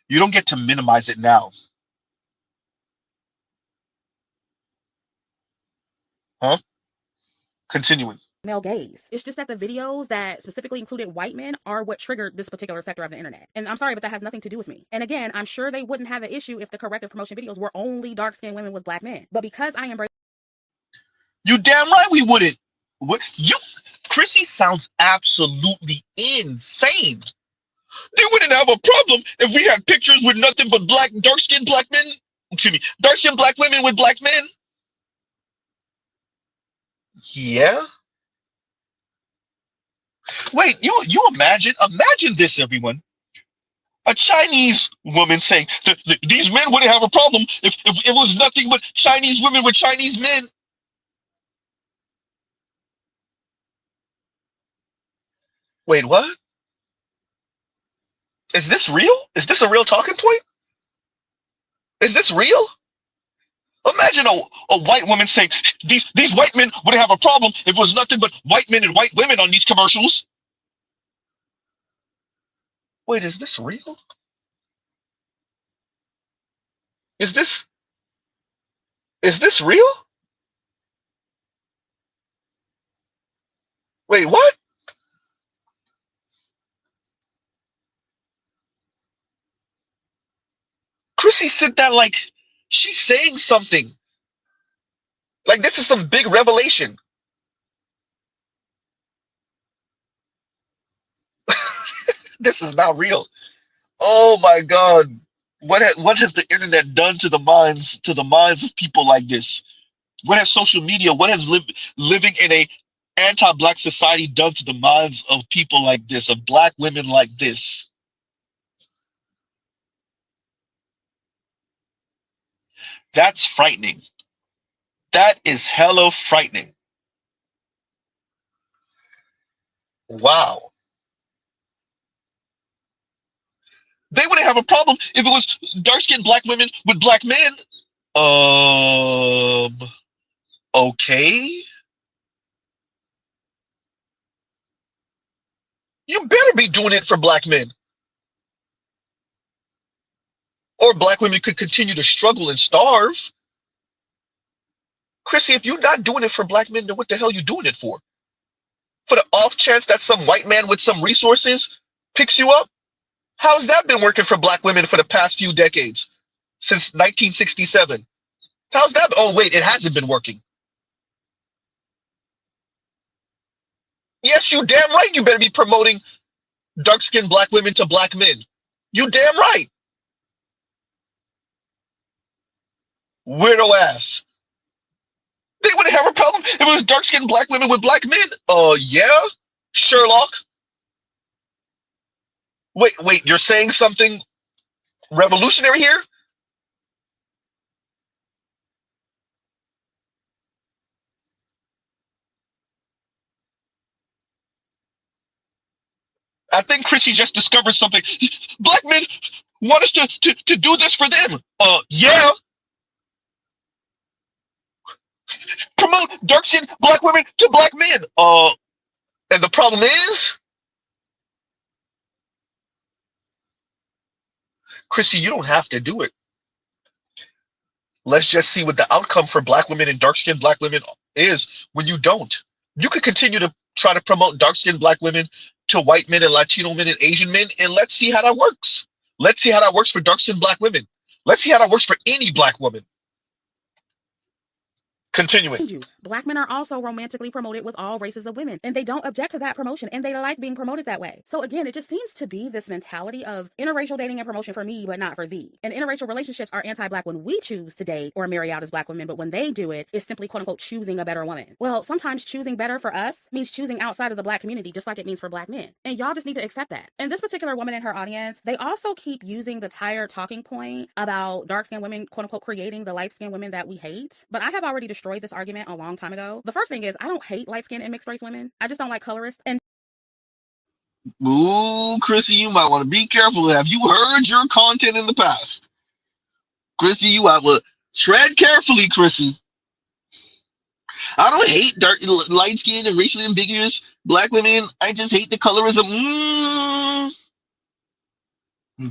You don't get to minimize it now. Huh? Continuing. male gaze. It's just that the videos that specifically included white men are what triggered this particular sector of the internet. And I'm sorry, but that has nothing to do with me. And again, I'm sure they wouldn't have an issue if the corrective promotion videos were only dark-skinned women with black men. But because I embrace— You damn right we wouldn't. What you Chrissy sounds absolutely insane. They wouldn't have a problem if we had pictures with nothing but dark-skinned black men. Excuse me, dark-skinned black women with black men. Yeah. Wait, you imagine this, everyone. A Chinese woman saying these men wouldn't have a problem if it was nothing but Chinese women with Chinese men. Wait, what? Is this real? Is this a real talking point? Is this real? Imagine a white woman saying these white men wouldn't have a problem if it was nothing but white men and white women on these commercials. Wait, is this real? Is this real? Wait, what? Chrissy said that like she's saying something. Like this is some big revelation. This is not real. Oh my God. What has the internet done to the minds of people like this? What has social media, what has living in a anti-black society done to the minds of people like this, of black women like this? That's frightening. That is hella frightening. Wow. They wouldn't have a problem if it was dark-skinned black women with black men. Okay. You better be doing it for black men. Or black women could continue to struggle and starve. Chrissy, if you're not doing it for black men, then what the hell are you doing it for? For the off chance that some white man with some resources picks you up? How's that been working for black women for the past few decades? Since 1967? How's that? Oh, wait, it hasn't been working. Yes, you damn right you better be promoting dark-skinned black women to black men. You damn right. Weirdo ass. They wouldn't have a problem if it was dark-skinned black women with black men. Yeah, Sherlock. Wait, you're saying something revolutionary here? I think Chrissy just discovered something. Black men want us to do this for them. Yeah. Promote dark-skinned black women to black men. And the problem is, Chrissy, you don't have to do it. Let's just see what the outcome for black women and dark-skinned black women is when you don't. You could continue to try to promote dark-skinned black women to white men and Latino men and Asian men, and let's see how that works. Let's see how that works for dark-skinned black women. Let's see how that works for any black woman. Continuing. Black men are also romantically promoted with all races of women, and they don't object to that promotion, and they like being promoted that way. So again, it just seems to be this mentality of interracial dating and promotion for me, but not for thee. And interracial relationships are anti-black when we choose to date or marry out as black women, but when they do it, it's simply quote unquote choosing a better woman. Well, sometimes choosing better for us means choosing outside of the black community, just like it means for black men. And y'all just need to accept that. And this particular woman in her audience, they also keep using the tired talking point about dark-skinned women, quote unquote, creating the light-skinned women that we hate. But I have already destroyed this argument a long time ago. The first thing is, I don't hate light-skinned and mixed-race women. I just don't like colorists. And ooh, Chrissy, you might want to be careful. Have you heard your content in the past? Chrissy, you have to tread carefully, Chrissy. I don't hate dark, light-skinned and racially ambiguous black women. I just hate the colorism.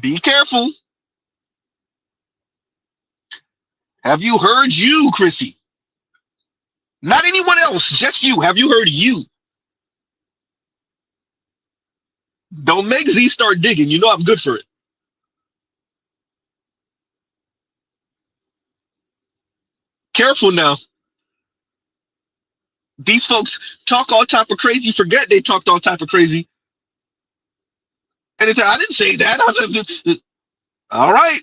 Be careful. Have you heard you, Chrissy? Not anyone else, just you. Have you heard you? Don't make Z start digging. You know I'm good for it. Careful now. These folks talk all type of crazy, forget they talked all type of crazy. And I didn't say that. All right.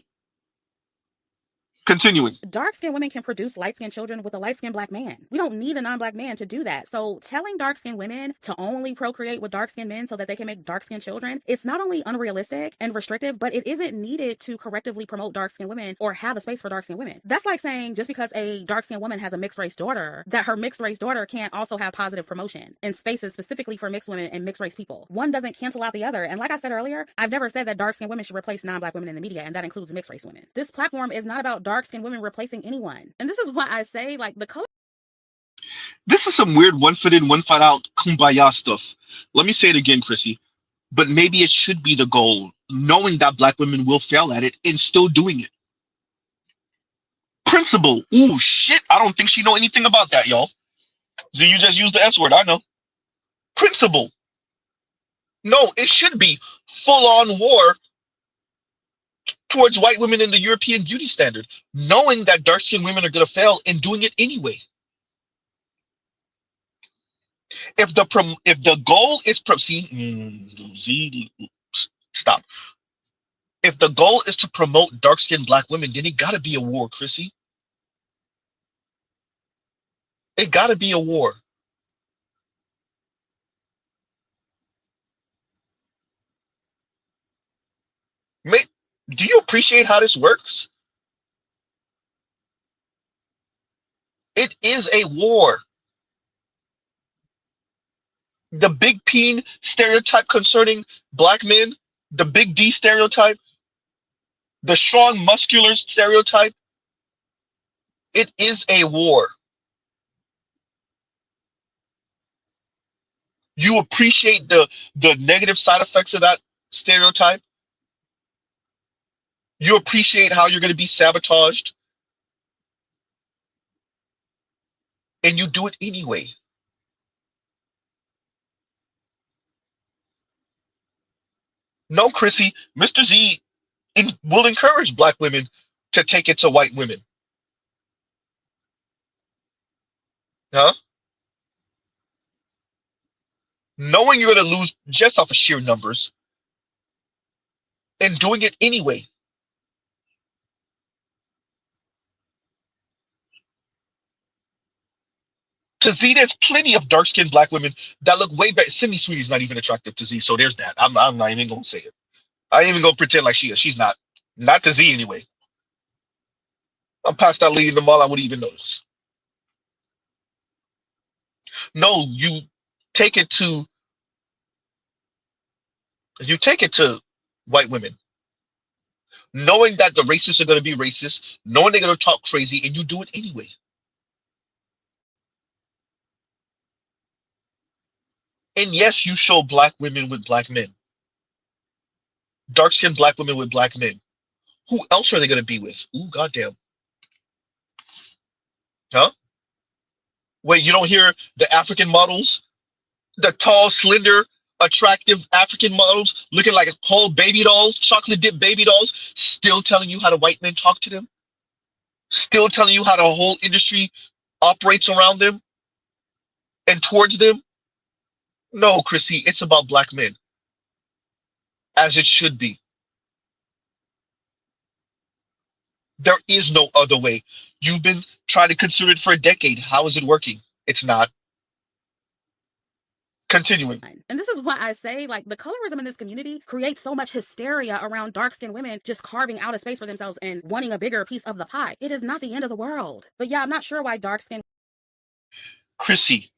Continuing. Dark-skinned women can produce light-skinned children with a light-skinned black man. We don't need a non-black man to do that. So telling dark-skinned women to only procreate with dark-skinned men so that they can make dark-skinned children, it's not only unrealistic and restrictive, but it isn't needed to correctively promote dark-skinned women or have a space for dark-skinned women. That's like saying just because a dark-skinned woman has a mixed-race daughter, that her mixed-race daughter can't also have positive promotion and spaces specifically for mixed women and mixed-race people. One doesn't cancel out the other. And like I said earlier, I've never said that dark-skinned women should replace non-black women in the media, and that includes mixed-race women. This platform is not about dark-skinned women replacing anyone. And this is why I say, like, the color. This is some weird one foot in, one foot out kumbaya stuff. Let me say it again, Chrissy. But maybe it should be the goal, knowing that black women will fail at it and still doing it. Principle. Ooh, shit. I don't think she know anything about that, y'all. Z, you just used the S word. I know. Principle. No, it should be full-on war towards white women in the European beauty standard, knowing that dark-skinned women are going to fail and doing it anyway. If the goal is stop. If the goal is to promote dark-skinned black women, then it got to be a war, Chrissy. It got to be a war. Do you appreciate how this works? It is a war. The big peen stereotype concerning black men, the big D stereotype, the strong muscular stereotype, it is a war. You appreciate the negative side effects of that stereotype. You appreciate how you're going to be sabotaged. And you do it anyway. No, Chrissy, Mr. Z will encourage black women to take it to white women. Huh? Knowing you're going to lose just off of sheer numbers and doing it anyway. To Z, there's plenty of dark-skinned black women that look way better. Simi Sweetie's not even attractive to Z, so there's that. I'm not even going to say it. I ain't even gonna pretend like she is. She's not. Not to Z anyway. I'm past that lady in the mall. I wouldn't even notice. No, you take it to white women, knowing that the racists are gonna be racist, knowing they're gonna talk crazy, and you do it anyway. And yes, you show black women with black men, dark-skinned black women with black men. Who else are they gonna be with? Ooh, goddamn. Huh? Wait, you don't hear the African models, the tall, slender, attractive African models looking like whole baby dolls, chocolate dip baby dolls, still telling you how the white men talk to them, still telling you how the whole industry operates around them and towards them? No, Chrissy, it's about black men, as it should be. There is no other way. You've been trying to consider it for a decade. How is it working? It's not. Continuing. And this is why I say, like, the colorism in this community creates so much hysteria around dark-skinned women just carving out a space for themselves and wanting a bigger piece of the pie. It is not the end of the world. But yeah, I'm not sure why dark-skinned... Chrissy,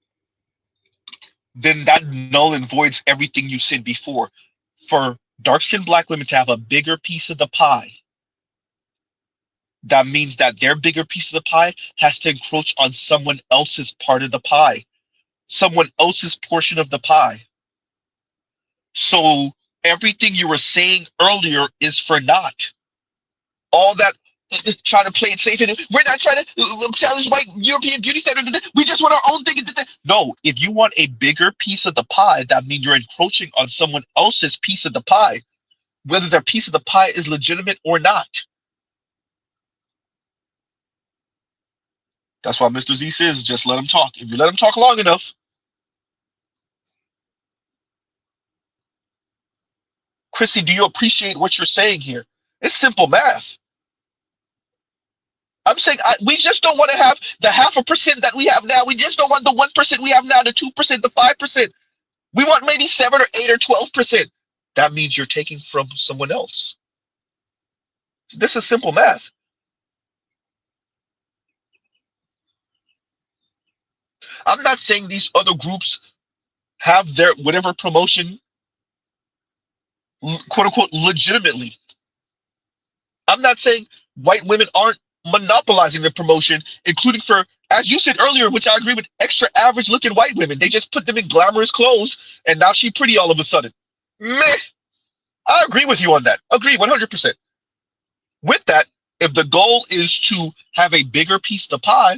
then that null and voids everything you said before. For dark-skinned black women to have a bigger piece of the pie, that means that their bigger piece of the pie has to encroach on someone else's part of the pie, someone else's portion of the pie. So everything you were saying earlier is for naught. All that trying to play it safe, and we're not trying to challenge white European beauty standards. We just want our own thing. No, if you want a bigger piece of the pie, that means you're encroaching on someone else's piece of the pie, whether their piece of the pie is legitimate or not. That's why Mr. Z says, just let him talk. If you let him talk long enough. Chrissy, do you appreciate what you're saying here? It's simple math. I'm saying we just don't want to have the 0.5% that we have now. We just don't want the 1% we have now, the 2%, the 5%. We want maybe 7 or 8 or 12%. That means you're taking from someone else. This is simple math. I'm not saying these other groups have their whatever promotion, quote unquote, legitimately. I'm not saying white women aren't monopolizing the promotion, including for, as you said earlier, which I agree with, extra average looking white women. They just put them in glamorous clothes and now she's pretty all of a sudden. Meh. I agree with you on that. Agree 100%. With that, if the goal is to have a bigger piece of the pie,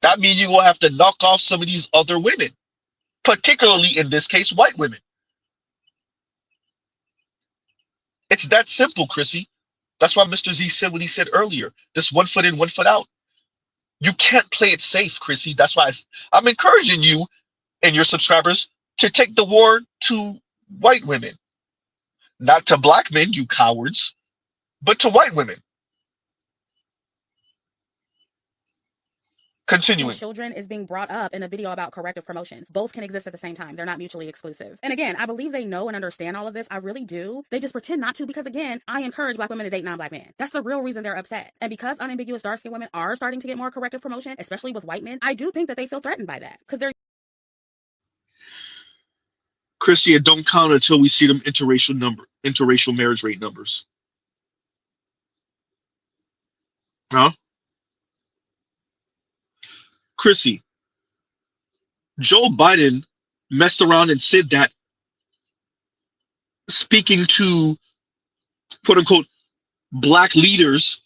that means you will have to knock off some of these other women, particularly in this case, white women. It's that simple, Chrissy. That's why Mr. Z said what he said earlier. This 1 foot in, 1 foot out. You can't play it safe, Chrissy. That's why I'm encouraging you and your subscribers to take the war to white women. Not to black men, you cowards, but to white women. Continuing. Children is being brought up in a video about corrective promotion. Both can exist at the same time. They're not mutually exclusive. And again, I believe they know and understand all of this. I really do. They just pretend not to because, again, I encourage black women to date non-black men. That's the real reason they're upset. And because unambiguous dark-skinned women are starting to get more corrective promotion, especially with white men, I do think that they feel threatened by that because they're... Chrissy, it don't count until we see them interracial marriage rate numbers. Huh? Chrissy, Joe Biden messed around and said that, speaking to quote unquote black leaders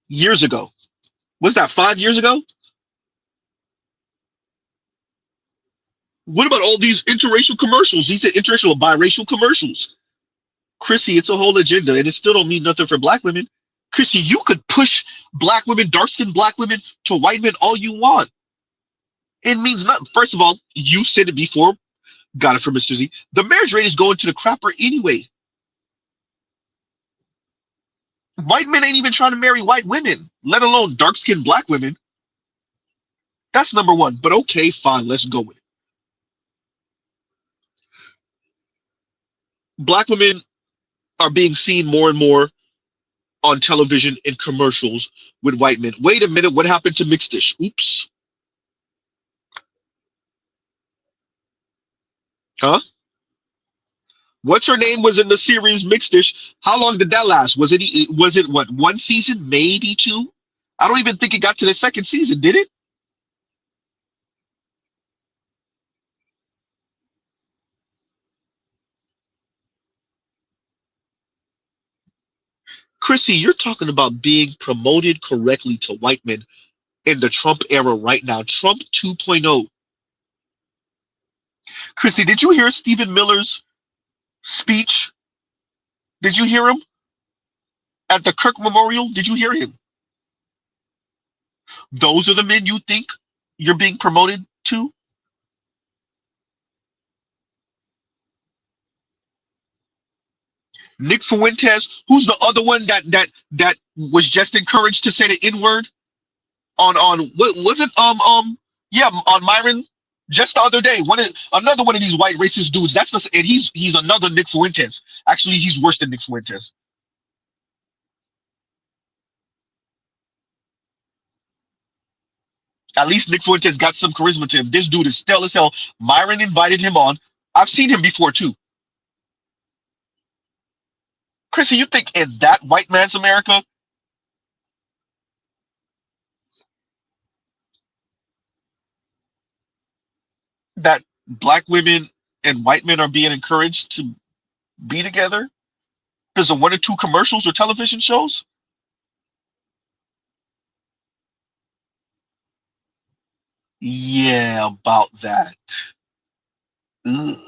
years ago. Was that 5 years ago? What about all these interracial commercials? He said interracial or biracial commercials. Chrissy, it's a whole agenda, and it still don't mean nothing for black women. Chrissy, you could push black women, dark-skinned black women, to white men all you want. It means nothing. First of all, you said it before, got it from Mr. Z. The marriage rate is going to the crapper anyway. White men ain't even trying to marry white women, let alone dark-skinned black women. That's number one. But okay, fine, let's go with it. Black women are being seen more and more on television in commercials with white men. Wait a minute, what happened to mixed dish? Oops. Huh? What's her name was in the series Mixed Dish? How long did that last? Was it what, one season, maybe two? I don't even think it got to the second season, did it? Chrissy, you're talking about being promoted correctly to white men in the Trump era right now. Trump 2.0. Chrissy, did you hear Stephen Miller's speech? Did you hear him at the Kirk Memorial? Did you hear him? Those are the men you think you're being promoted to? Nick Fuentes, who's the other one that was just encouraged to say the N word on what was it? Yeah, on Myron just the other day. Another one of these white racist dudes. And he's another Nick Fuentes. Actually, he's worse than Nick Fuentes. At least Nick Fuentes got some charisma to him. This dude is stale as hell. Myron invited him on. I've seen him before too. Chrissy, you think in that white man's America, that black women and white men are being encouraged to be together because of one or two commercials or television shows? Yeah, about that. Ugh.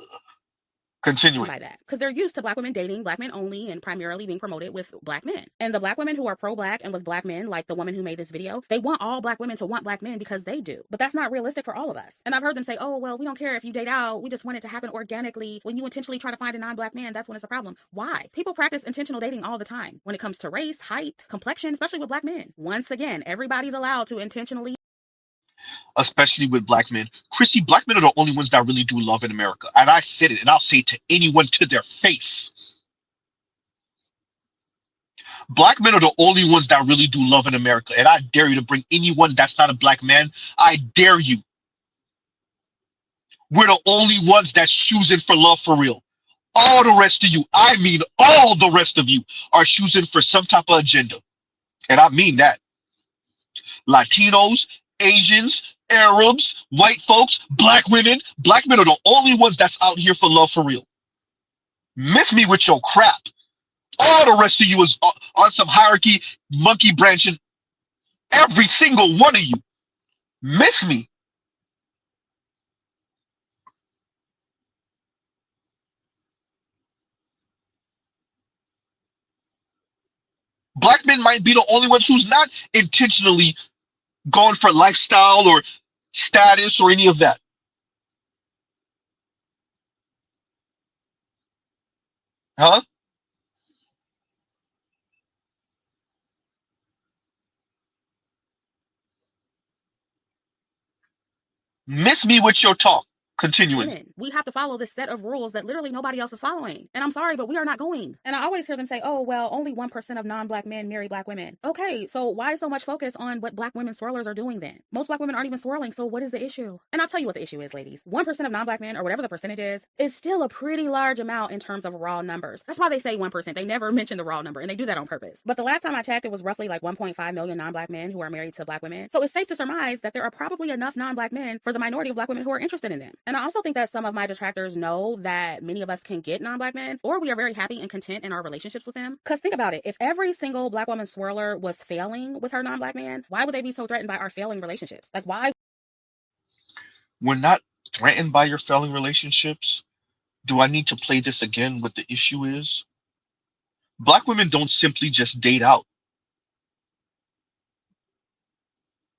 Continuing. By that, because they're used to black women dating black men only and primarily being promoted with black men. And the black women who are pro-black and with black men, like the woman who made this video, they want all black women to want black men because they do. But that's not realistic for all of us. And I've heard them say, oh, well, we don't care if you date out. We just want it to happen organically. When you intentionally try to find a non-black man, that's when it's a problem. Why? People practice intentional dating all the time when it comes to race, height, complexion, especially with black men. Once again, everybody's allowed to intentionally, especially with black men. Chrissy, black men are the only ones that really do love in America. And I said it, and I'll say it to anyone to their face. Black men are the only ones that really do love in America. And I dare you to bring anyone that's not a black man. I dare you. We're the only ones that's choosing for love for real. All the rest of you, I mean all the rest of you, are choosing for some type of agenda. And I mean that. Latinos, Asians, Arabs, white folks, black women. Black men are the only ones that's out here for love for real. Miss me with your crap. All the rest of you is on some hierarchy, monkey branching. Every single one of you. Miss me. Black men might be the only ones who's not intentionally going for lifestyle or status or any of that. Huh? Miss me with your talk. Continuing. women. We have to follow this set of rules that literally nobody else is following. And I'm sorry, but we are not going. And I always hear them say, oh, well, only 1% of non-black men marry black women. Okay, so why so much focus on what black women swirlers are doing then? Most black women aren't even swirling, so what is the issue? And I'll tell you what the issue is, ladies. 1% of non-black men, or whatever the percentage is still a pretty large amount in terms of raw numbers. That's why they say 1%. They never mention the raw number, and they do that on purpose. But the last time I checked, it was roughly like 1.5 million non-black men who are married to black women. So it's safe to surmise that there are probably enough non-black men for the minority of black women who are interested in them. And I also think that some of my detractors know that many of us can get non-black men, or we are very happy and content in our relationships with them. Because think about it, if every single black woman swirler was failing with her non-black man, why would they be so threatened by our failing relationships? Like, why? We're not threatened by your failing relationships. Do I need to play this again? What the issue is? Black women don't simply just date out.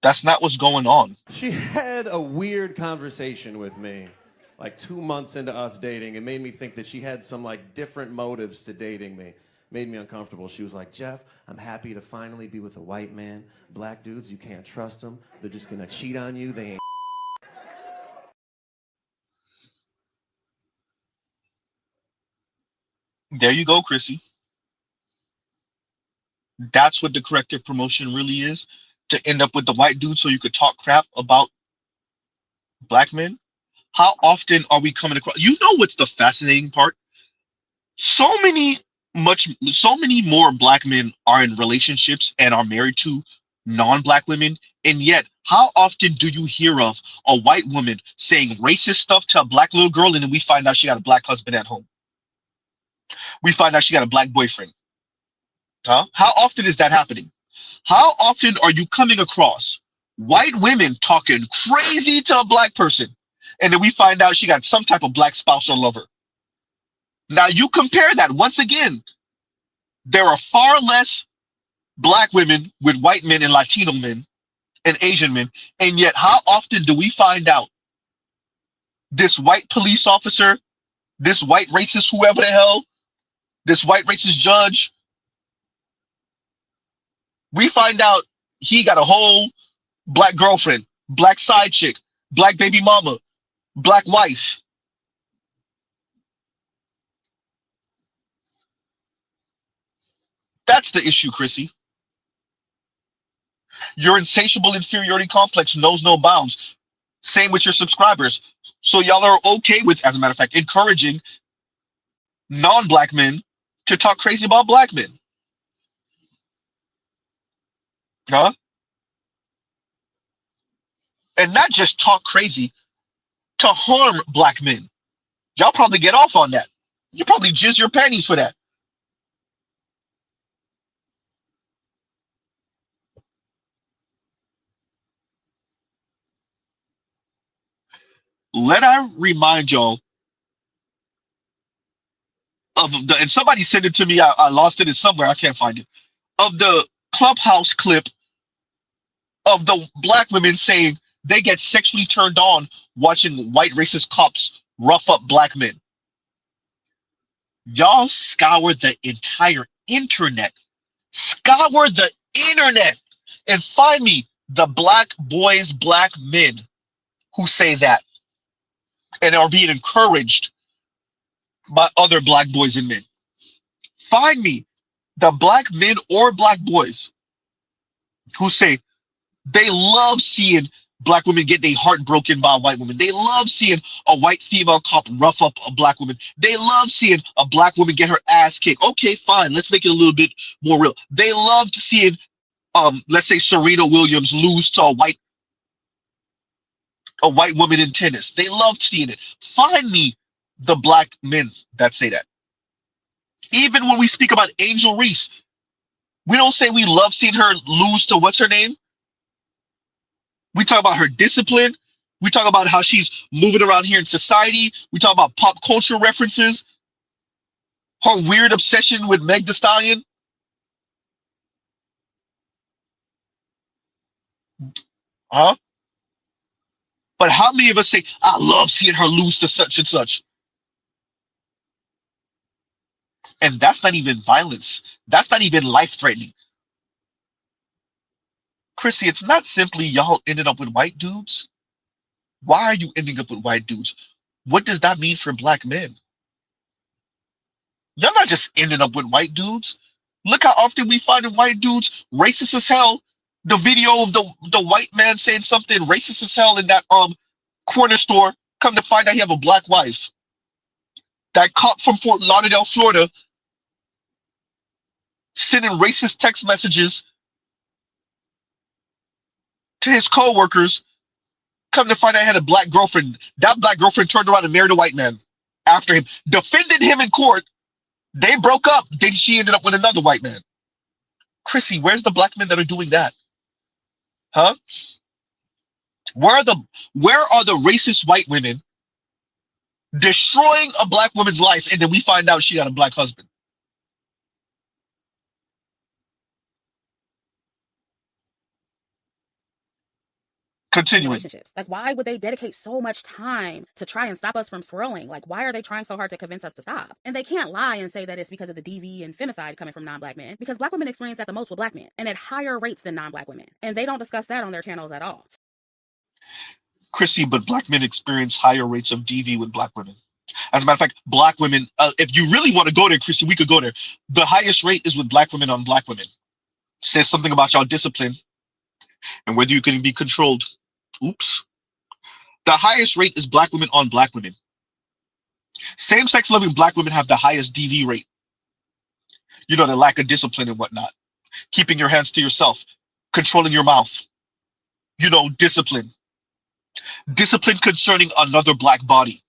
That's not what's going on. She had a weird conversation with me like 2 months into us dating. It made me think that she had some like different motives to dating me. Made me uncomfortable. She was like, Jeff, I'm happy to finally be with a white man. Black dudes, you can't trust them. They're just gonna cheat on you. They ain't. There you go, Chrissy. That's what the corrective promotion really is, to end up with the white dude so you could talk crap about black men. How often are we coming across? You know what's the fascinating part? So many so many more black men are in relationships and are married to non-black women, and yet how often do you hear of a white woman saying racist stuff to a black little girl, and then we find out she got a black husband at home? We find out she got a black boyfriend. Huh? How often is that happening? How often are you coming across white women talking crazy to a black person, and then we find out she got some type of black spouse or lover? Now you compare that once again. There are far less black women with white men and Latino men and Asian men, and yet how often do we find out this white police officer, this white racist whoever the hell, this white racist judge, we find out he got a whole black girlfriend, black side chick, black baby mama, black wife. That's the issue, Chrissy. Your insatiable inferiority complex knows no bounds. Same with your subscribers. So y'all are okay with, as a matter of fact, encouraging non-black men to talk crazy about black men. Huh? And not just talk crazy, to harm black men. Y'all probably get off on that. You probably jizz your panties for that. Let I remind y'all of the, and somebody sent it to me, I lost it somewhere, I can't find it, of the Clubhouse clip of the black women saying they get sexually turned on watching white racist cops rough up black men. Y'all scour the entire internet. Scour the internet and find me the black boys, black men who say that and are being encouraged by other black boys and men. Find me the black men or black boys who say they love seeing black women get their heart broken by a white woman. They love seeing a white female cop rough up a black woman. They love seeing a black woman get her ass kicked. Okay, fine. Let's make it a little bit more real. They loved seeing, let's say Serena Williams lose to a white woman in tennis. They loved seeing it. Find me the black men that say that. Even when we speak about Angel Reese, we don't say we love seeing her lose to what's her name. We talk about her discipline. We talk about how she's moving around here in society. We talk about pop culture references. Her weird obsession with Meg Thee Stallion. Huh? But how many of us say, I love seeing her lose to such and such? And that's not even violence. That's not even life-threatening. Chrissy, it's not simply y'all ended up with white dudes. Why are you ending up with white dudes? What does that mean for black men? Y'all not just ending up with white dudes. Look how often we find white dudes racist as hell. The video of the white man saying something racist as hell in that corner store. Come to find out he have a black wife. That cop from Fort Lauderdale, Florida, sending racist text messages to his co-workers. Come to find out he had a black girlfriend. That black girlfriend turned around and married a white man after him, defended him in court. They broke up. Then she ended up with another white man. Chrissy, where's the black men that are doing that? Huh? Where are the racist white women destroying a black woman's life, and then we find out she got a black husband? Continuing. Relationships. Like, why would they dedicate so much time to try and stop us from swirling? Like, why are they trying so hard to convince us to stop? And they can't lie and say that it's because of the DV and femicide coming from non-black men, because black women experience that the most with black men and at higher rates than non-black women. And they don't discuss that on their channels at all. Chrissy, but black men experience higher rates of DV with black women. As a matter of fact, black women, if you really want to go there, Chrissy, we could go there. The highest rate is with black women on black women. Says something about y'all discipline and whether you can be controlled. Oops. The highest rate is black women on black women. Same-sex loving black women have the highest DV rate. You know, the lack of discipline and whatnot. Keeping your hands to yourself. Controlling your mouth. You know, discipline. Discipline concerning another black body.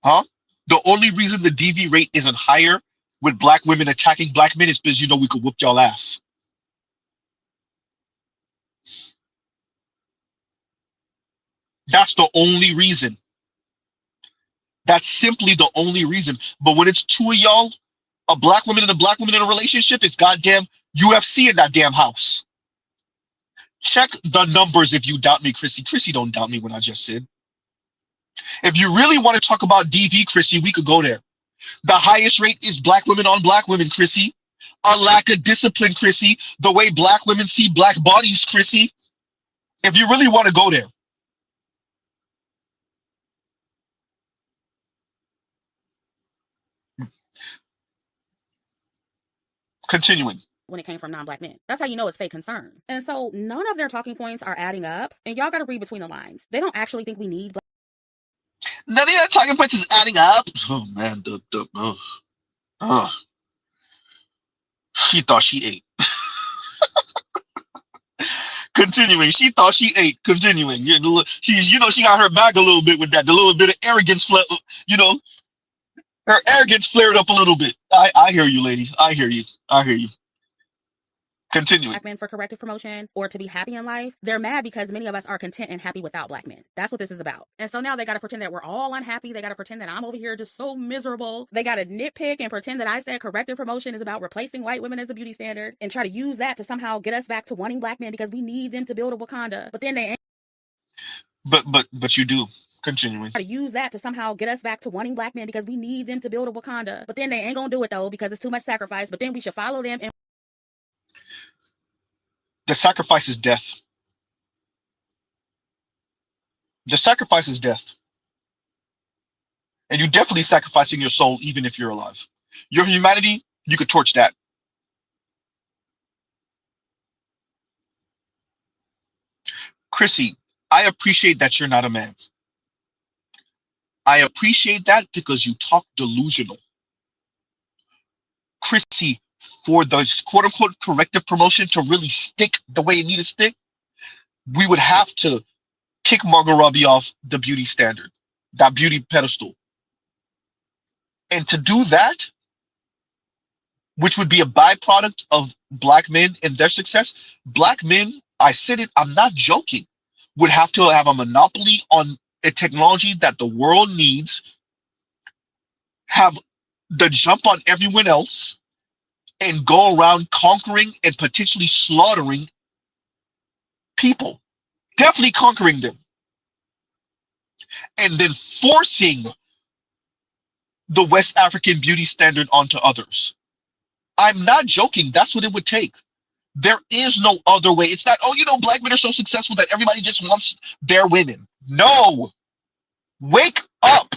Huh? The only reason the DV rate isn't higher with black women attacking black men is because you know we could whoop y'all ass. That's the only reason. That's simply the only reason. But when it's two of y'all, a black woman and a black woman in a relationship, it's goddamn UFC in that damn house. Check the numbers if you doubt me, Chrissy. Chrissy don't doubt me what I just said. If you really want to talk about DV, Chrissy, we could go there. The highest rate is black women on black women, Chrissy. A lack of discipline, Chrissy. The way black women see black bodies, Chrissy. If you really want to go there. Continuing. When it came from non-black men. That's how you know it's fake concern. And so none of their talking points are adding up. And y'all got to read between the lines. They don't actually think we need black. None of your talking points is adding up. Oh man, she thought she ate. Continuing, she thought she ate. Continuing, she's she got her back a little bit with that. The little bit of arrogance, her arrogance flared up a little bit. I hear you, lady. I hear you. I hear you. Continuing. Black men for corrective promotion or to be happy in life. They're mad because many of us are content and happy without black men. That's what this is about. And so now they got to pretend that we're all unhappy. They got to pretend that I'm over here just so miserable. They got to nitpick and pretend that I said corrective promotion is about replacing white women as a beauty standard and try to use that to somehow get us back to wanting black men because we need them to build a Wakanda. But then they ain't. But you do. Continuing. Try to use that to somehow get us back to wanting black men because we need them to build a Wakanda. But then they ain't gonna do it though because it's too much sacrifice. But then we should follow them and the sacrifice is death. The sacrifice is death. And you're definitely sacrificing your soul even if you're alive. Your humanity, you could torch that. Chrissy, I appreciate that you're not a man. I appreciate that because you talk delusional. Chrissy, for the quote-unquote corrective promotion to really stick the way it needs to stick, we would have to kick Margot Robbie off the beauty standard, that beauty pedestal. And to do that, which would be a byproduct of black men and their success, black men, I said it, I'm not joking, would have to have a monopoly on a technology that the world needs, have the jump on everyone else, and go around conquering and potentially slaughtering people. Definitely conquering them. And then forcing the West African beauty standard onto others. I'm not joking. That's what it would take. There is no other way. It's not, black men are so successful that everybody just wants their women. No. Wake up.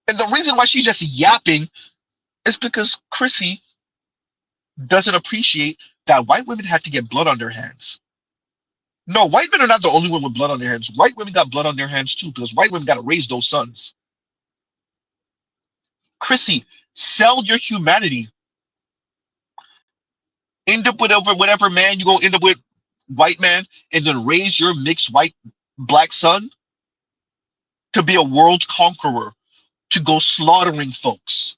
And the reason why she's just yapping is because Chrissy doesn't appreciate that white women had to get blood on their hands. No, white men are not the only one with blood on their hands. White women got blood on their hands too, because white women got to raise those sons. Chrissy, sell your humanity. End up with whatever man you go end up with, white man, and then raise your mixed white black son to be a world conqueror, to go slaughtering folks,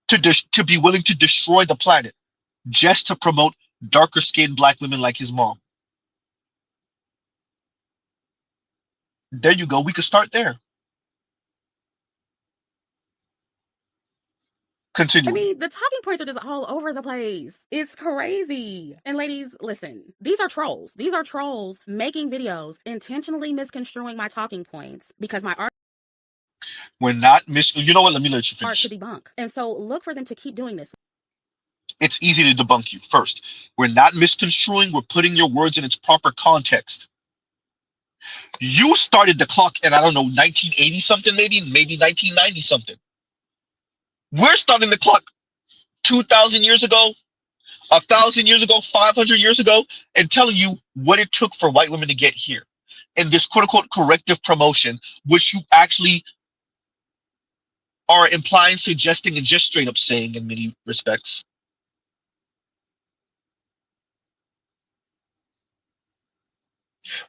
to be willing to destroy the planet just to promote darker skinned black women like his mom. There you go. We could start there. Continue. I mean, the talking points are just all over the place. It's crazy. And ladies, listen, these are trolls. These are trolls making videos, intentionally misconstruing my talking points because my art. We're not you know what? Let me let you finish. Art to debunk. And so look for them to keep doing this. It's easy to debunk you. First, we're not misconstruing. We're putting your words in its proper context. You started the clock in, I don't know, 1980 something, maybe 1990 something. We're starting the clock 2,000 years ago, 1,000 years ago, 500 years ago, and telling you what it took for white women to get here. And this quote unquote corrective promotion, which you actually are implying, suggesting, and just straight up saying in many respects.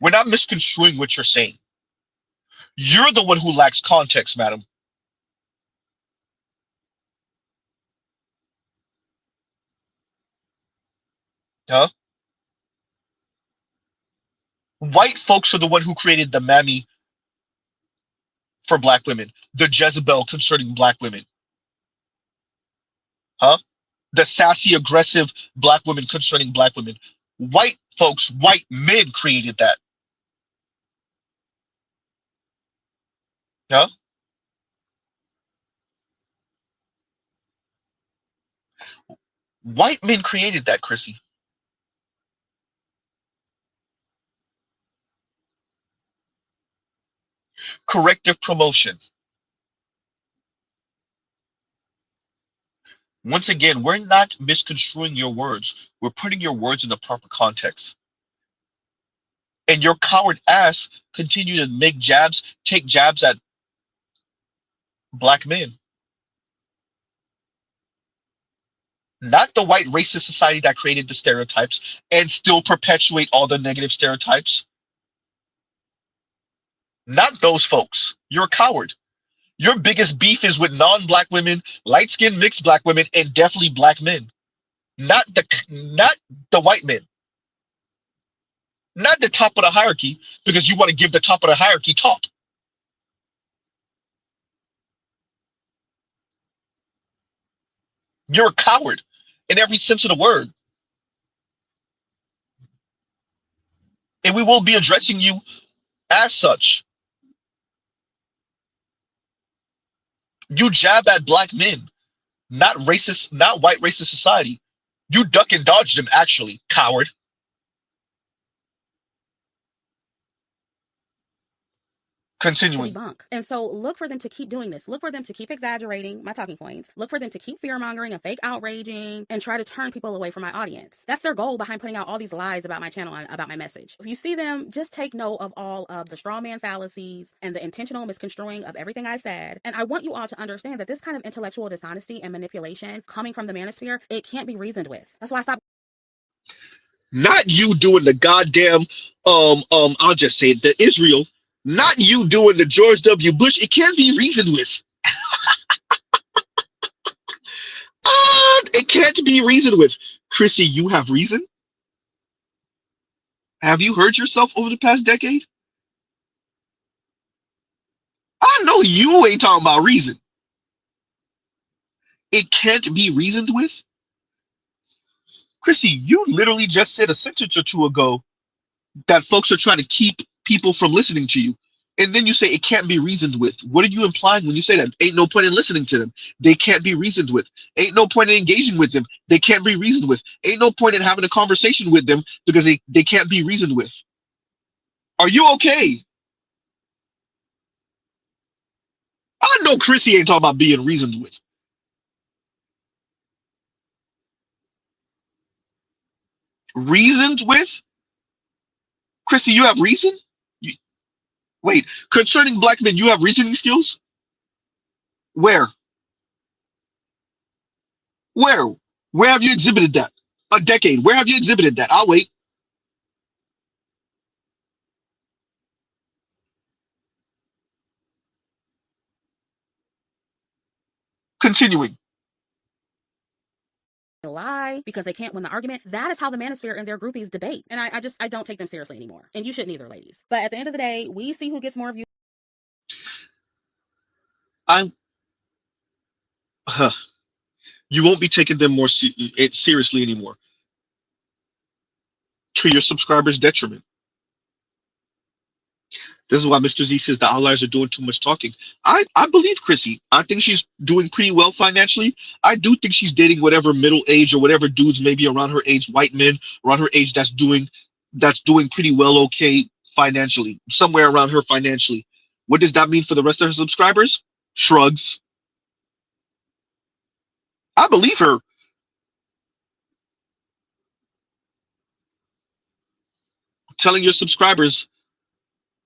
We're not misconstruing what you're saying. You're the one who lacks context, madam. Huh? White folks are the one who created the mammy for black women, the Jezebel concerning black women. Huh? The sassy, aggressive black women concerning black women. White folks, white men created that. Huh? White men created that, Chrissy. Corrective promotion. Once again, we're not misconstruing your words. We're putting your words in the proper context. And your coward ass continue to make jabs, take jabs at black men. Not the white racist society that created the stereotypes and still perpetuate all the negative stereotypes. Not those folks. You're a coward. Your biggest beef is with non-black women, light-skinned mixed black women, and definitely black men. Not the white men. Not the top of the hierarchy, because you want to give the top of the hierarchy top. You're a coward in every sense of the word. And we will be addressing you as such. You jab at black men, not racist, not white racist society. You duck and dodge them, actually, coward. Continuing. Debunk. And so look for them to keep doing this. Look for them to keep exaggerating my talking points. Look for them to keep fear-mongering and fake outraging and try to turn people away from my audience. That's their goal behind putting out all these lies about my channel and about my message. If you see them, just take note of all of the straw man fallacies and the intentional misconstruing of everything I said. And I want you all to understand that this kind of intellectual dishonesty and manipulation coming from the manosphere, it can't be reasoned with. That's why I stopped. Not you doing the goddamn, I'll just say it, the Israel. Not you doing the George W. Bush. It can't be reasoned with. It can't be reasoned with. Chrissy, you have reason? Have you heard yourself over the past decade? I know you ain't talking about reason. It can't be reasoned with? Chrissy, you literally just said a sentence or two ago that folks are trying to keep people from listening to you. And then you say it can't be reasoned with. What are you implying when you say that? Ain't no point in listening to them. They can't be reasoned with. Ain't no point in engaging with them. They can't be reasoned with. Ain't no point in having a conversation with them because they can't be reasoned with. Are you okay? I know Chrissy ain't talking about being reasoned with. Reasoned with? Chrissy, you have reason? Wait, concerning black men, you have reasoning skills? Where? Where? Where have you exhibited that? A decade. Where have you exhibited that? I'll wait. Continuing. Lie because they can't win the argument. That is how the manosphere and their groupies debate. And I don't take them seriously anymore. And you shouldn't either, ladies. But at the end of the day, we see who gets more views. You won't be taking them more seriously anymore. To your subscribers' detriment. This is why Mr. Z says the outliers are doing too much talking. I believe Chrissy. I think she's doing pretty well financially. I do think she's dating whatever middle age or whatever dudes maybe around her age, white men around her age that's doing pretty well okay financially, somewhere around her financially. What does that mean for the rest of her subscribers? Shrugs. I believe her. Telling your subscribers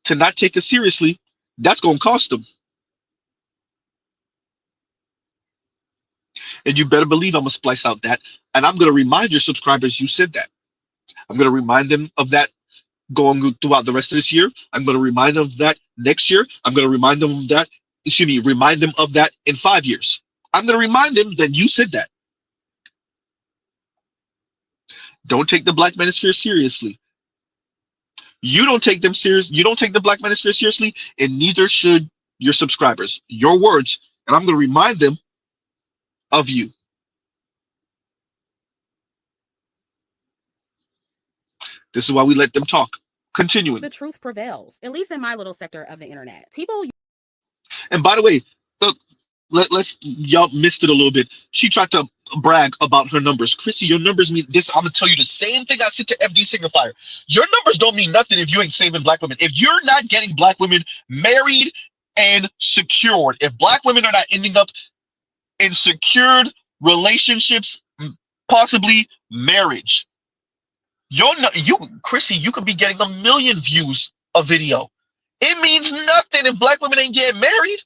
to not take it seriously, that's going to cost them. And you better believe I'm going to splice out that. And I'm going to remind your subscribers you said that. I'm going to remind them of that going throughout the rest of this year. I'm going to remind them of that next year. I'm going to remind them of that, remind them of that in 5 years. I'm going to remind them that you said that. Don't take the Black Manosphere seriously. You don't take them serious. You don't take the Black Manosphere seriously, and neither should your subscribers. Your words, and I'm going to remind them of you. This is why we let them talk. Continuing. The truth prevails, at least in my little sector of the internet. People. And by the way, let's y'all missed it a little bit. She tried to brag about her numbers. Chrissy, your numbers mean this. I'm gonna tell you the same thing I said to FD Signifier. Your numbers don't mean nothing if you ain't saving Black women. If you're not getting Black women married and secured, if Black women are not ending up in secured relationships, possibly marriage, Chrissy, you could be getting 1 million views a video. It means nothing if Black women ain't getting married.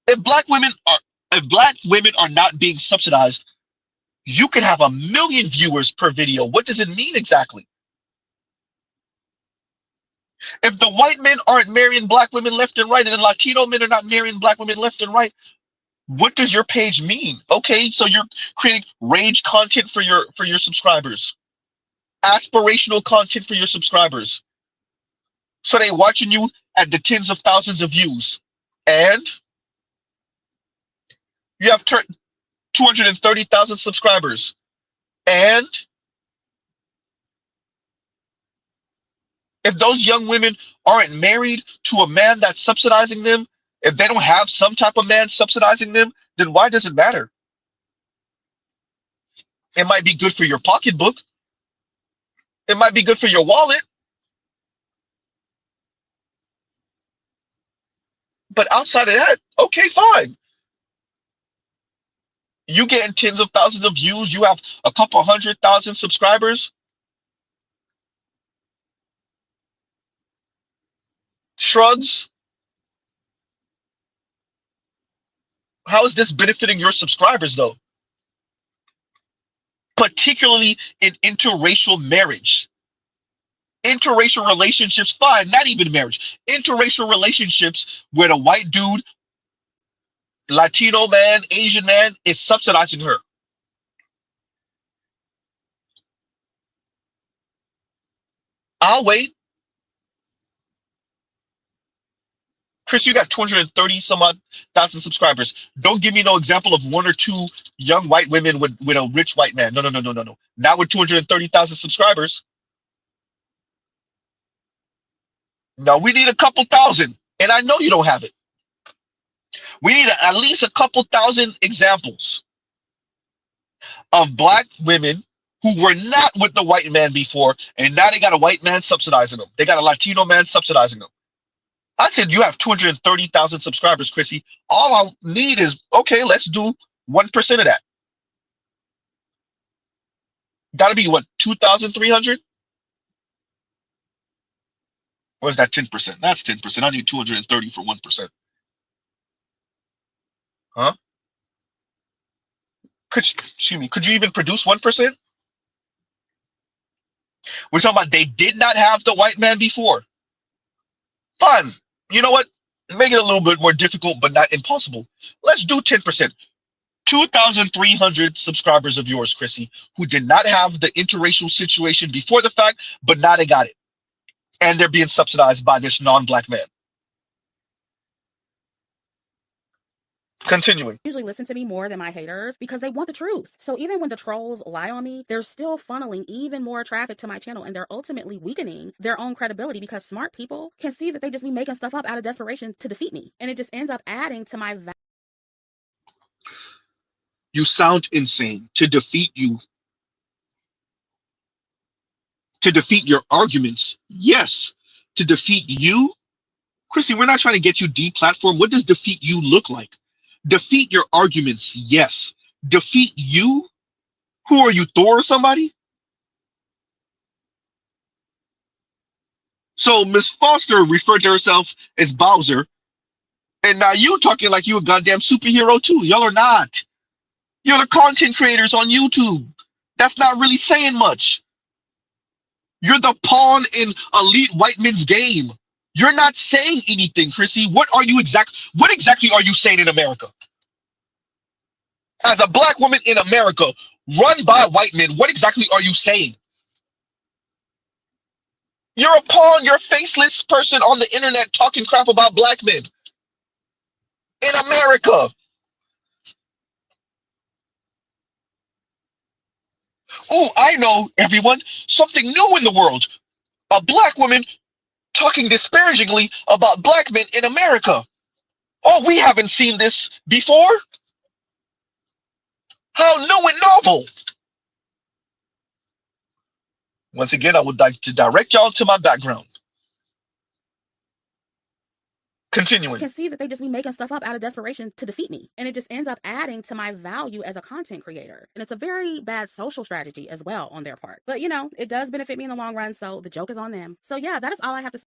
If Black women are not being subsidized, you can have 1 million viewers per video. What does it mean exactly? If the white men aren't marrying Black women left and right, and the Latino men are not marrying Black women left and right, what does your page mean? Okay, so you're creating rage content for your subscribers, aspirational content for your subscribers, so they watching you at the tens of thousands of views, and you have 230,000 subscribers, and if those young women aren't married to a man that's subsidizing them, if they don't have some type of man subsidizing them, then why does it matter? It might be good for your pocketbook. It might be good for your wallet. But outside of that, okay, fine. You getting tens of thousands of views. You have a couple 100,000 subscribers. Shrugs. How is this benefiting your subscribers, though? Particularly in interracial marriage. Interracial relationships, fine, not even marriage. Interracial relationships where the white dude, Latino man, Asian man is subsidizing her. I'll wait. Chris, you got 230 some odd thousand subscribers. Don't give me no example of 1 or 2 young white women with a rich white man. No. Now with 230,000 subscribers. No, we need a couple thousand. And I know you don't have it. We need at least a couple thousand examples of Black women who were not with the white man before, and now they got a white man subsidizing them. They got a Latino man subsidizing them. I said you have 230,000 subscribers, Chrissy. All I need is, okay, let's do 1% of that. That'll be what, 2,300? Or is that 10%? That's 10%. I need 230 for 1%. Huh? Could you even produce 1%? We're talking about they did not have the white man before. Fine. You know what? Make it a little bit more difficult, but not impossible. Let's do 10%. 2,300 subscribers of yours, Chrissy, who did not have the interracial situation before the fact, but now they got it. And they're being subsidized by this non-Black man. Continuing. Usually listen to me more than my haters because they want the truth. So even when the trolls lie on me, they're still funneling even more traffic to my channel, and they're ultimately weakening their own credibility because smart people can see that they just be making stuff up out of desperation to defeat me. And it just ends up adding to my value. You sound insane. To defeat you. To defeat your arguments, yes. to defeat you? Chrissy, we're not trying to get you deplatformed. What does defeat you look like? Defeat your arguments, yes. Defeat you? Who are you, Thor or somebody? So Miss Foster referred to herself as Bowser, and now you talking like you a goddamn superhero too. Y'all are not. You're the content creators on YouTube. That's not really saying much. You're the pawn in elite white men's game. You're not saying anything, Chrissy. What exactly are you saying in America? As a black woman in America, run by white men, what exactly are you saying? You're a pawn, you're a faceless person on the internet talking crap about black men in America. Oh, I know, everyone, something new in the world. A black woman talking disparagingly about black men in America. Oh, we haven't seen this before. How new and novel. Once again, I would like to direct y'all to my background. Continuing. Can see that they just be making stuff up out of desperation to defeat me. And it just ends up adding to my value as a content creator. And it's a very bad social strategy as well on their part. But, you know, it does benefit me in the long run, so the joke is on them. So, yeah, that is all I have to say.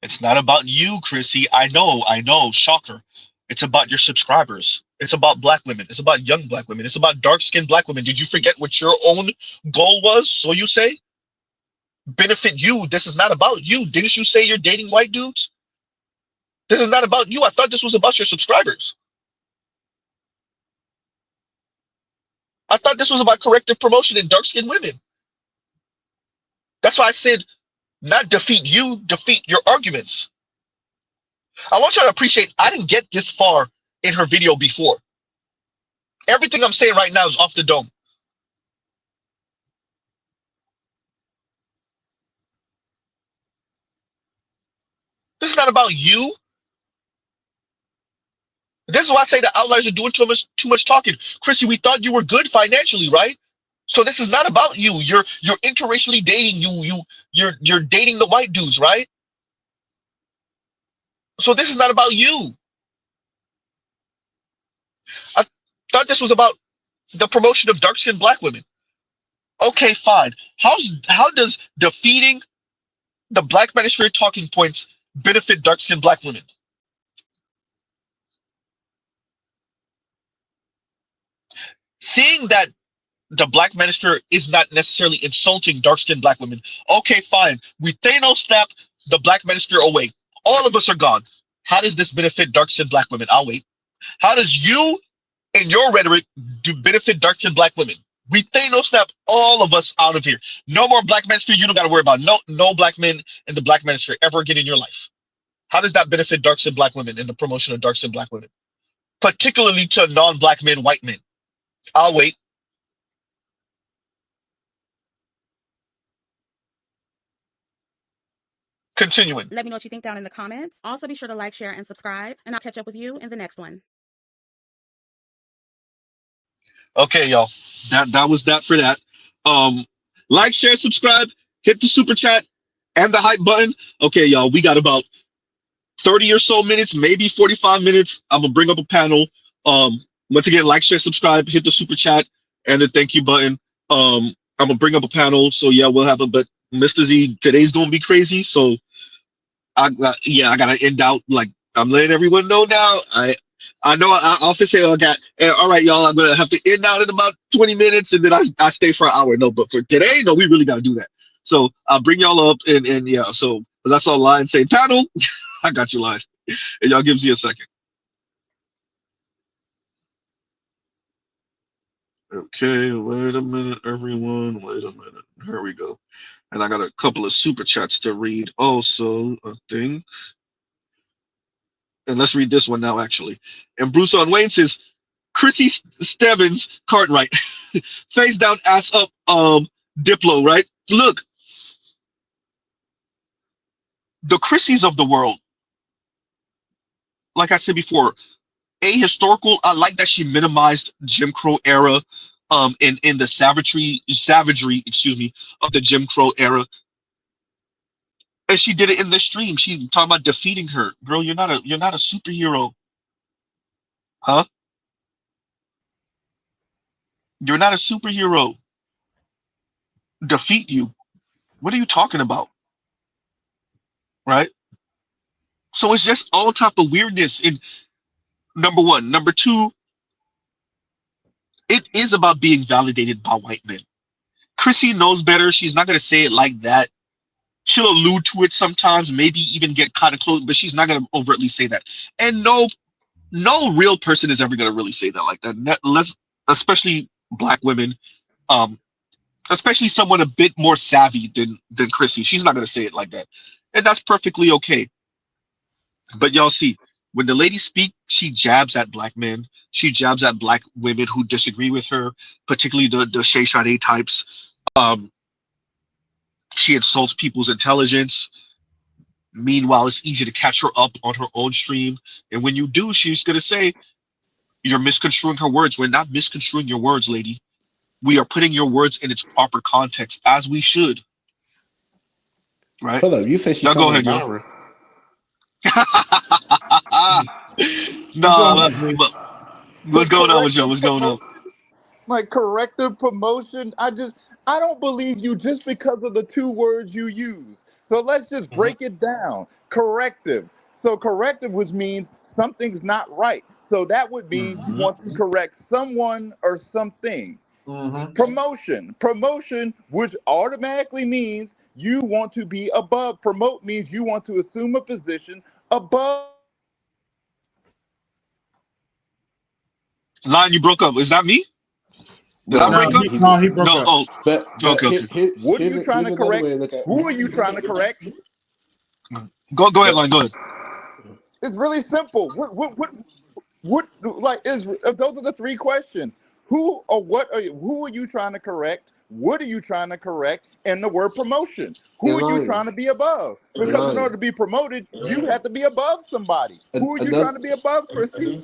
It's not about you, Chrissy. I know, shocker. It's about your subscribers. It's about black women. It's about young black women. It's about dark-skinned black women. Did you forget what your own goal was, so you say? Benefit you. This is not about you. Didn't you say you're dating white dudes? This is not about you. I thought this was about your subscribers. I thought this was about corrective promotion and dark-skinned women. That's why I said, not defeat you, defeat your arguments. I want you to appreciate, I didn't get this far in her video before. Everything I'm saying right now is off the dome. This is not about you. This is why I say the outliers are doing too much talking. Chrissy, we thought you were good financially, right? So this is not about you. You're interracially dating. You're dating the white dudes, right? So this is not about you. I thought this was about the promotion of dark-skinned black women. Okay, fine. How does defeating the Black Manosphere talking points benefit dark-skinned black women? Seeing that the Black Manosphere is not necessarily insulting dark-skinned black women. Okay, fine. We Thanos snap the Black Manosphere away. All of us are gone. How does this benefit dark-skinned black women? I'll wait. How does you and your rhetoric benefit dark-skinned black women? We Thanos snap all of us out of here. No more Black Manosphere. You don't got to worry about no black men in the Black Manosphere ever again in your life. How does that benefit dark-skinned black women in the promotion of dark-skinned black women? Particularly to non-black men, white men. I'll wait. Continuing. Let me know what you think down in the comments. Also, be sure to like, share, and subscribe. And I'll catch up with you in the next one. Okay, y'all. That was that for that. Like, share, subscribe, hit the super chat and the hype button. Okay, y'all. We got about 30 or so minutes, maybe 45 minutes. I'm gonna bring up a panel. Once again, like, share, subscribe, hit the super chat and the thank you button. I'm gonna bring up a panel. So yeah, we'll have a but Mr. Z, today's gonna be crazy. So I gotta end out like I'm letting everyone know now. I know I often say, okay, all right, y'all, I'm gonna have to end out in about 20 minutes and then I stay for an hour. No, but for today, no, we really gotta do that. So I'll bring y'all up and yeah, so that's all line saying panel. I got you live. And y'all give me a second. Okay, wait a minute, everyone. Wait a minute. Here we go. And I got a couple of super chats to read also, I think. And let's read this one now, actually. And Bruce on Wayne says, Chrissy Stebbins, Cartwright, face down, ass up, Diplo, right? Look, the Chrissies of the world, like I said before, ahistorical. I like that she minimized Jim Crow era, in the savagery, excuse me, of the Jim Crow era. And she did it in the stream. She talking about defeating her. Girl, you're not a superhero. Huh? You're not a superhero. Defeat you. What are you talking about? Right? So it's just all type of weirdness in number one. Number two, it is about being validated by white men. Chrissy knows better. She's not gonna say it like that. She'll allude to it sometimes, maybe even get kind of close, but she's not gonna overtly say that. And no real person is ever gonna really say that like that. Let's, especially black women, um, especially someone a bit more savvy than Chrissy. She's not gonna say it like that, and that's perfectly okay. But y'all see, when the lady speaks, she jabs at black men. She jabs at black women who disagree with her, particularly the Shay Sade types. Um, she insults people's intelligence. Meanwhile, it's easy to catch her up on her own stream. And when you do, she's gonna say, "You're misconstruing her words." We're not misconstruing your words, lady. We are putting your words in its proper context, as we should. Right? Hold up, you say she Now go sounds like ahead, girl. Byron. Nah, but what's going on with you? What's going on? Like corrective promotion, I don't believe you just because of the two words you use. So let's just break it down. Corrective. So corrective, which means something's not right. So that would mean you want to correct someone or something. Promotion. Promotion, which automatically means you want to be above. Promote means you want to assume a position above. Line, you broke up. Is that me? Did I break up? He broke No. up. Oh, But okay. What are you trying to correct? Who are you trying to correct? Go ahead, Line. Go ahead. It's really simple. What like is those are the three questions. Who or what are you, who are you trying to correct? What are you trying to correct? And the word promotion. Who are you trying to be above? Because in order to be promoted, you have to be above somebody. Who are you trying to be above, Chrissy?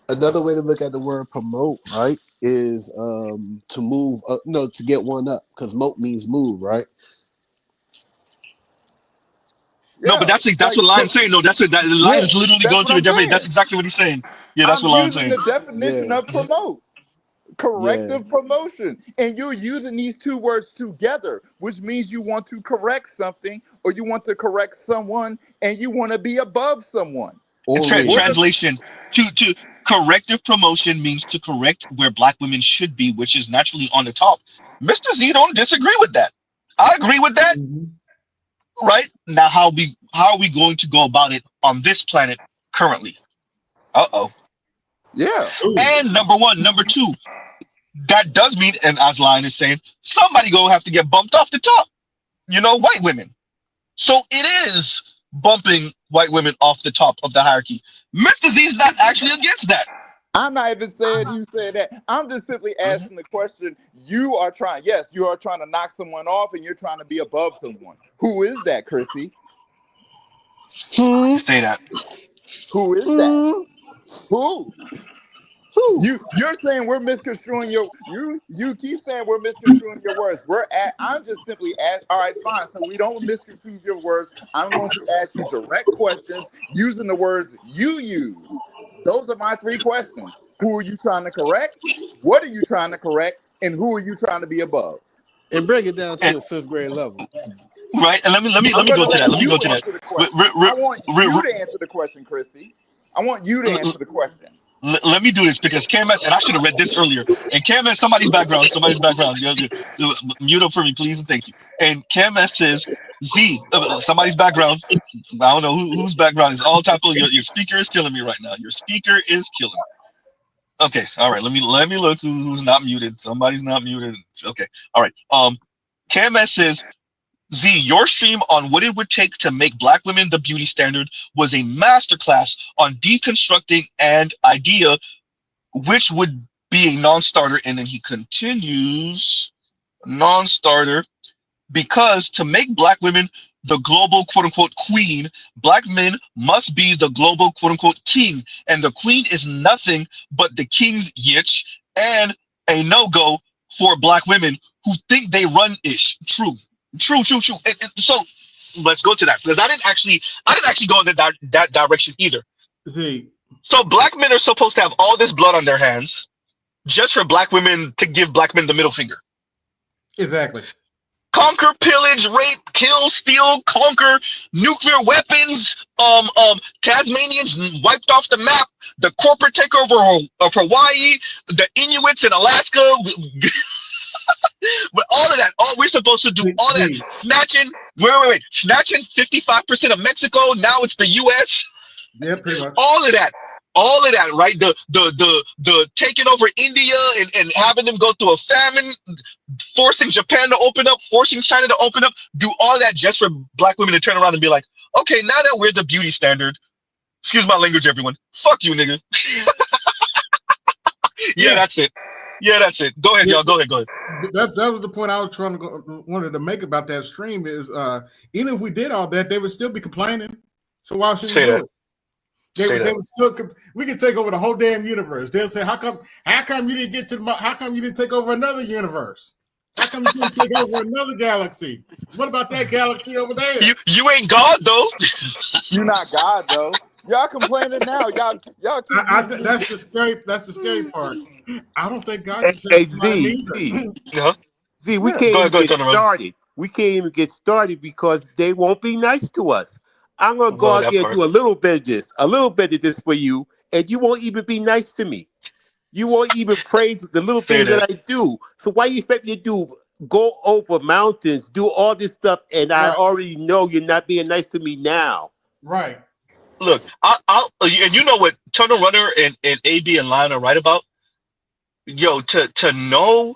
Another way to look at the word promote, right, is to move up, no, to get one up, because mote means move, right? No, but that's what Lion's saying. No, that's what that Lion is literally That's going what to a I'm different. That's saying. exactly what he's saying. Yeah, that's I'm what Lion's using saying. the definition of promote. Corrective promotion. And you're using these two words together, which means you want to correct something or you want to correct someone and you want to be above someone. Translation to corrective promotion means to correct where black women should be, which is naturally on the top. Mr. Z don't disagree with that. I agree with that. Right now, how are we going to go about it on this planet currently? Yeah. And number one, number two, that does mean, and as Lion is saying, somebody gonna have to get bumped off the top. White women. So it is bumping white women off the top of the hierarchy. Mr. Z's not actually against that. I'm not even saying you said that. I'm just simply asking the question. You are trying to knock someone off and you're trying to be above someone. Who is that, Chrissy? Say that. Who is that? Who? You're saying we're misconstruing you keep saying we're misconstruing your words. I'm just simply all right, fine. So we don't misconstrue your words. I'm going to ask you direct questions using the words you use. Those are my three questions. Who are you trying to correct? What are you trying to correct? And who are you trying to be above? And break it down to a fifth grade level. Right. And let me go to that. Let me go to that. I want you to answer the question, Chrissy. I want you to answer the question. Let me do this because KMS, and I should have read this earlier. And KMS, somebody's background. Mute up for me, please, and thank you. And KMS says, Z, somebody's background. I don't know whose background is all type of. Your speaker is killing me right now. Your speaker is killing me. Okay, all right. Let me look who's not muted. Somebody's not muted. Okay, all right. KMS says, Z, your stream on what it would take to make black women the beauty standard was a masterclass on deconstructing an idea, which would be a non-starter. And then he continues, non-starter, because to make black women the global quote-unquote queen, black men must be the global quote-unquote king. And the queen is nothing but the king's yitch and a no-go for black women who think they run ish. True. And so let's go to that because I didn't actually go in that direction either. See, so black men are supposed to have all this blood on their hands just for black women to give black men the middle finger. Exactly. Conquer, pillage, rape, kill, steal, conquer, nuclear weapons. Tasmanians wiped off the map. The corporate takeover of Hawaii, the Inuits in Alaska. But all of that, we're supposed to do all that. Snatching, wait. Snatching 55% of Mexico. Now it's the U.S. Yeah, pretty much. All of that, right? The taking over India and having them go through a famine, forcing Japan to open up, forcing China to open up, do all that just for black women to turn around and be like, okay, now that we're the beauty standard, excuse my language, everyone, fuck you, nigga. Yeah, that's it. Yeah, that's it. Go ahead, y'all. Go ahead. That was the point I was wanted to make about that stream is even if we did all that, they would still be complaining. So why should we do it? They would still. We could take over the whole damn universe. They'll say, "How come you didn't get to? How come you didn't take over another universe? How come you didn't take over another galaxy? What about that galaxy over there? You ain't God though. You're not God though. Y'all complaining now. Y'all. That's the scary part. I don't think God can Hey, Z, we can't even get started. We can't even get started because they won't be nice to us. I'm gonna go out there and do a little bit of this for you, and you won't even be nice to me. You won't even praise the little things that I do. So why you expect me to go over mountains, do all this stuff, and I already know you're not being nice to me now. Right. Look, I'll and you know what Tunnel Runner and AB and Lion are right about? Yo, to know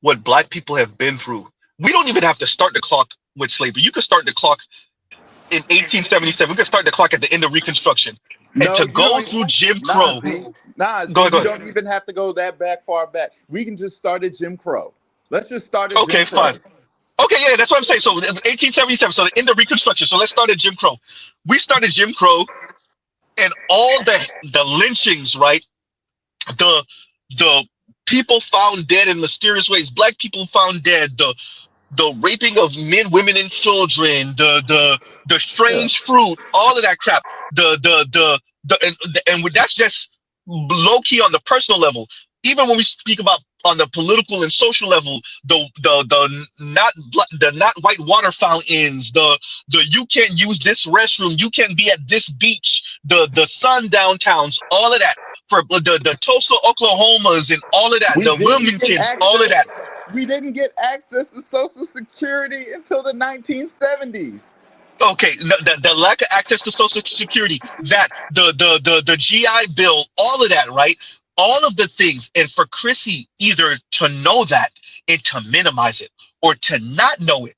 what black people have been through, we don't even have to start the clock with slavery. You can start the clock in 1877. We can start the clock at the end of Reconstruction. And to go through Jim Crow. You don't even have to go that far back. We can just start at Jim Crow. Let's just start at Jim Crow. Fine. Okay, yeah, that's what I'm saying. So 1877, so the end of Reconstruction. So let's start at Jim Crow. We started Jim Crow and all the lynchings, right? The people found dead in mysterious ways, black people found dead, the raping of men, women, and children, the strange fruit, all of that crap. And that's just low key on the personal level. Even when we speak about on the political and social level, the not white water fountains, the you can't use this restroom, you can't be at this beach, the sundowntowns, all of that. For the Tulsa, Oklahomas, and all of that, the Wilmingtons, all of that. We didn't get access to Social Security until the 1970s. Okay, the lack of access to Social Security, that the GI Bill, all of that, right? All of the things, and for Chrissy either to know that and to minimize it, or to not know it,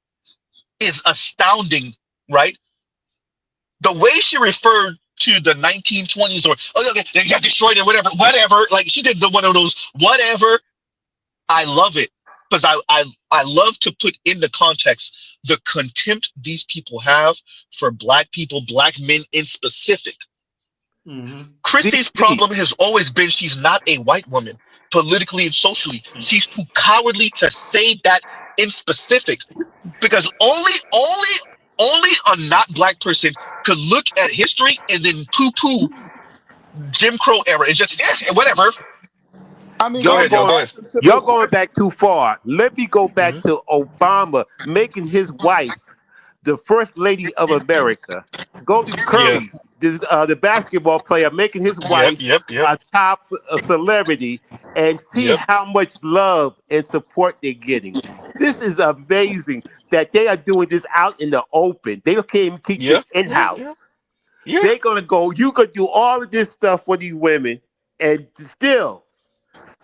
is astounding, right? The way she referred to the 1920s, or okay, they got destroyed and whatever, like she did one of those whatever. I love it because I love to put into context the contempt these people have for black people, black men in specific. Chrissy's problem has always been she's not a white woman politically and socially. She's too cowardly to say that in specific, because only a not black person could look at history and then poo-poo Jim Crow era and just whatever. I mean, Y'all going back too far. Let me go back to Obama making his wife the first lady of America. Go to Curry, the basketball player, making his wife a top celebrity, and see how much love and support they're getting. This is amazing that they are doing this out in the open. They can't even keep this in-house. They're gonna go, you could do all of this stuff for these women and still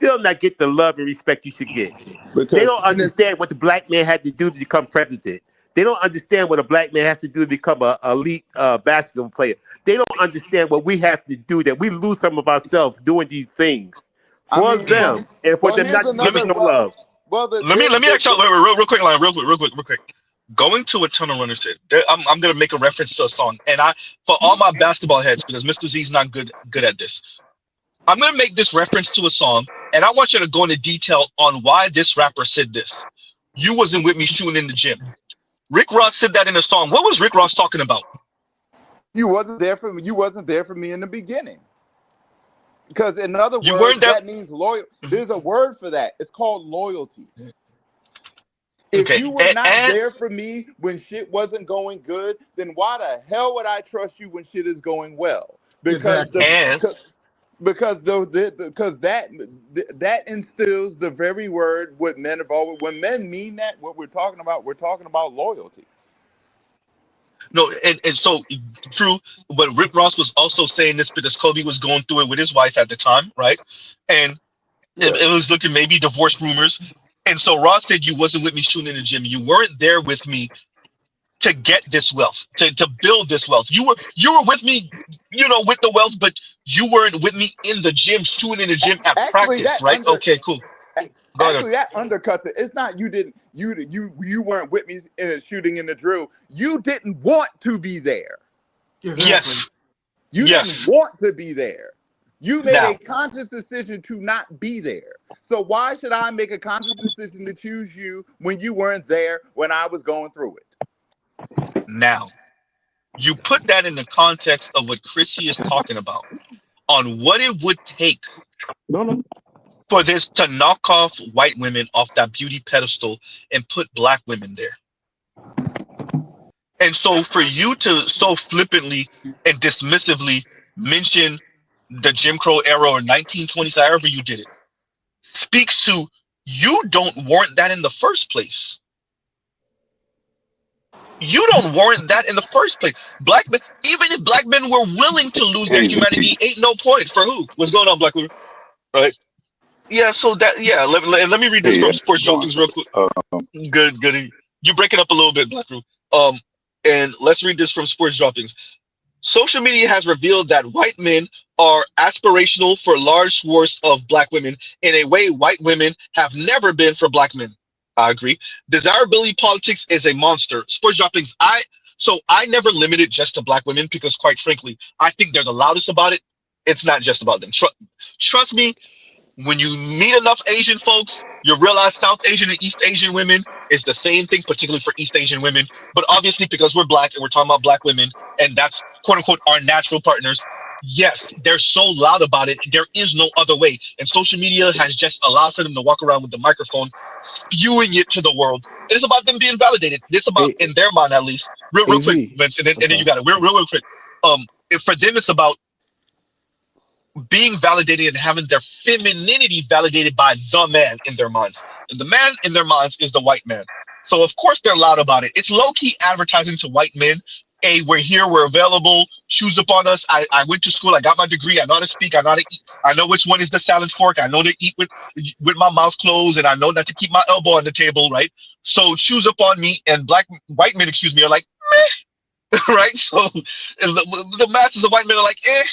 not get the love and respect you should get. They don't understand what the black man had to do to become president. They don't understand what a black man has to do to become an elite basketball player. They don't understand what we have to do, that we lose some of ourselves doing these things for them and for them not to give us no love. Let me actually real quick. Going to what Tunnel Runner said, I'm gonna make a reference to a song, and for all my basketball heads, because Mr. Z's not good at this, I'm gonna make this reference to a song, and I want you to go into detail on why this rapper said this. You wasn't with me shooting in the gym. Rick Ross said that in a song. What was Rick Ross talking about? You wasn't there for me. You wasn't there for me in the beginning. Because in other You words, weren't there. that means loyal. There's a word for that. It's called loyalty. If Okay, you were not and there for me when shit wasn't going good, then why the hell would I trust you when shit is going well? Because Exactly. because that instills the very word what men have always. When men mean that, what we're talking about loyalty. no, and so true. But Rick Ross was also saying this because Kobe was going through it with his wife at the time, right? And Yeah. it was looking maybe divorce rumors. And so Ross said you wasn't with me shooting in the gym. You weren't there with me to get this wealth, to build this wealth. You were with me, with the wealth, but you weren't with me in the gym, shooting in the gym at Actually, practice, right? Okay, cool. Go ahead. actually that undercuts it. It's not you weren't with me in a shooting in the drill. You didn't want to be there. Exactly. Yes. You didn't Yes. want to be there. You made a Now, conscious decision to not be there. So why should I make a conscious decision to choose you when you weren't there when I was going through it? now, you put that in the context of what Chrissy is talking about on what it would take for this to knock off white women off that beauty pedestal and put black women there. And so for you to so flippantly and dismissively mention the Jim Crow era or 1920s, however you did it, speaks to you don't warrant that in the first place. You don't warrant that in the first place. Black men, even if black men were willing to lose their humanity, ain't no point for who? What's going on, Black Widow? Right? Yeah, so that, yeah, let me read this from Sports Droppings real quick. Good, good. You break it up a little bit, Black Room. And let's read this from Sports Droppings. Social media has revealed that white men are aspirational for large swaths of black women in a way white women have never been for black men. I agree. Desirability politics is a monster. Sports Droppings. I never limit it just to black women because, quite frankly, I think they're the loudest about it. It's not just about them. Trust me. When you meet enough Asian folks, you realize South Asian and East Asian women is the same thing, particularly for East Asian women. But obviously, because we're black and we're talking about black women, and that's quote unquote our natural partners, yes, they're so loud about it. There is no other way. And social media has just allowed for them to walk around with the microphone, spewing it to the world. It is about them being validated. It's about, in their mind at least, real quick, Vince, and then you got it. Real quick. For them, it's about being validated and having their femininity validated by the man in their minds. And the man in their minds is the white man. So of course they're loud about it. It's low-key advertising to white men. Hey, we're here, we're available, choose upon us. I went to school, I got my degree, I know how to speak, I know how to eat, I know which one is the salad fork, I know to eat with my mouth closed, and I know not to keep my elbow on the table, right? So choose upon me, and white men, are like, meh, right? So the masses of white men are like, eh.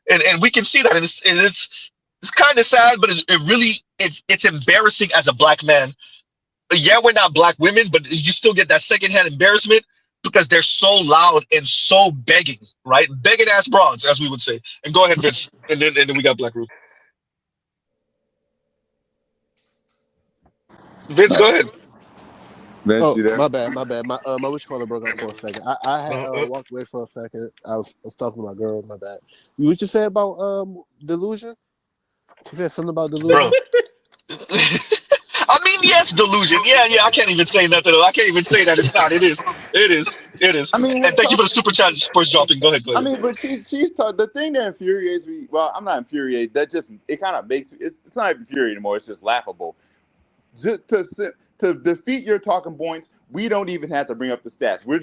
And we can see that, and it's kind of sad, but it's embarrassing as a black man. Yeah, we're not black women, but you still get that secondhand embarrassment because they're so loud and so begging, right? Begging ass broads, as we would say. And go ahead, Vince, and then we got Black Room. Vince, go ahead. Vince, you there? My bad. My wish caller broke up for a second. I had walked away for a second. I was talking to my girl. My bad. What you say about delusion? You said something about delusion. Bro. I mean, yes, delusion. Yeah. I can't even say nothing. I can't even say that it's not. It is. I mean, and thank you for the super chat, Sports Dropping. Go ahead. I mean, but she's the thing that infuriates me. Well, I'm not infuriated. That just it kind of makes it's not infuriating anymore. It's just laughable. Just to defeat your talking points, we don't even have to bring up the stats. We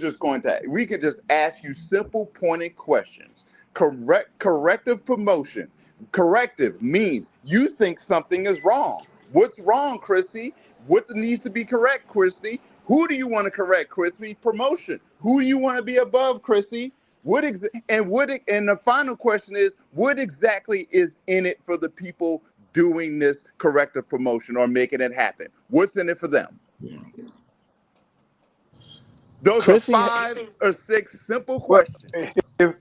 can just ask you simple, pointed questions. Corrective promotion. Corrective means you think something is wrong. What's wrong, Chrissy? What needs to be correct, Chrissy? Who do you want to correct, Chrissy? Promotion. Who do you want to be above, Chrissy? And the final question is, what exactly is in it for the people doing this corrective promotion or making it happen? What's in it for them? Those Chrissy, are 5 or 6 simple questions. If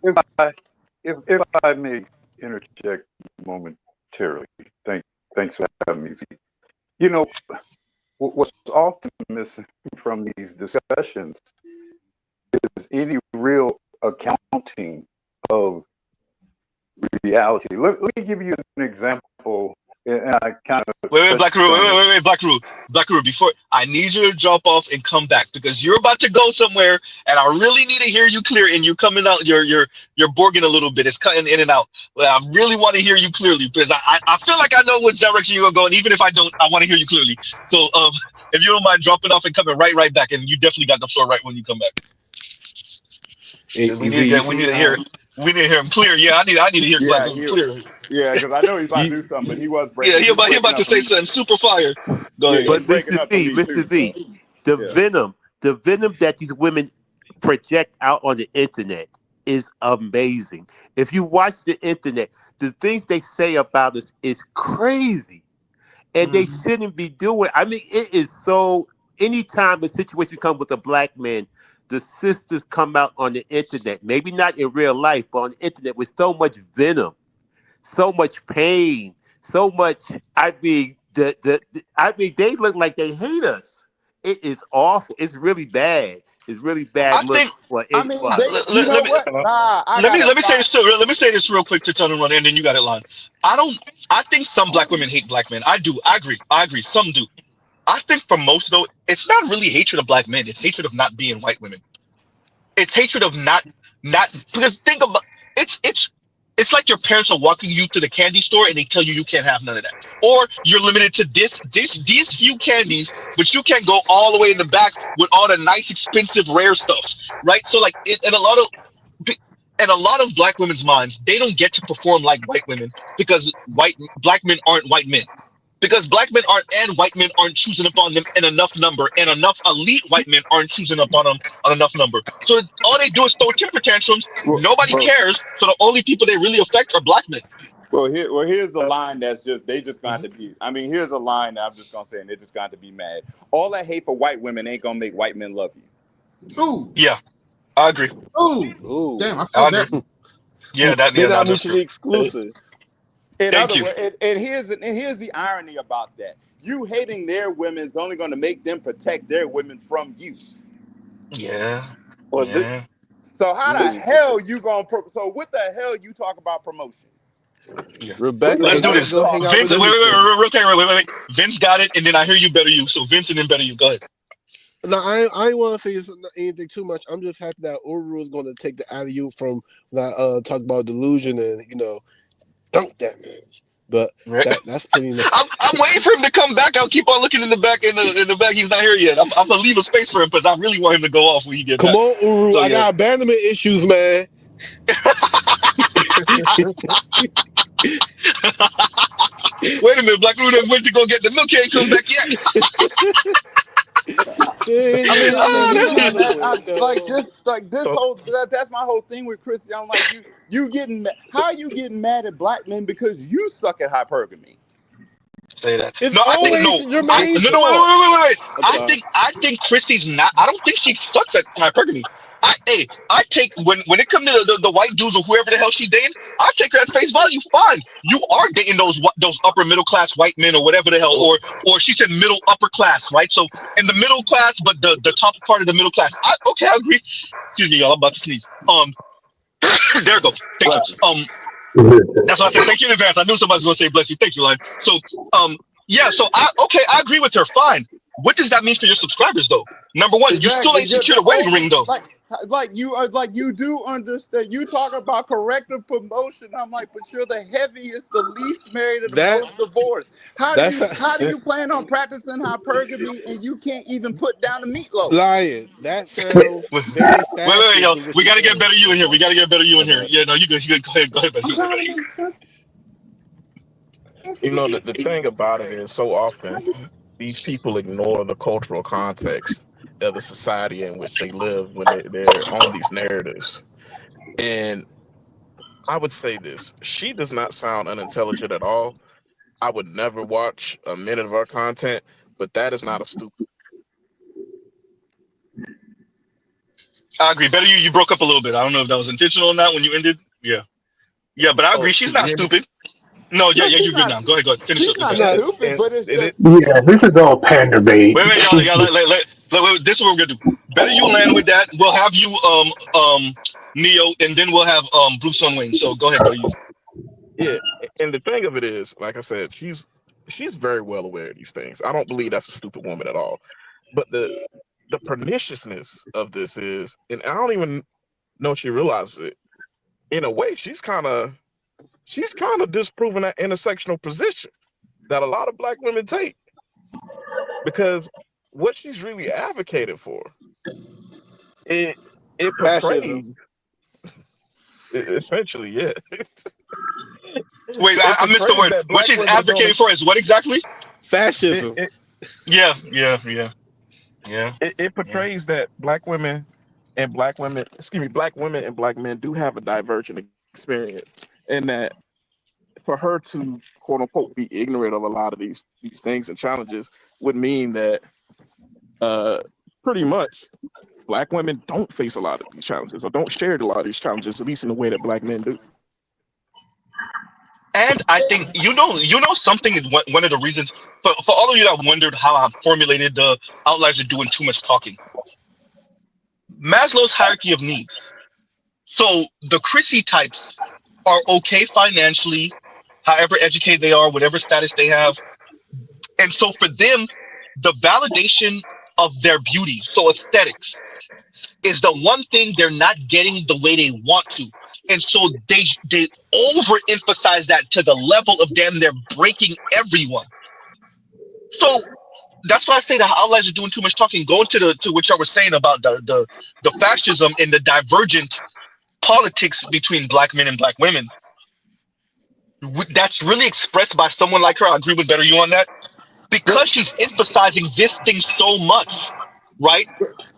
I may interject momentarily, thanks for having me. You know, what's often missing from these discussions is any real accounting of reality. Let me give you an example, and I kind of Wait, Black Rule, Black Rule. Before I need you to drop off and come back because you're about to go somewhere, and I really need to hear you clear. And you're coming out, you're borging a little bit. It's cutting in and out. But I really want to hear you clearly because I feel like I know which direction you're going. Even if I don't, I want to hear you clearly. So if you don't mind dropping off and coming right back, and you definitely got the floor right when you come back. We need to hear him clear. Yeah, I need to hear Black Rule clear. Yeah, because I know he's about to do something, but he was breaking. Yeah, he about to say something super fire. Go ahead. But Mr. Z, the venom that these women project out on the internet is amazing. If you watch the internet, the things they say about us is crazy. And they shouldn't be doing. I mean, it is so. Anytime a situation comes with a black man, the sisters come out on the internet. Maybe not in real life, but on the internet with so much venom, so much pain, so much. I mean, they look like they hate us. It is awful. It's really bad. It's really bad. Let me say this too. Let me say this real quick to turn and run, and then you got it, Lon. I think some black women hate black men. I do. I agree. Some do. I think for most though, it's not really hatred of black men. It's hatred of not being white women. It's hatred of not because think about it's like your parents are walking you to the candy store and they tell you can't have none of that, or you're limited to these few candies, but you can't go all the way in the back with all the nice, expensive, rare stuff, right? So like, in a lot of black women's minds, they don't get to perform like white women because black men aren't white men. Because black men aren't and white men aren't choosing upon them in enough number, and enough elite white men aren't choosing upon them on enough number. So all they do is throw temper tantrums. Nobody cares. So the only people they really affect are black men. Here's the line that's they just going to be. I mean, here's a line that I'm just gonna say, and they're just going to be mad. All that hate for white women ain't gonna make white men love you. Ooh. Yeah, I agree. Ooh. Damn, I agree. that. Yeah, they're not mutually exclusive. And here's the irony about that. You hating their women is only going to make them protect their women from you. Yeah. So how the hell you going to... So what the hell you talk about promotion? Yeah. Rebecca, let's do this. Vince, wait. Vince got it, and then I hear you, better you. So Vince and then better you. Go ahead. No, I ain't want to say anything too much. I'm just happy that Uru is going to take the alley from talk about delusion and dunk that man. But that's pretty much. I'm waiting for him to come back. I'll keep on looking in the back. In the back, he's not here yet. I'm gonna leave a space for him because I really want him to go off when he gets back. Come on, Uru. So, I got abandonment issues, man. Wait a minute, Black Rule went to go get the milk. He ain't come back yet. That's my whole thing with Chrissy. I'm like, you getting mad. How are you getting mad at black men because you suck at hypergamy? Say that. It's wait. I think Christy's not. I don't think she sucks at hypergamy. I take when it comes to the white dudes or whoever the hell she dating, I take her at face value. Fine, you are dating those upper middle class white men or whatever the hell, or she said middle upper class, right? So in the middle class, but the top part of the middle class. Okay, I agree. Excuse me, y'all. I'm about to sneeze. There we go. Thank you. That's why I said thank you in advance. I knew somebody was gonna say bless you. Thank you, Line. So yeah. So I agree with her. Fine. What does that mean for your subscribers, though? Number one, you still ain't secured a wedding ring, though. Like you do understand. You talk about corrective promotion. I'm like, but you're the heaviest, the least married, and the most divorced. How do you plan on practicing hypergamy and you can't even put down the meatloaf? Lying. That sounds very fast. Wait, yo. We gotta get better you in here. Yeah, no, you good. Go ahead, better you. The thing about it is so often these people ignore the cultural context of the society in which they live when they're on these narratives. And I would say this, she does not sound unintelligent at all. I would never watch a minute of her content, but that is not a stupid. I agree. Better you broke up a little bit. I don't know if that was intentional or not when you ended. Yeah, but I agree. She's not stupid. No, No, yeah, she's you're good not. now. Go ahead. Finish She's up the not sentence. stupid, but it's just. Yeah, this is all pander bait. Wait, y'all, wait, this is what we're gonna do. Better you land with that. We'll have you, Neo, and then we'll have Bruce on Wayne. So go ahead, bro. Yeah, and the thing of it is, like I said, she's very well aware of these things. I don't believe that's a stupid woman at all. But the perniciousness of this is, and I don't even know if she realizes it. In a way, she's kind of disproving that intersectional position that a lot of black women take, because what she's really advocated for, it Fascism. portrays essentially, yeah. Wait, It I missed the portrays word. that What black she's women are doing advocating for is what exactly? Fascism. Yeah. It portrays that black women and black women do have a divergent experience, and that for her to quote unquote be ignorant of a lot of these things and challenges would mean that pretty much black women don't face a lot of these challenges or don't share a lot of these challenges, at least in the way that black men do. And I think you know something. One of the reasons for all of you that wondered how I formulated the outliers are doing too much talking. Maslow's hierarchy of needs. So the Chrissy types are okay financially, however educated they are, whatever status they have, and so for them, the validation of their beauty, so aesthetics, is the one thing they're not getting the way they want to. And so they overemphasize that to the level of damn they're breaking everyone. So that's why I say the outliers are doing too much talking. Going to what y'all were saying about the fascism and the divergent politics between black men and black women. That's really expressed by someone like her. I agree with Better You on that. Because she's emphasizing this thing so much, right?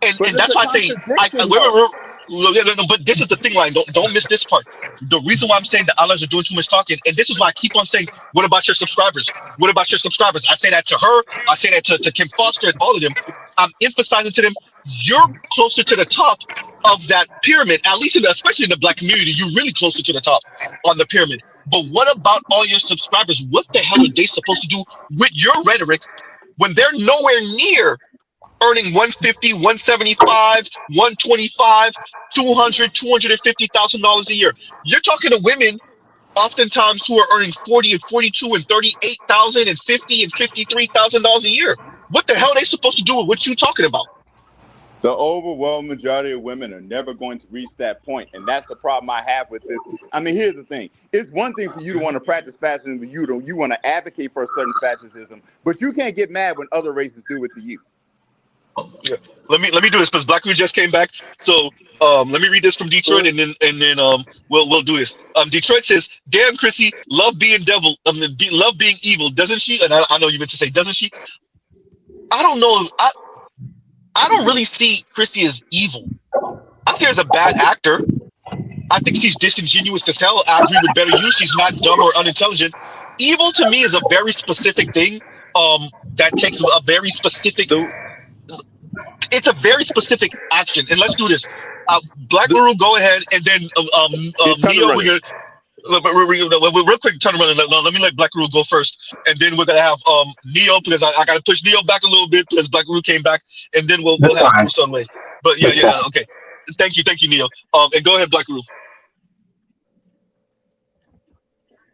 And But it's that's a why I say contradiction, wait, though. but this is the thing, Ryan. Don't miss this part. The reason why I'm saying the allies are doing too much talking, and this is why I keep on saying, what about your subscribers? What about your subscribers? I say that to her, I say that to Kim Foster and all of them. I'm emphasizing to them, you're closer to the top of that pyramid, at least especially in the black community, you're really closer to the top on the pyramid. But what about all your subscribers? What the hell are they supposed to do with your rhetoric when they're nowhere near earning 150, 175, 125, 200, $250,000 a year? You're talking to women oftentimes who are earning 40 and 42 and 38,000 and 50 and $53,000 a year. What the hell are they supposed to do with what you're talking about? The overwhelming majority of women are never going to reach that point, and that's the problem I have with this. I mean, here's the thing: it's one thing for you to want to practice fascism, but you want to advocate for a certain fascism, but you can't get mad when other races do it to you. Yeah. Let me do this because Black Root just came back. So let me read this from Detroit, and then we'll do this. Detroit says, "Damn, Chrissy, love being devil, love being evil, doesn't she?" And I know you meant to say, "Doesn't she?" I don't know. I don't really see Chrissy as evil. I see her as a bad actor. I think she's disingenuous as hell. I agree with Better You. She's not dumb or unintelligent. Evil to me is a very specific thing. That takes a very specific. It's a very specific action. And let's do this. Black Guru, go ahead, and then Neo. We're gonna real quick turn around. Let me let Black Guru go first, and then we're gonna have Neo because I gotta push Neo back a little bit because Black Guru came back, and then we'll have Bruce on way. But yeah, okay. Thank you, Neo. And go ahead, Black Guru.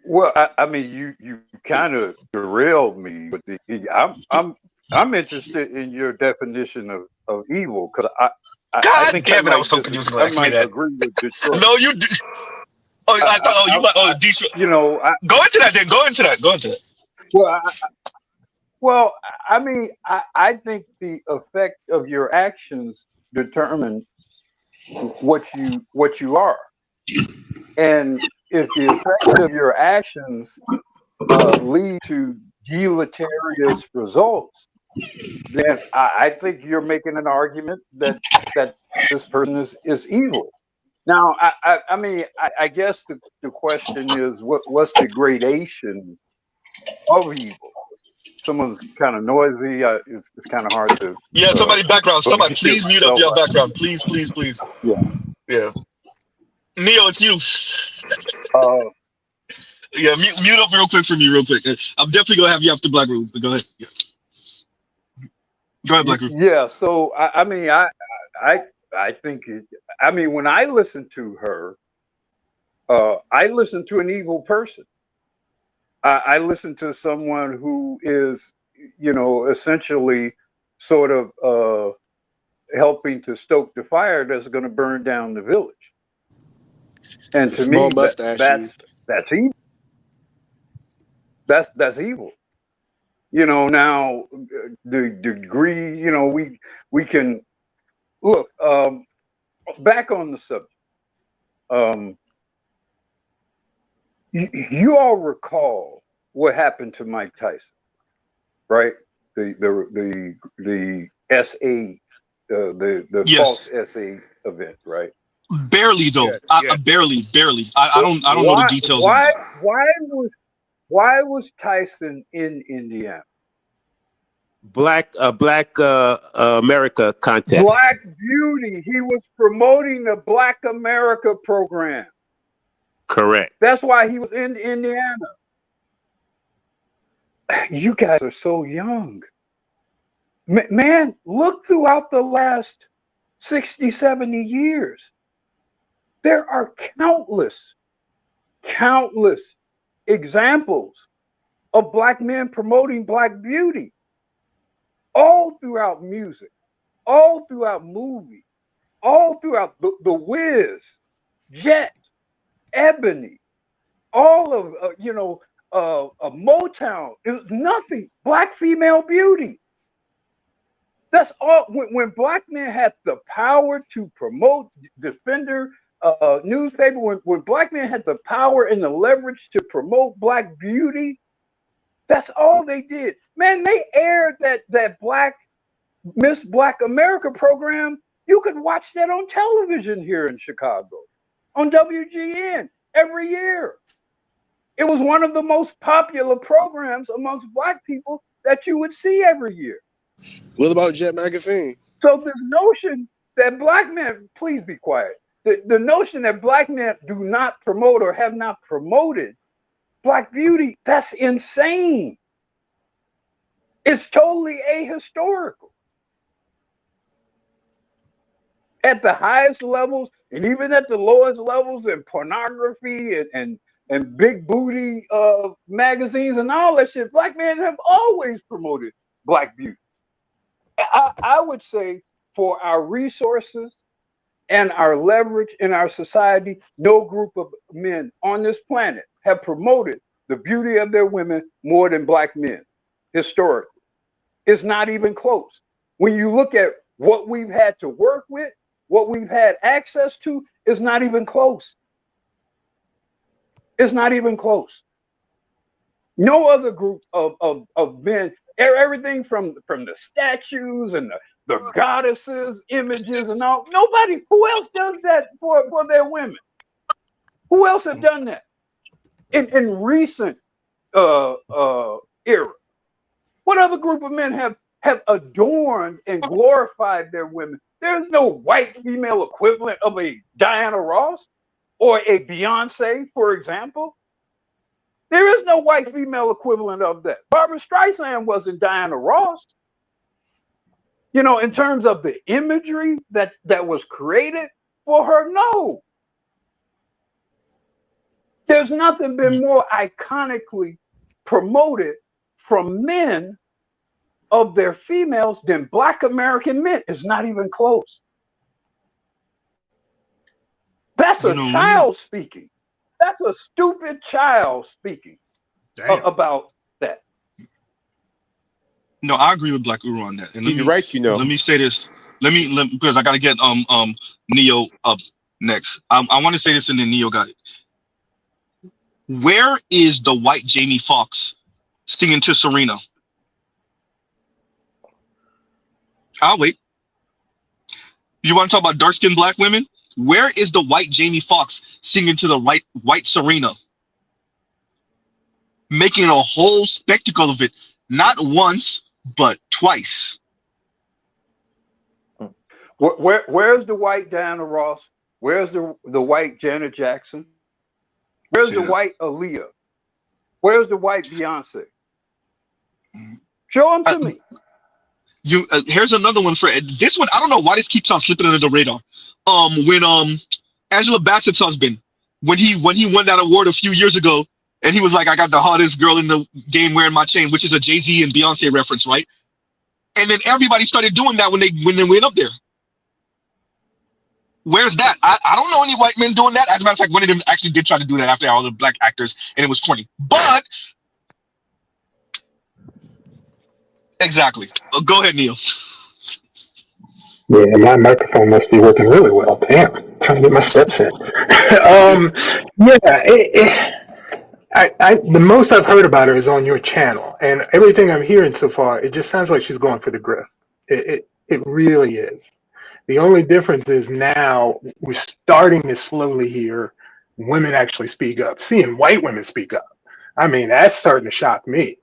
Well, I mean, you kind of derailed me with the. I'm interested in your definition of evil because I think damn it! I was so confused. I might agree with Detroit. No, you did. Oh, I thought you might. Detroit. You know, go into that. Then go into that. Well, I mean, I think the effect of your actions determine what you are, and if the effect of your actions lead to deleterious results, then I think you're making an argument that this person is evil. Now, I mean, I guess the question is, what's the gradation of evil? Someone's kind of noisy. It's kind of hard to. Yeah, somebody background. Somebody, please mute up your background. Please. Yeah. Neo, it's you. Yeah, mute up real quick for me, real quick. I'm definitely gonna have you after Black Room, but go ahead. Yeah. Go ahead, Black Room. Yeah. So I mean, I think it, I mean, when I listen to her, I listen to an evil person. I listen to someone who is, essentially sort of helping to stoke the fire that's going to burn down the village. And to Small me, mustache. that's evil. That's evil. Now the degree, we can look back on the subject. You all recall what happened to Mike Tyson, right? The SA, the Yes. false SA event, right? Barely though. Barely. I don't know the details of that. Why was Tyson in Indiana? Black America contest. Black Beauty. He was promoting the Black America program. Correct. That's why he was in Indiana. You guys are so young. Man, look throughout the last 60, 70 years. There are countless examples of Black men promoting Black beauty all throughout music, all throughout movies, all throughout the Wiz, Jet, Ebony, all of Motown. It was nothing. Black female beauty. That's all. When Black men had the power to promote Defender newspaper, when Black men had the power and the leverage to promote Black beauty, that's all they did. Man, they aired that Black Miss Black America program. You could watch that on television here in Chicago, on WGN every year. It was one of the most popular programs amongst Black people that you would see every year. What about Jet Magazine? So this notion that Black men, please be quiet. The notion that Black men do not promote or have not promoted Black beauty, that's insane. It's totally ahistorical. At the highest levels and even at the lowest levels in pornography and big booty magazines and all that shit, Black men have always promoted Black beauty. I would say for our resources and our leverage in our society, no group of men on this planet have promoted the beauty of their women more than Black men historically. It's not even close. When you look at what we've had to work with, what we've had access to, is not even close. It's not even close. No other group of men, everything from the statues and the goddesses, images and all, nobody, who else does that for their women? Who else have done that in recent era? What other group of men have adorned and glorified their women? There's no white female equivalent of a Diana Ross or a Beyonce, for example. There is no white female equivalent of that. Barbara Streisand wasn't Diana Ross. In terms of the imagery that was created for her, no. There's nothing been more iconically promoted from men of their females than Black American men. It's not even close. That's a child speaking. That's a stupid child speaking about that. No, I agree with Black Uru on that. And He's right, Let me say this. Let me because I gotta get Neo up next. I want to say this and then Neo got it. Where is the white Jamie Foxx singing to Serena? I'll wait. You want to talk about dark-skinned Black women? Where is the white Jamie Foxx singing to the white Serena? Making a whole spectacle of it, not once, but twice. Where's the white Diana Ross? Where's the white Janet Jackson? Where's the white Aaliyah? Where's the white Beyonce? Show them to me. Here's another one for this one. I don't know why this keeps on slipping under the radar. When Angela Bassett's husband, when he won that award a few years ago, and he was like, "I got the hottest girl in the game wearing my chain," which is a Jay-Z and Beyonce reference, right? And then everybody started doing that when they went up there. Where's that? I don't know any white men doing that. As a matter of fact, one of them actually did try to do that after all the black actors, and it was corny. But exactly. Go ahead, Neil. Yeah, my microphone must be working really well. Damn, trying to get my steps in. The most I've heard about her is on your channel, and everything I'm hearing so far, it just sounds like she's going for the grift. It really is. The only difference is now we're starting to slowly hear women actually speak up, seeing white women speak up. I mean, that's starting to shock me.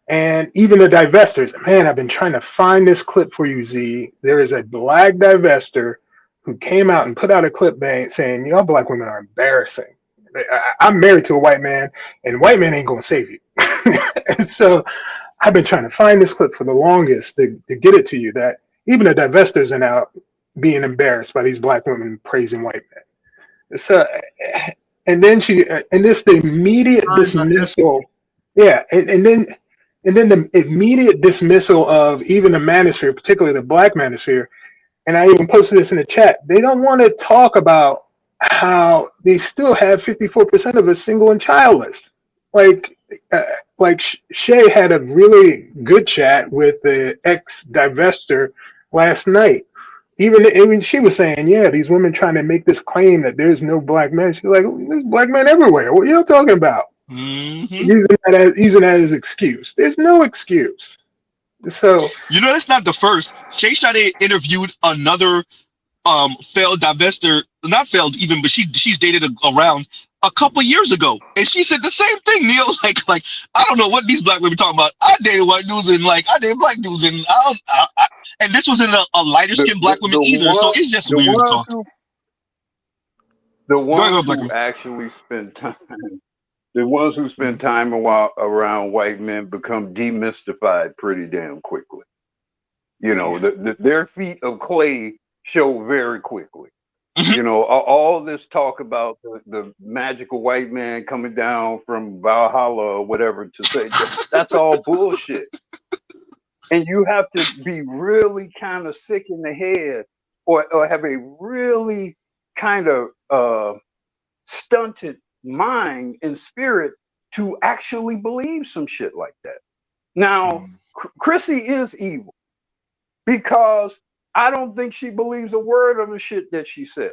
And even the divestors, man, I've been trying to find this clip for you, Z. There is a black divester who came out and put out a clip saying, y'all black women are embarrassing. I'm married to a white man, and white men ain't going to save you. And so I've been trying to find this clip for the longest to get it to you, that even the divestors are now being embarrassed by these black women praising white men. So, and then the immediate dismissal. Yeah, and then the immediate dismissal of even the manosphere, particularly the black manosphere, and I even posted this in the chat, they don't want to talk about how they still have 54% of us single and childless. Like Shay had a really good chat with the ex-divester last night. Even she was saying, yeah, these women trying to make this claim that there's no black men. She's like, there's black men everywhere. What are you talking about? Mm-hmm. Using that as excuse. There's no excuse. So that's not the first. Shay Sade interviewed another failed divester, not failed even, but she's dated around a couple years ago, and she said the same thing, Neil. Like I don't know what these black women talking about. I dated white dudes and I dated black dudes, and and this wasn't a lighter skinned black woman either. So it's just weird talk. The ones who actually spend time. The ones who spend time around white men become demystified pretty damn quickly. Their feet of clay show very quickly. All this talk about the magical white man coming down from Valhalla or whatever to say that's all bullshit. And you have to be really kind of sick in the head or have a really kind of stunted mind and spirit to actually believe some shit like that. Now, Chrissy is evil because I don't think she believes a word of the shit that she said.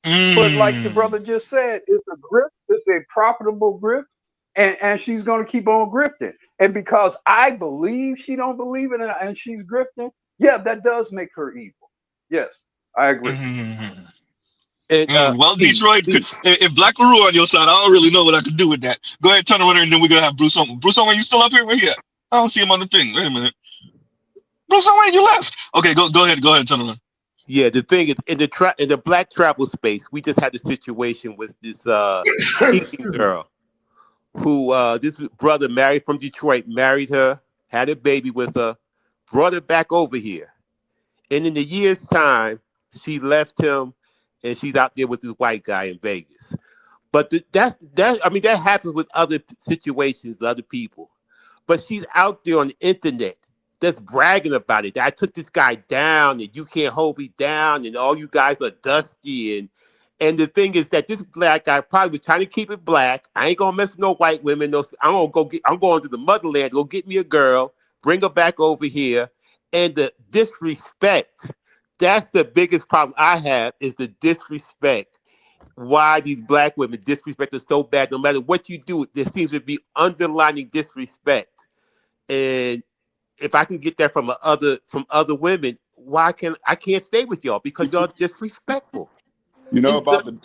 But like the brother just said, it's a grift, it's a profitable grift, and she's going to keep on grifting. And because I believe she don't believe it and she's grifting, yeah, that does make her evil. Yes, I agree. Well, Detroit, if Black Guru on your side, I don't really know what I could do with that. Go ahead, turn around, and then we're going to have Bruce on. Bruce, are you still up here? Where he at? I don't see him on the thing. Wait a minute. Bruce, wait, you left. Okay, go ahead, turn around. Yeah, the thing is, in the black travel space, we just had a situation with this Indian girl who this brother married from Detroit, married her, had a baby with her, brought her back over here. And in a year's time, she left him and she's out there with this white guy in Vegas. But that happens with other situations, other people. But she's out there on the internet just bragging about it. I took this guy down and you can't hold me down and all you guys are dusty. And the thing is that this black guy probably was trying to keep it black. I ain't gonna mess with no white women. I'm going to the motherland, go get me a girl, bring her back over here. And the disrespect, that's the biggest problem I have, is the disrespect. Why these black women disrespect us so bad, no matter what you do, there seems to be underlining disrespect. And if I can get that from other women, I can't stay with y'all because y'all disrespectful. You know the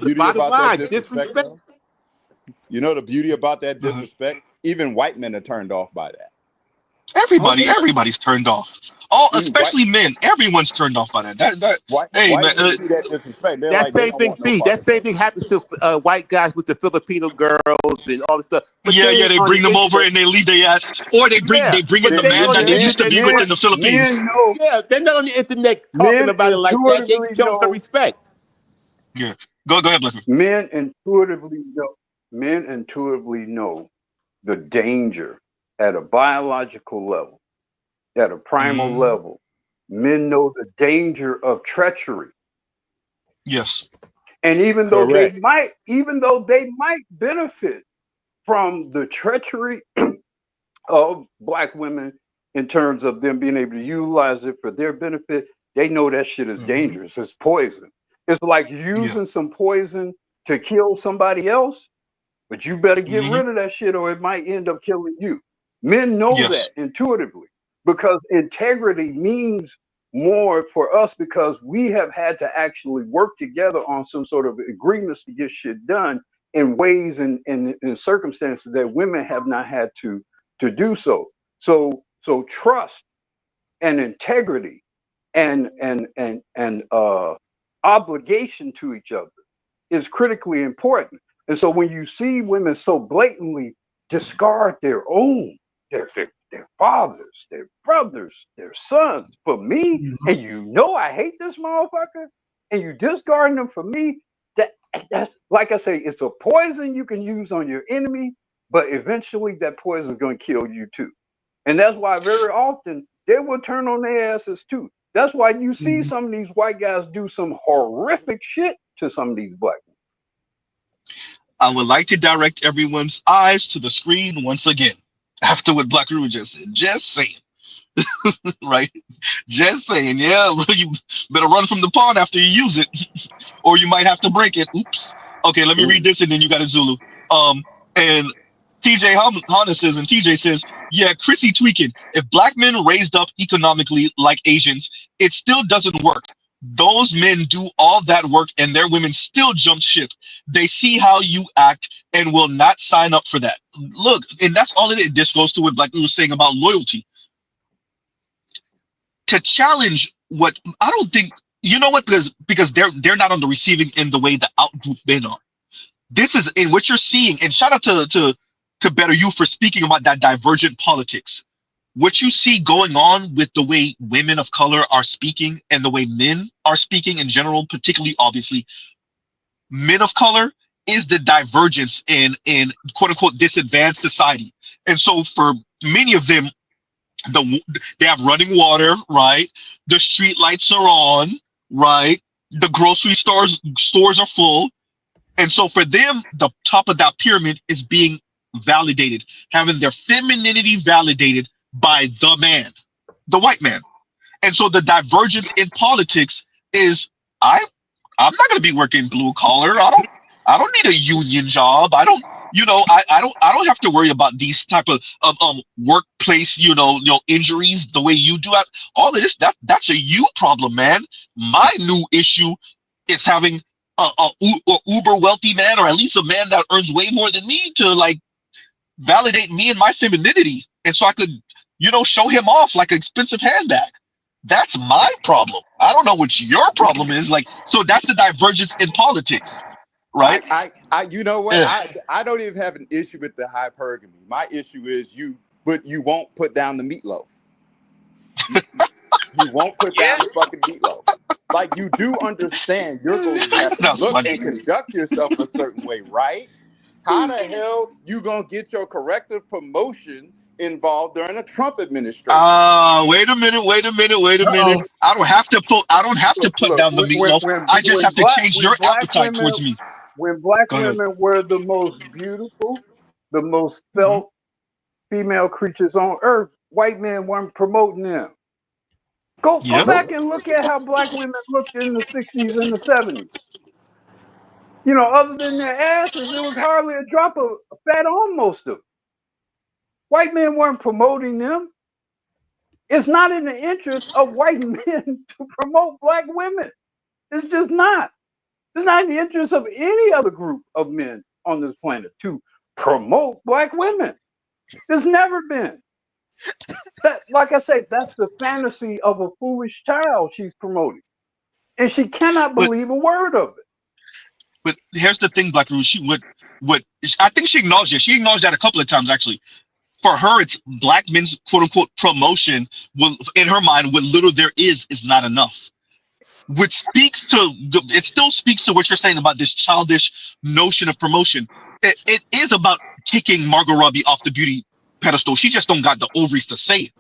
beauty about that disrespect, though? You know the beauty about that disrespect? Even white men are turned off by that. Everybody's turned off. All, See, especially men. Everyone's turned off by that. Hey man, white men see that disrespect. They're That like, they same don't thing, want no see, part that of same that. thing happens to white guys with the Filipino girls and all this stuff. But yeah, then they on the bring them over internet, and they leave their ass, or they bring yeah. in But the then man on that the they used to internet, be you with want, in the Philippines. Men know, yeah, they're not on the internet talking men about it like that. They intuitively show them some know, respect. Yeah, go ahead, Black. men intuitively know, men intuitively know the danger at a biological level, at a primal Mm, level. Men know the danger of treachery. yes. And Correct. even though they might benefit from the treachery of black women in terms of them being able to utilize it for their benefit, they know that shit is Hmm. dangerous. It's poison. It's like Yeah. using some poison to kill somebody else, but you better get Hmm. rid of that shit or it might end up killing you. Men know Yes. that intuitively because integrity means more for us because we have had to actually work together on some sort of agreements to get shit done in ways and in circumstances that women have not had to do so. So trust and integrity and obligation to each other is critically important. And so when you see women so blatantly discard their own, their fathers, their brothers, their sons for me, and you know I hate this motherfucker, and you discarding them for me, that's like I say, it's a poison you can use on your enemy, but eventually that poison is going to kill you too. And that's why very often they will turn on their asses too. That's why you see some of these white guys do some horrific shit to some of these black men. I would like to direct everyone's eyes to the screen once again. After what Black Rue just said, just saying, right? Just saying, yeah. Well, you better run from the pond after you use it, or you might have to break it. Oops. Okay, let me read this, and then you got a Zulu. And TJ Honda says, and TJ says, yeah, Chrissy tweaking. If black men raised up economically like Asians, it still doesn't work. Those men do all that work, and their women still jump ship. They see how you act and will not sign up for that. Look, and that's all it is. This goes to what Black was saying about loyalty. To challenge what I don't think, you know what, because they're not on the receiving end the way the outgroup men are. This is in what you're seeing, and shout out to Better You for speaking about that divergent politics. What you see going on with the way women of color are speaking and the way men are speaking in general, particularly obviously men of color, is the divergence in quote unquote this advanced society. And so for many of them, they have running water, right? The street lights are on, right? The grocery stores are full. And so for them, the top of that pyramid is being validated, having their femininity validated by the man, the white man. And so the divergence in politics is I I'm not gonna be working blue collar. I don't need a union job. I don't, I don't have to worry about these type of workplace, injuries the way you do it. All of this, that's a you problem, man. My new issue is having a uber wealthy man, or at least a man that earns way more than me, to like validate me and my femininity, and so I could, show him off like an expensive handbag. That's my problem. I don't know what your problem is. Like, so that's the divergence in politics, right? You know what? Yeah. I don't even have an issue with the hypergamy. My issue is you won't put down the meatloaf. You won't put down the fucking meatloaf. Like, you do understand you're going to have to That's look funny. and conduct yourself a certain way, right? How the hell you gonna get your corrective promotion involved during a Trump administration? Wait a minute. I don't have to put Look, down the meatloaf. I just have to change your appetite towards me. when black Go ahead. women were the most beautiful, the most Mhm. felt female creatures on earth, white men weren't promoting them. Go Yep. back and look at how black women looked in the 60s and the 70s. Other than their asses, there was hardly a drop of fat on most of them. White men weren't promoting them. It's not in the interest of white men to promote black women. It's just not. It's not in the interest of any other group of men on this planet to promote black women. There's never been. That, like I say, that's the fantasy of a foolish child she's promoting, and she cannot But believe a word of it. but here's the thing, Black Rose. What I think she acknowledged it. She acknowledged that a couple of times actually. For her, it's black men's quote unquote promotion. Will in her mind, what little there is not enough. Which speaks to it still speaks to what you're saying about this childish notion of promotion. It is about taking Margot Robbie off the beauty pedestal. She just don't got the ovaries to say it.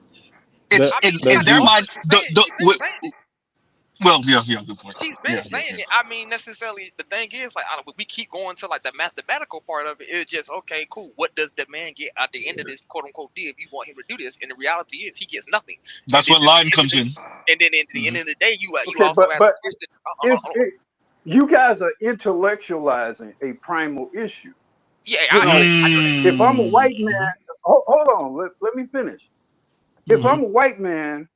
It's in their mind well, yeah, good point. She's been saying it. I mean, necessarily, the thing is, like, we keep going to like the mathematical part of it. It's just okay, cool. What does the man get at the end of this quote unquote deal if you want him to do this? And the reality is, he gets nothing. So that's what line comes in. And then at the end of the day, you Okay, also have but you guys are intellectualizing a primal issue. Yeah, you know, if I'm a white man, hold on, let me finish. If I'm a white man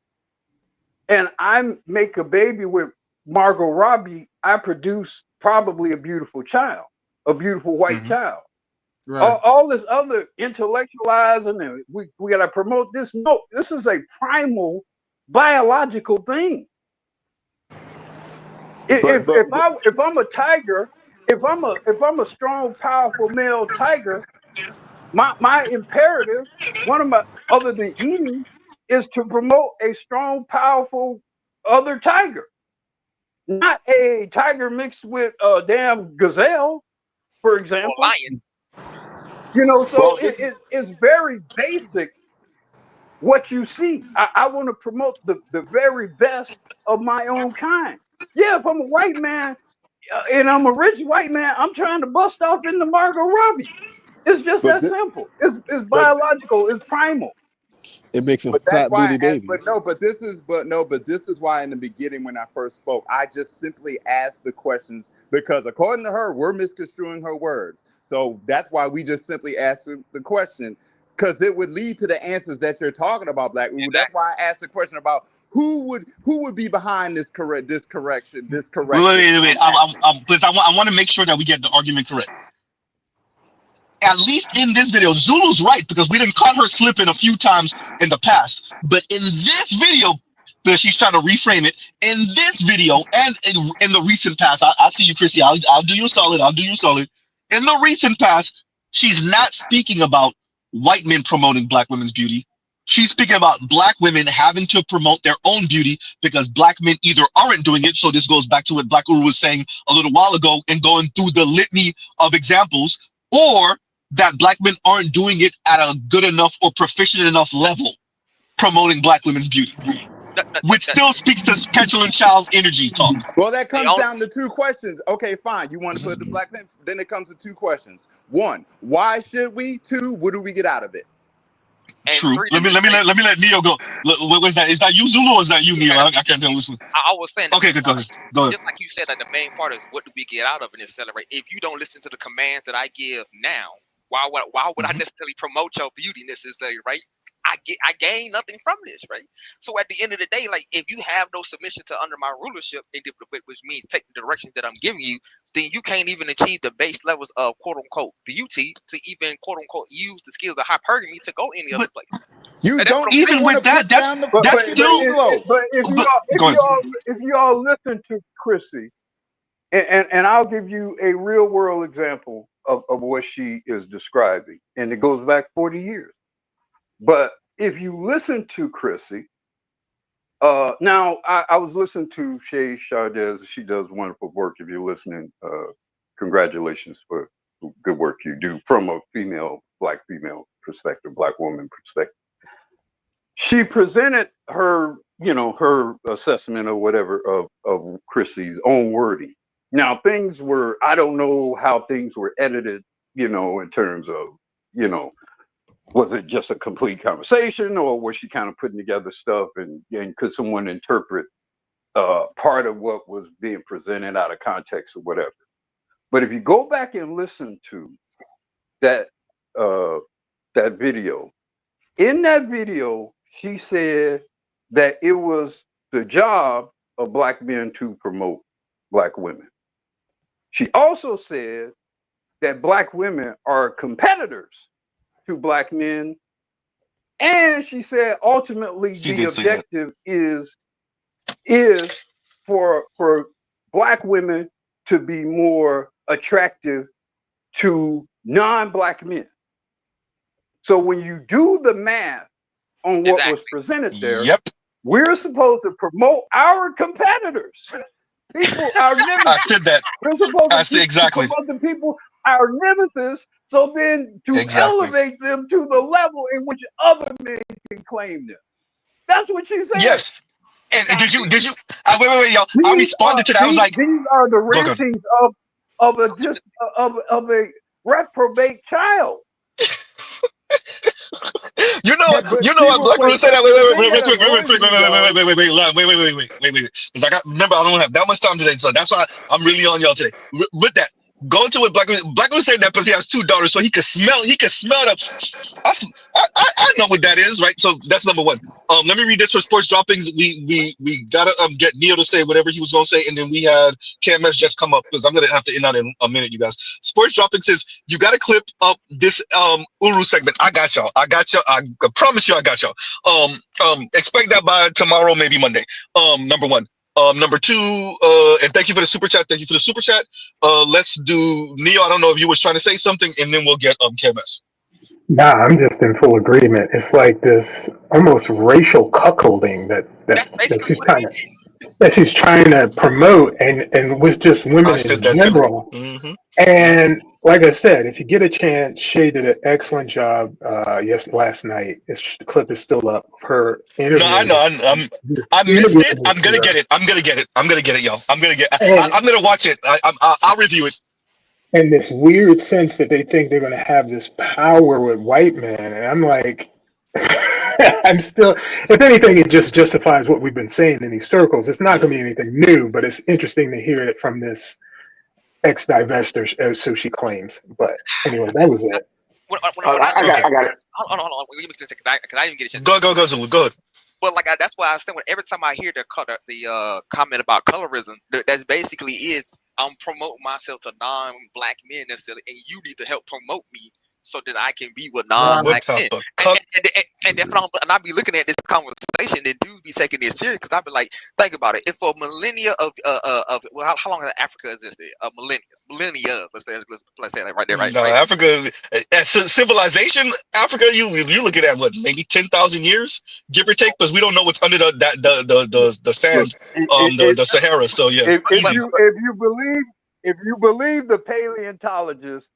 and I make a baby with Margot Robbie, I produce probably a beautiful child, a beautiful white child. Right. All this other intellectualizing and we got to promote this. No, this is a primal biological thing. If I'm a tiger, if I'm a strong, powerful male tiger, my imperative, one of my other than eating, is to promote a strong, powerful other tiger, not a tiger mixed with a damn gazelle, for example. Or lion. You know, so it's very basic what you see. I want to promote the very best of my own kind. Yeah, if I'm a white man and I'm a rich white man, I'm trying to bust off into Margot Robbie. It's just that simple. It's biological. It's primal. It makes them But that's fat why, booty babies. but this is why in the beginning when I first spoke, I just simply asked the questions because according to her, we're misconstruing her words. So that's why we just simply asked the question because it would lead to the answers that you're talking about, Black Ooh. That's why I asked the question about who would be behind this correction. Wait. I want to make sure that we get the argument correct. At least in this video, Zulu's right because we didn't caught her slipping a few times in the past. But in this video, because she's trying to reframe it, in this video and in the recent past, I see you, Chrissy. I'll do you solid. I'll do you solid. In the recent past, she's not speaking about white men promoting black women's beauty. She's speaking about black women having to promote their own beauty because black men either aren't doing it. So this goes back to what Black Uru was saying a little while ago and going through the litany of examples, or that black men aren't doing it at a good enough or proficient enough level promoting black women's beauty, which still speaks to petulant child energy talk. Well, that comes down to two questions. Okay, fine. You want to put the black men? Then it comes to two questions. One, why should we? Two, what do we get out of it? True. Let me let Neo go. What was that? Is that you, Zulu, or is that you, Neo? I can't tell which one. I was saying. Okay, good. Go ahead. Just like you said, like the main part is what do we get out of it and celebrate. If you don't listen to the commands that I give now, why would I necessarily promote your beauty necessarily, right? I gain nothing from this, right? So at the end of the day, like if you have no submission to under my rulership, which means take the direction that I'm giving you, then you can't even achieve the base levels of quote unquote beauty to even quote unquote use the skills of hypergamy to go any other place. You don't even with that. That's still. But if you all listen to Chrissy, and I'll give you a real world example of what she is describing, and it goes back 40 years. But if you listen to Chrissy, now I was listening to Shay Chardez. She does wonderful work. If you're listening, congratulations for the good work you do from a black female perspective, black woman perspective. She presented her, her assessment or whatever of Chrissy's own wording. Now I don't know how things were edited, in terms of, was it just a complete conversation or was she kind of putting together stuff and could someone interpret part of what was being presented out of context or whatever? But if you go back and listen to that video, in that video, she said that it was the job of black men to promote black women. She also said that black women are competitors to black men And she said ultimately She the did say that. objective is for black women to be more attractive to non-black men. So when you do the math on what was presented there, Yep. we're supposed to promote our competitors. People, our nemesis. I said that. We're supposed I to said exactly. promote the people, our nemesis, so then to Exactly. elevate them to the level in which other men can claim them. That's what she said. Yes. And did you wait, y'all. I responded to that. I was like, these are the go. rantings of a reprobate child. You know what Black women say that. Wait. Because remember, I don't have that much time today, so that's why I'm really on y'all today. With that, go to what Black women say that because he has 2 daughters, so he could smell the. I know what that is, right? So that's number one. Let me read this for sports droppings. We gotta get Neo to say whatever he was gonna say, and then we had KMS just come up because I'm gonna have to end out in a minute, you guys. Sports dropping says you gotta clip up this Uru segment. I got y'all. I promise you, I got y'all. Expect that by tomorrow, maybe Monday. Number one. Number two, and thank you for the super chat. Let's do Neo. I don't know if you was trying to say something, and then we'll get KMS. Nah, I'm just in full agreement. It's like this almost racial cuckolding that she's trying to promote, and with just women in general. Mm-hmm. And like I said, if you get a chance, Shay did an excellent job. Last night. The clip is still up. Her interview. No, I know. I missed it. I'm gonna get it. I'm gonna get it, y'all. I'm gonna watch it. I'll review it. And this weird sense that they think they're going to have this power with white men. And I'm like, I'm still, if anything, it just justifies what we've been saying in these circles. It's not going to be anything new, but it's interesting to hear it from this ex-divester, so she claims. But anyway, that was it. I got it. Hold on. Give me a second, because I didn't get a chance. Go, Zulu. Go ahead. But like that's why I was saying, every time I hear the comment about colorism, that's basically is I'm promoting myself to non-black men necessarily, and you need to help promote me so that I can be with non-black men. And I be looking at this conversation, and dudes be taking this serious because I be like, think about it. If for millennia of well, how long has Africa existed? Millennia. Let's say that right there, right? No, right? Africa, as civilization, Africa, you looking at what, maybe 10,000 years, give or take, because we don't know what's under the sand, the Sahara. So yeah, if you believe the paleontologists,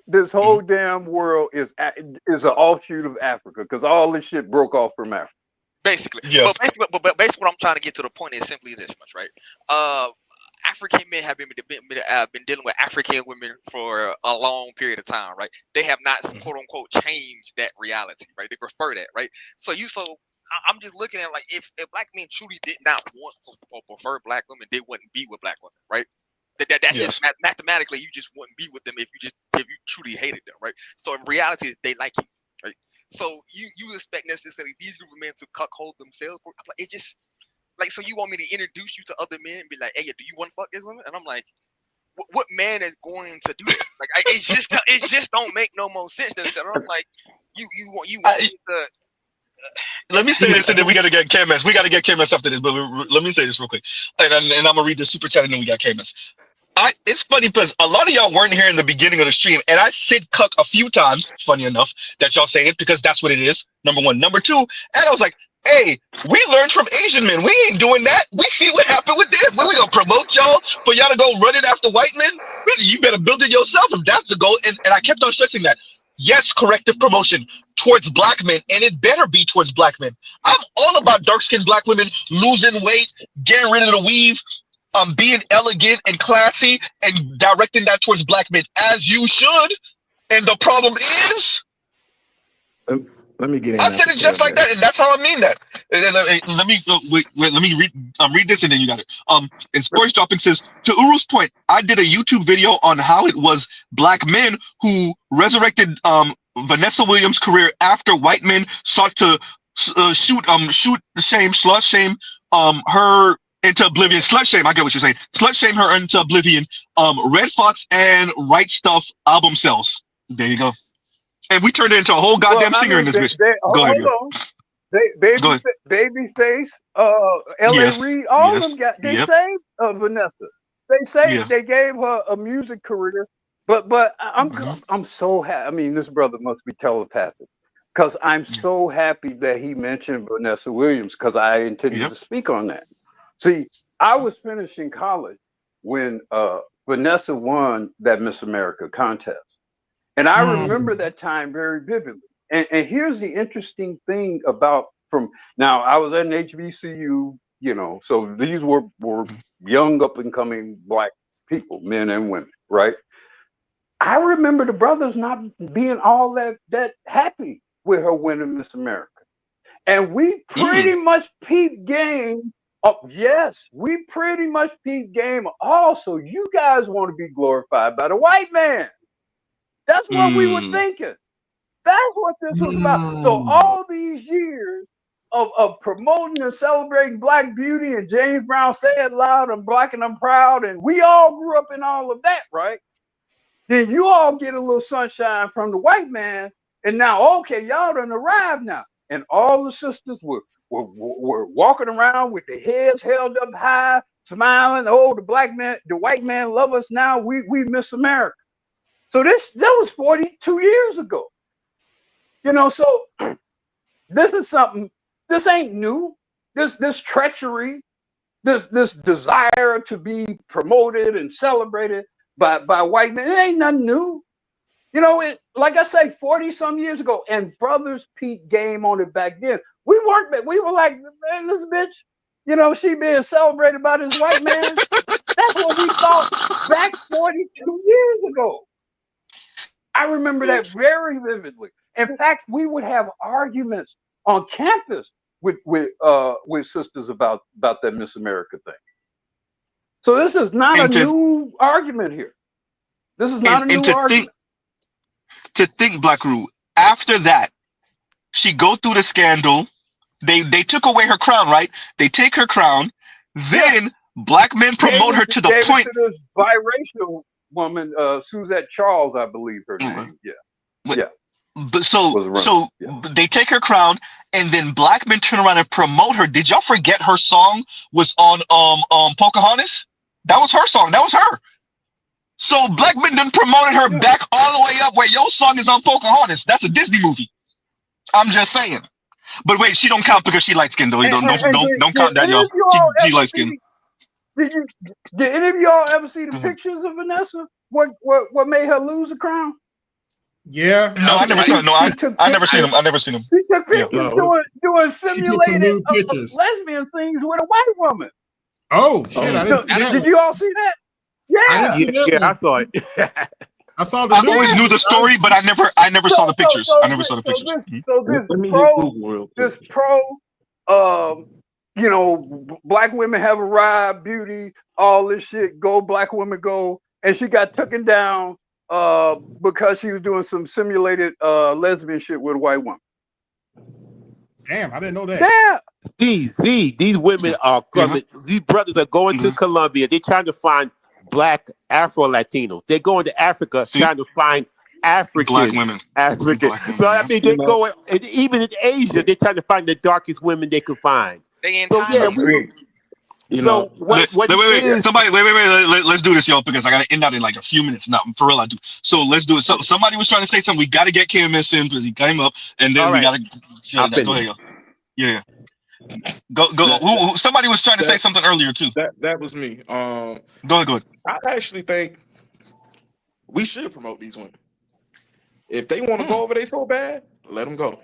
this whole damn world is an offshoot of Africa because all this shit broke off from Africa. Basically, yeah. But basically, what I'm trying to get to the point is simply this much, right? African men have been dealing with African women for a long period of time, right? They have not, quote unquote, changed that reality, right? They prefer that, right? I'm just looking at like if black men truly did not want or prefer black women, they wouldn't be with black women, right? That's just mathematically, you just wouldn't be with them if you truly hated them, right? So in reality, they like you, right? So you expect necessarily these group of men to cuckold themselves? It just like, so you want me to introduce you to other men and be like, hey, do you want to fuck this woman? And I'm like, what man is going to do that? Like, it just don't make no more sense. And I'm like, you want me to. Let me say this, and then we got to get KMS. We got to get KMS after this, but let me say this real quick, and I'm gonna read the super chat, and then we got KMS. It's funny because a lot of y'all weren't here in the beginning of the stream, and I said "cuck" a few times. Funny enough that y'all say it because that's what it is. Number one, number two, and I was like, hey, we learned from Asian men. We ain't doing that. We see what happened with them. When we gonna promote y'all for y'all to go running after white men? You better build it yourself if that's the goal. And I kept on stressing that. Yes, corrective promotion towards black men, and it better be towards black men. I'm all about dark-skinned black women losing weight, getting rid of the weave, being elegant and classy, and directing that towards black men, as you should. And the problem is, let me get in. I said it just like that, and that's how I mean that. Let me read this, and then you got it. In Sports Dropping says, to Uru's point, I did a YouTube video on how it was black men who resurrected Vanessa Williams' career after white men sought to slut shame her into oblivion. Slut shame, I get what you're saying. Slut shame her into oblivion. Red Fox and Right Stuff album sales. There you go. And we turned it into a whole goddamn singer in this bitch. Go ahead, hold on. Go ahead. Babyface, L.A. Yes. Reid, all of them they Yep. saved Vanessa. They saved. Yeah. They gave her a music career. But I'm so happy. I mean, this brother must be telepathic, because I'm so happy that he mentioned Vanessa Williams, because I intended to speak on that. See, I was finishing college when Vanessa won that Miss America contest, and I remember that time very vividly. And here's the interesting thing about now, I was at an HBCU, so these were young up and coming Black people, men and women, right? I remember the brothers not being all that happy with her winning Miss America. And we pretty much peeped game up. Yes, we pretty much peeped game. Also, you guys want to be glorified by the white man. That's what we were thinking. That's what this was about. So all these years of promoting and celebrating Black beauty, and James Brown Say It Loud, and Black and I'm Proud, and we all grew up in all of that, right? Then you all get a little sunshine from the white man, and now, okay, y'all done arrived now. And all the sisters were walking around with their heads held up high, smiling. Oh, the white man love us now. We Miss America. So that was 42 years ago. So this is something, this ain't new. This treachery, this desire to be promoted and celebrated by white men, it ain't nothing new. Like I say, 40 some years ago, and brothers peaked game on it back then. We were like, man, this bitch, she being celebrated by this white man. That's what we thought back 42 years ago. I remember that very vividly. In fact, we would have arguments on campus with sisters about that Miss America thing. So this is not a new argument here. This is not a new argument. To think, Black Rule, after that, she go through the scandal. They took away her crown, right? They take her crown. Then Black men promote her to the point. To this biracial woman, Suzette Charles, I believe her name. Yeah. But they take her crown, and then Black men turn around and promote her. Did y'all forget her song was on Pocahontas? That was her song. That was her. So Black men done promoted her back all the way up where your song is on Pocahontas. That's a Disney movie. I'm just saying. But wait, she don't count because she light skinned though. Don't count that, y'all. She light skinned. Did any of y'all ever see the pictures of Vanessa? What made her lose a crown? Yeah. No, I never saw. No, I never seen them. I never seen them. She took pictures doing simulated lesbian things with a white woman. Oh shit! I didn't see that. Did you all see that? Yeah, I saw it. I saw the. I always knew the story, but I never saw the pictures. I never saw the pictures. This Black women have arrived, beauty, all this shit. Go Black women go, and she got taken down because she was doing some simulated lesbian shit with a white woman. Damn, I didn't know that. Yeah. These women are coming. These brothers are going to Colombia. They're trying to find Black Afro-Latinos. They're going to Africa trying to find African Black women. So I mean, they're going, even in Asia, they're trying to find the darkest women they could find. They in Somebody, wait. Let's do this, y'all, because I gotta end out in like a few minutes. Now, for real, I do. So let's do it. So somebody was trying to say something. We gotta get KMS in because he came up, and then we gotta. Go ahead, y'all. Yeah. Go. Somebody was trying to say something earlier too. That was me. Go ahead. I actually think we should promote these women. If they want to go over there so bad, let them go.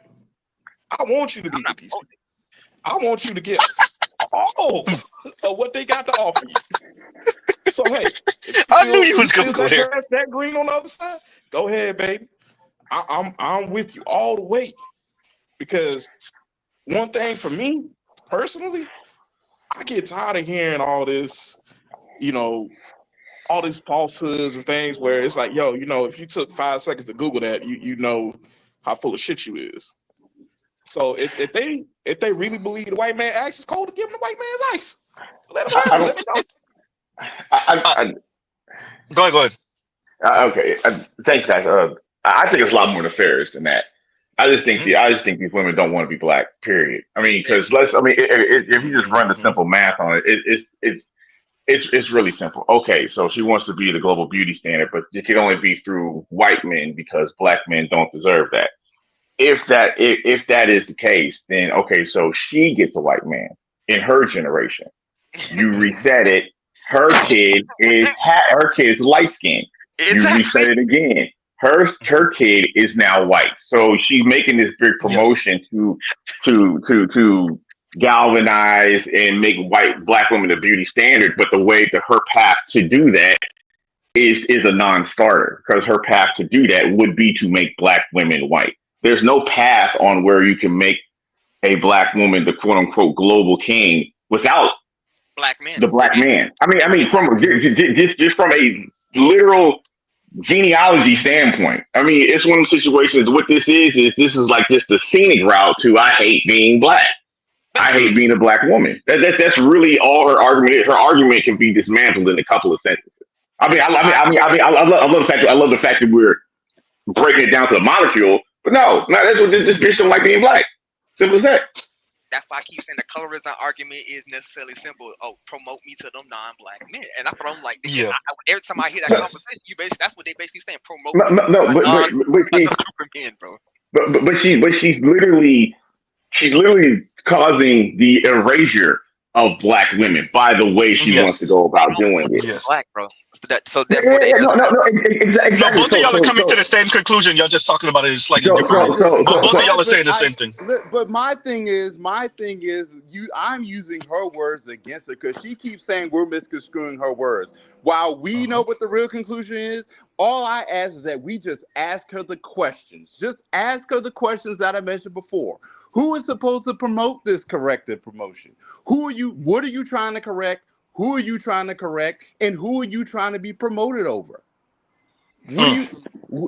I want you to be with these people. I want you to get all of what they got to offer you. So hey, I knew you was gonna go there. That green on the other side, go ahead, baby. I'm with you all the way. Because one thing for me personally, I get tired of hearing all this, all these falsehoods and things where it's like, yo, if you took 5 seconds to Google that, you know how full of shit you is. So if they really believe the white man ice is cold, give them the white man's ice. Let them go. Go ahead. Okay. Thanks, guys. I think it's a lot more nefarious than that. I just think these women don't want to be black. Period. I mean, because if you just run the simple math on it, it's really simple. Okay, so she wants to be the global beauty standard, but it can only be through white men because black men don't deserve that. If that is the case, then okay, so she gets a white man in her generation. You reset it. Her kid's light skinned. You reset it again. Her kid is now white. So she's making this big promotion to galvanize and make black women the beauty standard. But the way that her path to do that is a non-starter, because her path to do that would be to make black women white. There's no path on where you can make a black woman the quote unquote global king without the black man. I mean, from just from a literal genealogy standpoint. I mean, it's one of the situations. What this is like just the scenic route to I hate being black. I hate being a black woman. That's really all her argument is. Her argument can be dismantled in a couple of sentences. I love the fact that we're breaking it down to the molecule. But no, that's what this bitch don't like being black. Simple as that. That's why I keep saying the colorism argument is necessarily simple. Oh, promote me to them non-black men, and that's what I'm like. Every time I hear that conversation, that's what they basically saying. Promote me to non-Superman, bro. But she's literally causing the erasure of black women by the way she wants to go about doing it. Yes. Black, bro. So therefore, exactly. No, both of y'all are coming to the same conclusion. Y'all just talking about it slightly different. Both of y'all are saying the same thing. But my thing is, I'm using her words against her because she keeps saying we're misconstruing her words. While we know what the real conclusion is, all I ask is that we just ask her the questions. Just ask her the questions that I mentioned before. Who is supposed to promote this corrective promotion? Who are you? What are you trying to correct? Who are you trying to correct? And who are you trying to be promoted over? What do you?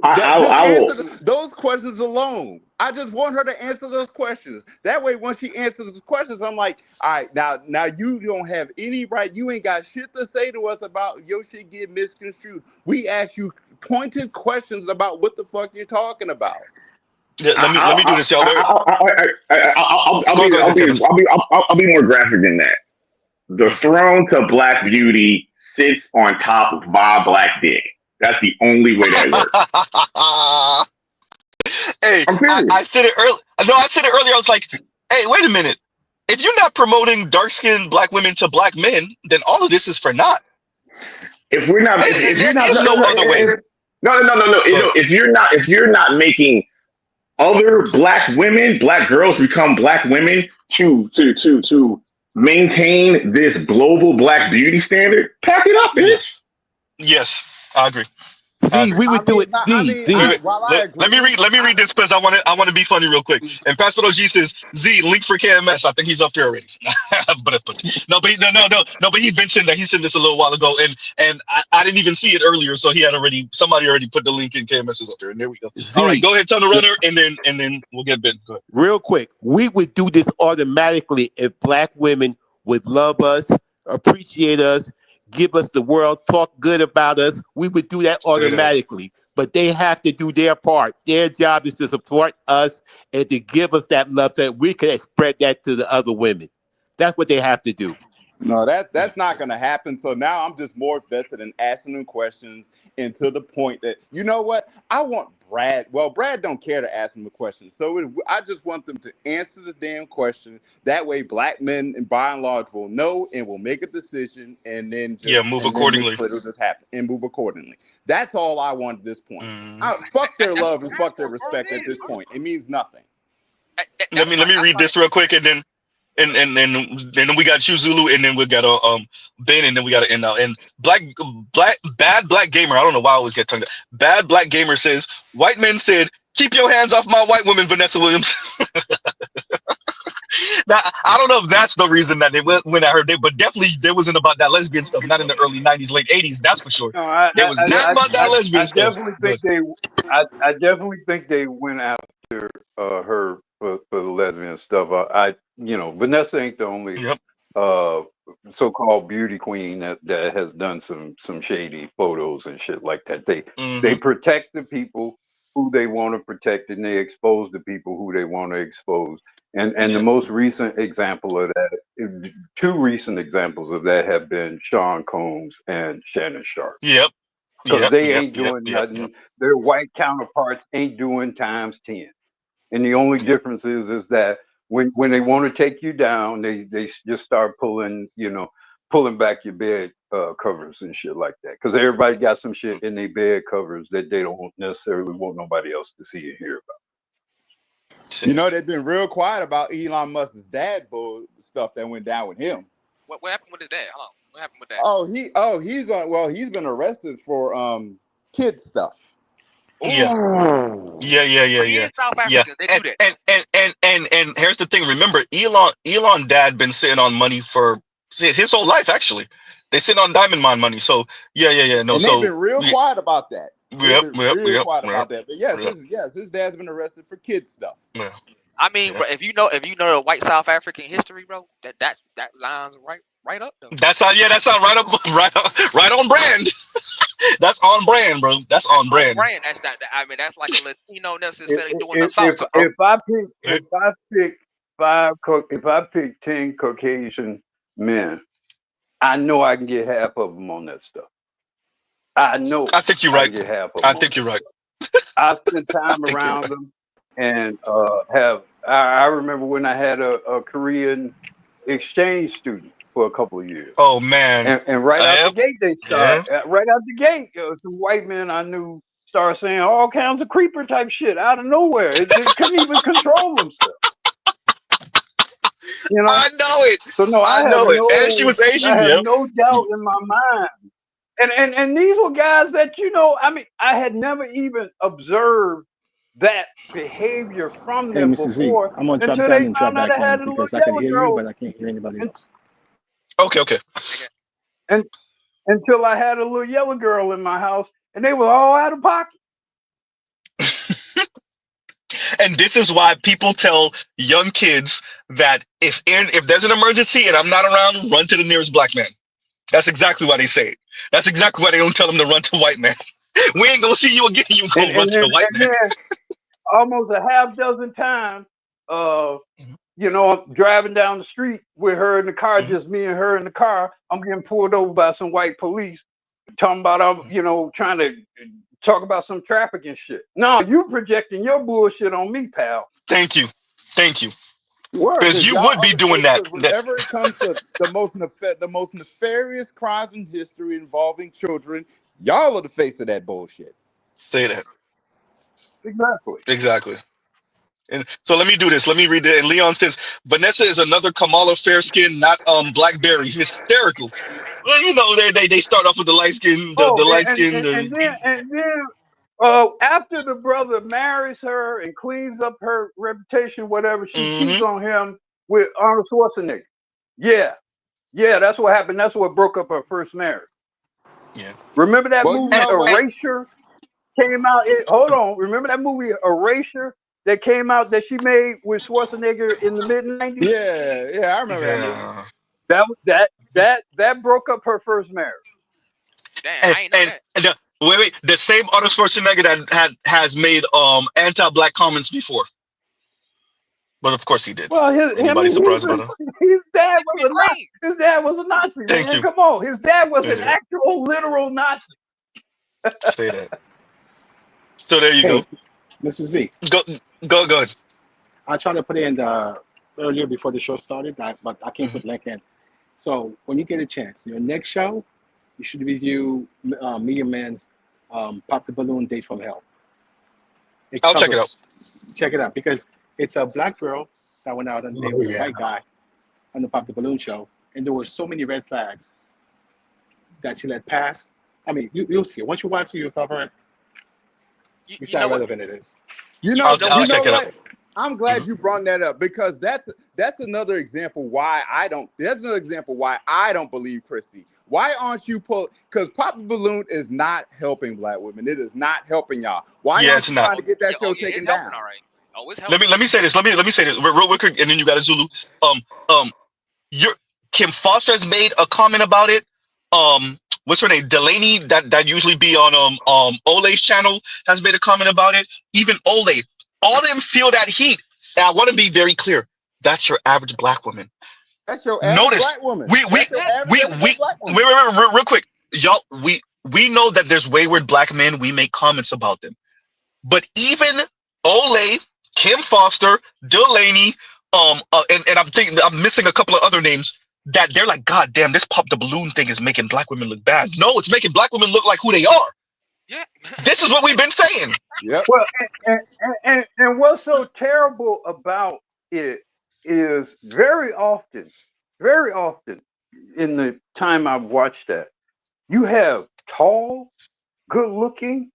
Answer those questions alone. I just want her to answer those questions. That way, once she answers the questions, I'm like, all right, now you don't have any right. You ain't got shit to say to us about your shit get misconstrued. We ask you pointed questions about what the fuck you're talking about. Yeah, let me do this, y'all. I'll be more graphic than that. The throne to black beauty sits on top of my black dick. That's the only way that works. Hey, I said it earlier. No, I said it earlier. I was like, hey, wait a minute. If you're not promoting dark-skinned black women to black men, then all of this is for naught. If we're not, there's no other way. No. If you're not making other black women, black girls become black women to maintain this global black beauty standard, pack it up, bitch. Yes, I agree. Z, we would do it. Let me read this because I want to be funny real quick. And Pastor OG says, Z, link for KMS. I think he's up here already. but he's been sitting there. He sent this a little while ago, and I didn't even see it earlier, so somebody already put the link in. KMS is up there, and there we go. All right, go ahead, Tunnel Runner, and then we'll get Ben. Go ahead. Real quick, we would do this automatically if black women would love us, appreciate us, give us the world, talk good about us. We would do that automatically. But they have to do their part. Their job is to support us and to give us that love so that we can spread that to the other women. That's what they have to do. No, that's not going to happen. So now I'm just more vested in asking them questions, and to the point that, you know what? I want Brad. Well, Brad don't care to ask them a question. So I just want them to answer the damn question. That way black men, and by and large, will know and will make a decision, and then move accordingly. It'll just happen and move accordingly. That's all I want at this point. Fuck their love and fuck their respect at this point. It means nothing. Let me read this real quick, and then we got Chuzulu, and then we got Ben, and then we got to end out. And bad black gamer. I don't know why I always get tongue. Bad black gamer says white men said, "Keep your hands off my white woman," Vanessa Williams. Now I don't know if that's the reason that they went at her, but definitely there wasn't about that lesbian stuff. Not in the early '90s, late '80s. That's for sure. No, it was not about that lesbian stuff. I definitely think they went after her for the lesbian stuff. Vanessa ain't the only so-called beauty queen that has done some shady photos and shit like that. They protect the people who they want to protect, and they expose the people who they want to expose. And the most recent example of that, two recent examples of that have been Sean Combs and Shannon Sharp. Yep. Because they ain't doing nothing. Their white counterparts ain't doing times 10. And the only difference is that when they want to take you down, they just start pulling back your bed covers and shit like that. Because everybody got some shit in their bed covers that they don't necessarily want nobody else to see and hear about. You know, they've been real quiet about Elon Musk's dad bull stuff that went down with him. What happened with his dad? Hold on. What happened with that? He's been arrested for kid stuff. Yeah. South Africans, they do that. And here's the thing. Remember, Elon dad been sitting on money for his whole life. Actually, they sit on diamond mine money. So no. And they've been real quiet about that. Real quiet about that. But yes, his dad's been arrested for kid stuff. Yeah. I mean, bro, if you know the white South African history, bro, that lines right up though. That's right on brand. That's on brand, bro. That's on brand. That's not. I mean, that's like a Latino necessarily doing the salsa, bro. If I pick 10 Caucasian men, I know I can get half of them on that stuff. I think you're right. I think you're right. I spent time around them, and I remember when I had a Korean exchange student for a couple of years. Oh man! And right out the gate, they started. Right out the gate, some white men I knew started saying all kinds of creeper type shit out of nowhere. They couldn't even control themselves. You know, I know it. So no, I know it. And she was Asian. I have no doubt in my mind. And these were guys that, I mean, I had never even observed that behavior from them before until they found out I had a little yellow girl. But I can't hear anybody else. Okay. And until I had a little yellow girl in my house, and they were all out of pocket. And this is why people tell young kids that if there's an emergency and I'm not around, run to the nearest black man. That's exactly why they say it. That's exactly why they don't tell them to run to white man. We ain't gonna see you again. You gonna run to the white man. Almost a half dozen times, I'm driving down the street with her in the car, just me and her in the car. I'm getting pulled over by some white police, talking about trying to talk about some trafficking shit. No, you projecting your bullshit on me, pal. Thank you. Because you would be doing that. Whenever it comes to the most nefarious crimes in history involving children, y'all are the face of that bullshit. Say that. Exactly. And so let me do this. Let me read it. And Leon says, Vanessa is another Kamala fair-skinned, not Blackberry. Hysterical. Well, they start off with the light skin, the light skin. And then after the brother marries her and cleans up her reputation, whatever, she cheats on him with Arnold Schwarzenegger. Yeah, that's what happened. That's what broke up her first marriage. Yeah. Remember that movie Erasure came out? Remember that movie Erasure that came out that she made with Schwarzenegger in the mid-90s? Yeah, I remember that movie. That broke up her first marriage. Damn, I ain't know that. Wait. The same Arnold Schwarzenegger that has made anti-black comments before. But of course he did. Well, Anybody surprised about him? His dad was a Nazi. Thank you. Come on, his dad was an actual literal Nazi. Say that. So there you go. Mr. Z. Go ahead. I tried to put it in earlier before the show started, but I can't put link in. So when you get a chance, your next show, you should review Medium Man's Pop the Balloon Date from Hell. I'll check it out. Check it out because it's a black girl that went out on a date with a white guy on the Pop the Balloon show, and there were so many red flags that she let pass. I mean, you'll see it. Once you watch it, you'll cover it. You see how relevant it is. I'll check it out. I'm glad you brought that up because that's another example why I don't believe Chrissy. Why aren't you because Pop the Balloon is not helping black women. It is not helping y'all. Why aren't you trying to get that show taken down? Let me say this. Let me say this real quick, and then you got a Zulu. Kim Foster has made a comment about it. what's her name? Delaney, that usually be on Ole's channel, has made a comment about it. Even Ole, all of them feel that heat. And I want to be very clear. That's your average black woman. That's your average Notice black woman. we That's your average everyday black woman. wait, real quick, y'all. We know that there's wayward black men. We make comments about them, but even Ole, Kim Foster, Delaney, and I'm missing a couple of other names that they're like, God damn, this pop the balloon thing is making black women look bad. No, it's making black women look like who they are. Yeah. This is what we've been saying. Yep. Well, and what's so terrible about it is very often in the time I've watched that, you have tall, good-looking,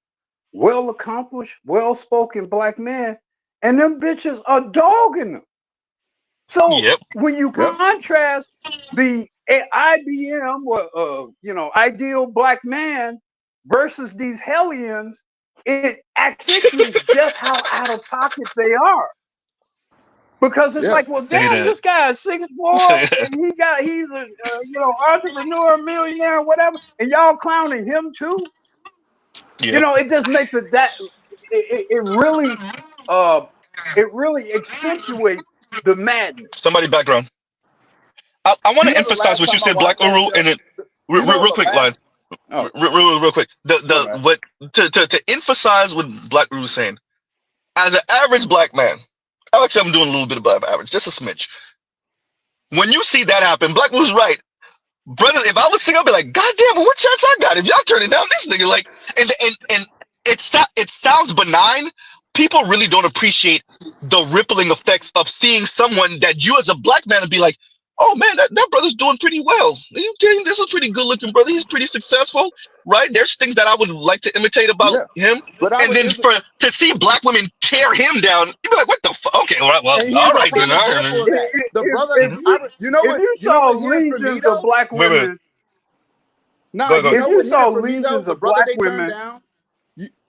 well-accomplished, well-spoken black men, and them bitches are dogging them. So when you contrast the IBM or ideal black man versus these hellions, it accentuates just how out of pocket they are. Because it's like, well, damn, this guy is 6'4", and he's a entrepreneur, millionaire, whatever, and y'all clowning him too. You know, it just makes it that it really accentuates the madness. Somebody background. I want to emphasize what you said, Black Uru, and then real quick, line. Real quick. To emphasize what Black Uru is saying, as an average black man, actually I'm doing a little bit above average, just a smidge. When you see that happen, Black Uru's right. Brother, if I was single, I'd be like, God damn, what chance I got if y'all turning down this nigga? Like, and it sounds benign. People really don't appreciate the rippling effects of seeing someone that you as a black man would be like, oh man, that brother's doing pretty well. Are you kidding? This is a pretty good looking brother. He's pretty successful, right? There's things that I would like to imitate about him. And then to see black women tear him down, you'd be like, what the fuck? Okay, well, all right then. The brother, you know what? You saw legions of black women. No, if you saw legions of black women down.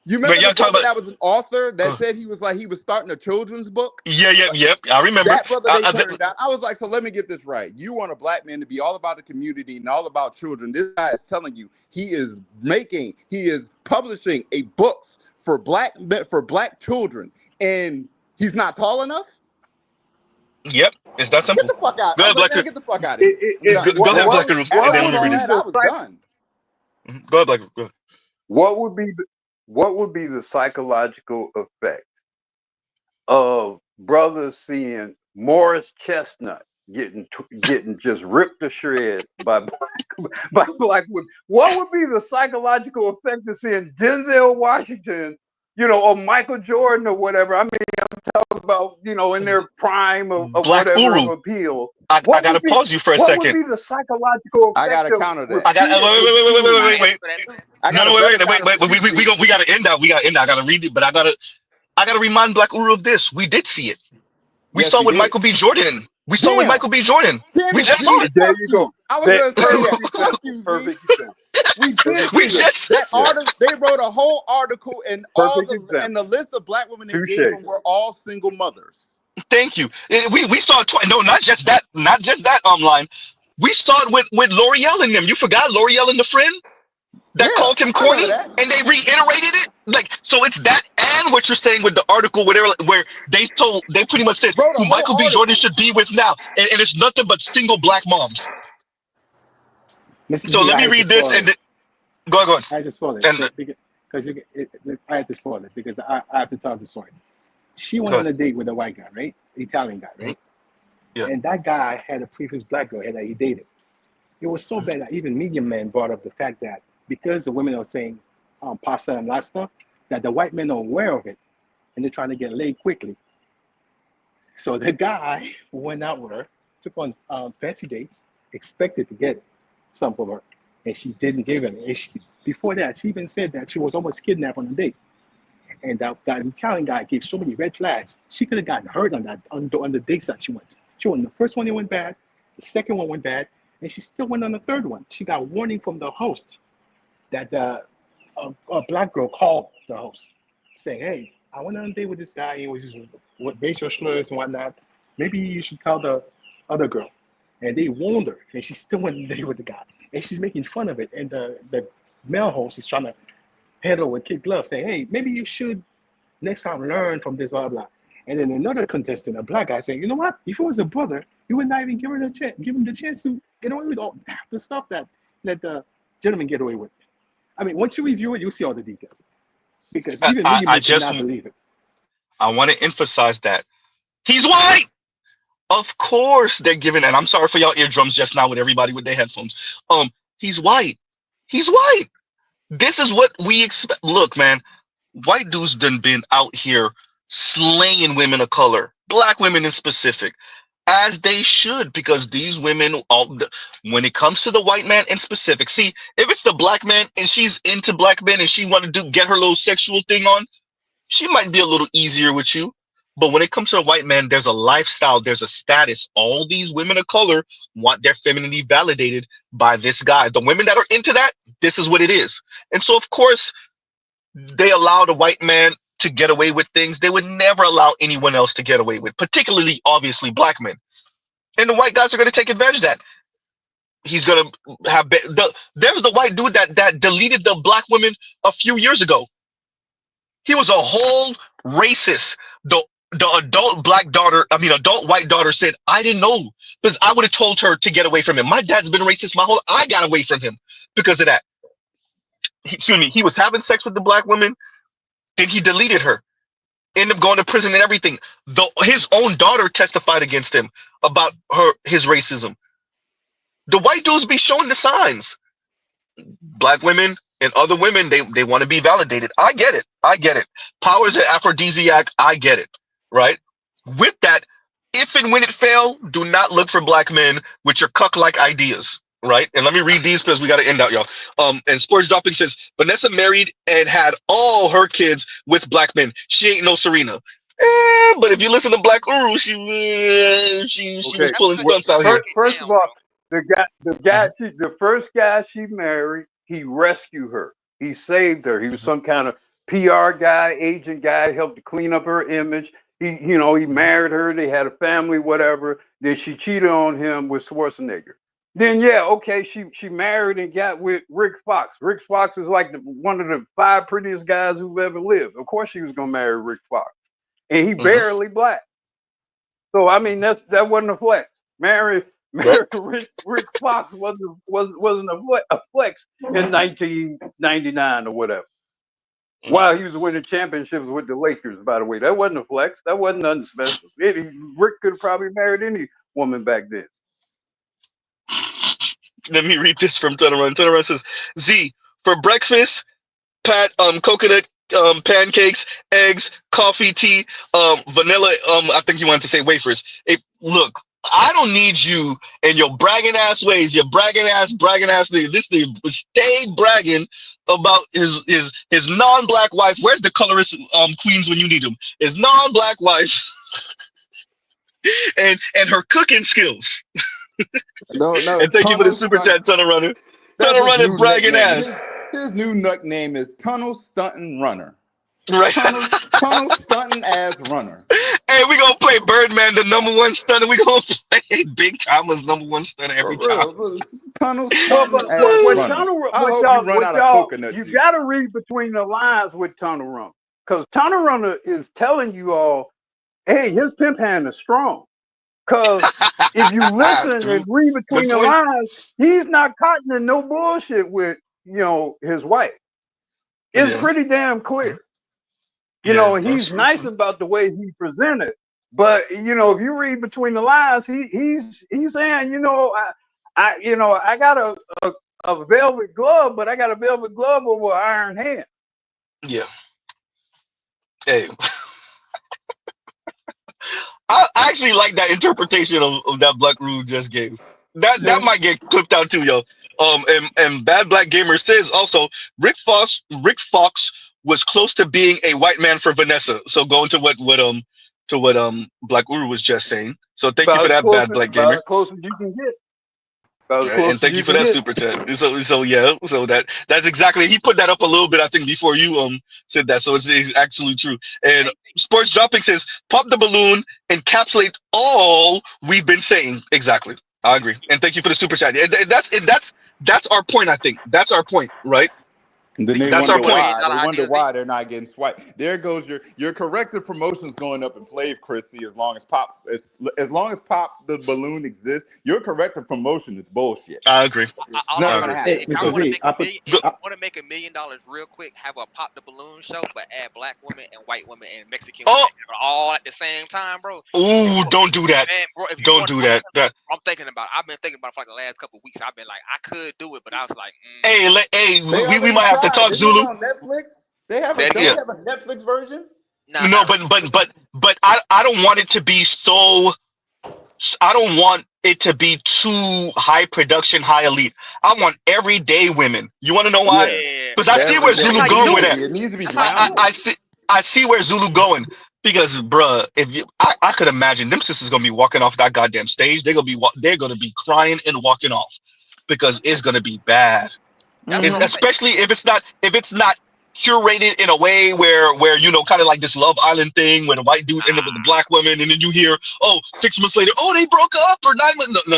You remember the brother that was an author that said he was starting a children's book? Yep. I remember. That brother they turned down. I was like, so let me get this right. You want a black man to be all about the community and all about children. This guy is telling you he is publishing a book for black children, and he's not tall enough? Yep, it's that simple. Get the fuck out. Go ahead, Black. Get the fuck out of here. Go ahead, Black. I was done. Go ahead, Black. Go ahead. What would be the psychological effect of brothers seeing Morris Chestnut getting just ripped to shreds by black women? What would be the psychological effect of seeing Denzel Washington, or Michael Jordan or whatever? I mean, I'm talking about, in their prime of whatever of appeal. I gotta pause you for a second. What would be the psychological effect? I gotta counter that. Wait. We gotta end that. I gotta read it, but I gotta remind Black Uru of this. We did see it. We saw with Michael B. Jordan. We saw with Michael B. Jordan. We just saw it. There you go. I was gonna say that. Perfect. We just that article. They wrote a whole article, and and the list of black women they gave them were all single mothers. Thank you. We saw it twice. No, not just that online. We saw it with L'Oreal and them. You forgot L'Oreal and the friend that called him corny, and they reiterated it. Like, so it's that and what you're saying with the article, whatever, where they pretty much said who Michael B. Jordan should be with now, and it's nothing but single black moms. So let me read this and go on. I had to spoil it because I had to spoil it because I have to tell the story. She went on a date with a white guy, right? Italian guy, right? Yeah. And that guy had a previous black girl that he dated. It was so bad that even medium men brought up the fact that because the women are saying pasta and that stuff, that the white men are aware of it and they're trying to get laid quickly. So the guy went out with her, took on fancy dates, expected to get some from her, and she didn't give him. And before that, she even said that she was almost kidnapped on a date. And that Italian guy gave so many red flags. She could have gotten hurt on the dates that she went to. She went, the first one, it went bad. The second one went bad. And she still went on the third one. She got warning from the host that a black girl called the host saying, hey, I went on a date with this guy. He was just with racial slurs and whatnot. Maybe you should tell the other girl. And they warned her. And she still went on a date with the guy. and she's making fun of it. And the male host is trying to peddle with kid gloves, saying, "Hey, maybe you should next time learn from this, blah blah." And then another contestant, a black guy, saying, "You know what? If it was a brother, you would not even give him the chance to get away with all the stuff that the gentlemen get away with." I mean, once you review it, you'll see all the details. Because even I laymen just cannot believe it. I want to emphasize that he's white. Of course they're giving, and I'm sorry for y'all eardrums just now with everybody with their headphones. He's white. He's white. This is what we expect. Look, man, white dudes done been out here slaying women of color, black women in specific, as they should, because these women, when it comes to the white man in specific, see, if it's the black man and she's into black men and she want to get her little sexual thing on, she might be a little easier with you. But when it comes to a white man, there's a lifestyle, there's a status. All these women of color want their femininity validated by this guy. The women that are into that, this is what it is. And so, of course, they allow the white man to get away with things they would never allow anyone else to get away with, particularly, obviously, black men. And the white guys are going to take advantage of that. He's going to have... There's the white dude that deleted the black women a few years ago. He was a whole racist. The adult white daughter said, "I didn't know, because I would have told her to get away from him. My dad's been racist I got away from him because of that." He was having sex with the black woman, then he deleted her, ended up going to prison and everything. His own daughter testified against him about his racism. The white dudes be showing the signs. Black women and other women, they want to be validated. I get it. Power is an aphrodisiac. I get it. Right? With that, if and when it fail, do not look for black men with your cuck-like ideas. Right? And let me read these because we got to end out, y'all. And Sports Dropping says, Vanessa married and had all her kids with black men. She ain't no Serena. But if you listen to Black Uru, she was pulling stunts out here. First of all, the first guy she married, he rescued her. He saved her. He was some kind of PR guy, agent guy, helped to clean up her image. He married her. They had a family, whatever. Then she cheated on him with Schwarzenegger. Then she married and got with Rick Fox. Rick Fox is like one of the 5 prettiest guys who've ever lived. Of course she was gonna marry Rick Fox. And he barely black. So I mean that wasn't a flex. Marry Rick Fox wasn't a flex in 1999 or whatever. While he was winning championships with the Lakers, by the way. That wasn't a flex. That wasn't nothing special. Rick could have probably married any woman back then. Let me read this from Turnaround. Turnaround says, Z, for breakfast, coconut pancakes, eggs, coffee, tea, vanilla, I think you wanted to say wafers. Look, I don't need you and your bragging ass ways, your bragging ass nigga. This nigga stay bragging about his non-black wife. Where's the colorist queens when you need them? His non-black wife and her cooking skills. No. And thank you for the super chat, Tunnel Runner. Tunnel Runner bragging ass. His new nickname is Tunnel Stunting Runner. Right. Tunnel Stunting Ass Runner. Hey, we gonna play Birdman, the #1 stunner. We gonna play Big Timer's #1 stunner every time. Tunnel Stunting Ass Runner. I hope you run out of coconut. You gotta read between the lines with Tunnel Runner, because Tunnel Runner is telling you all, hey, his pimp hand is strong. Because if you listen and read between the lines, he's not caught in no bullshit with his wife. It's pretty damn clear. He's nice about the way he presented, but if you read between the lines, he's saying, I got a velvet glove, but I got a velvet glove over an iron hand. Yeah. Hey. I actually like that interpretation of that Black Rube just gave. That might get clipped out too, yo. And Bad Black Gamer says also Rick Fox was close to being a white man for Vanessa. So going to what Black Uru was just saying. So thank you for that, Bad Black Gamer. As close as you can get. And thank you for that super chat. So that's exactly, he put that up a little bit, I think, before you said that. So it's actually true. And Sports Dropping says, pop the balloon, encapsulate all we've been saying. Exactly. I agree. And thank you for the super chat. That's That's our point. I think that's our point, right? And then they That's our wonder point. why. They wonder why they're not getting swiped. There goes your corrective promotions going up in flames, Chrissy. As long as pop the balloon exists, your corrective promotion is bullshit. I agree. It's never gonna happen. If y'all want to make $1 million real quick, have a pop the balloon show, but add black women and white women and Mexican women all at the same time, bro. Ooh, don't do that. Man, bro, if you Don't do that. I'm thinking about. I've been thinking about it for like the last couple of weeks. I've been like, I could do it, but I was like, Hey, we might have to talk Isn't Zulu. it on Netflix? They have a Netflix version? No, but I don't want it to be so. I don't want it to be too high production, high elite. I want everyday women. You want to know why? Because I see where Zulu going with that. It needs to be I see where Zulu going. Because, bruh, I could imagine them sisters gonna be walking off that goddamn stage. They're gonna be crying and walking off because it's gonna be bad. Especially if it's not curated in a way where kind of like this Love Island thing where the white dude ended up with the black woman, and then you hear 6 months later, they broke up, or 9 months. No.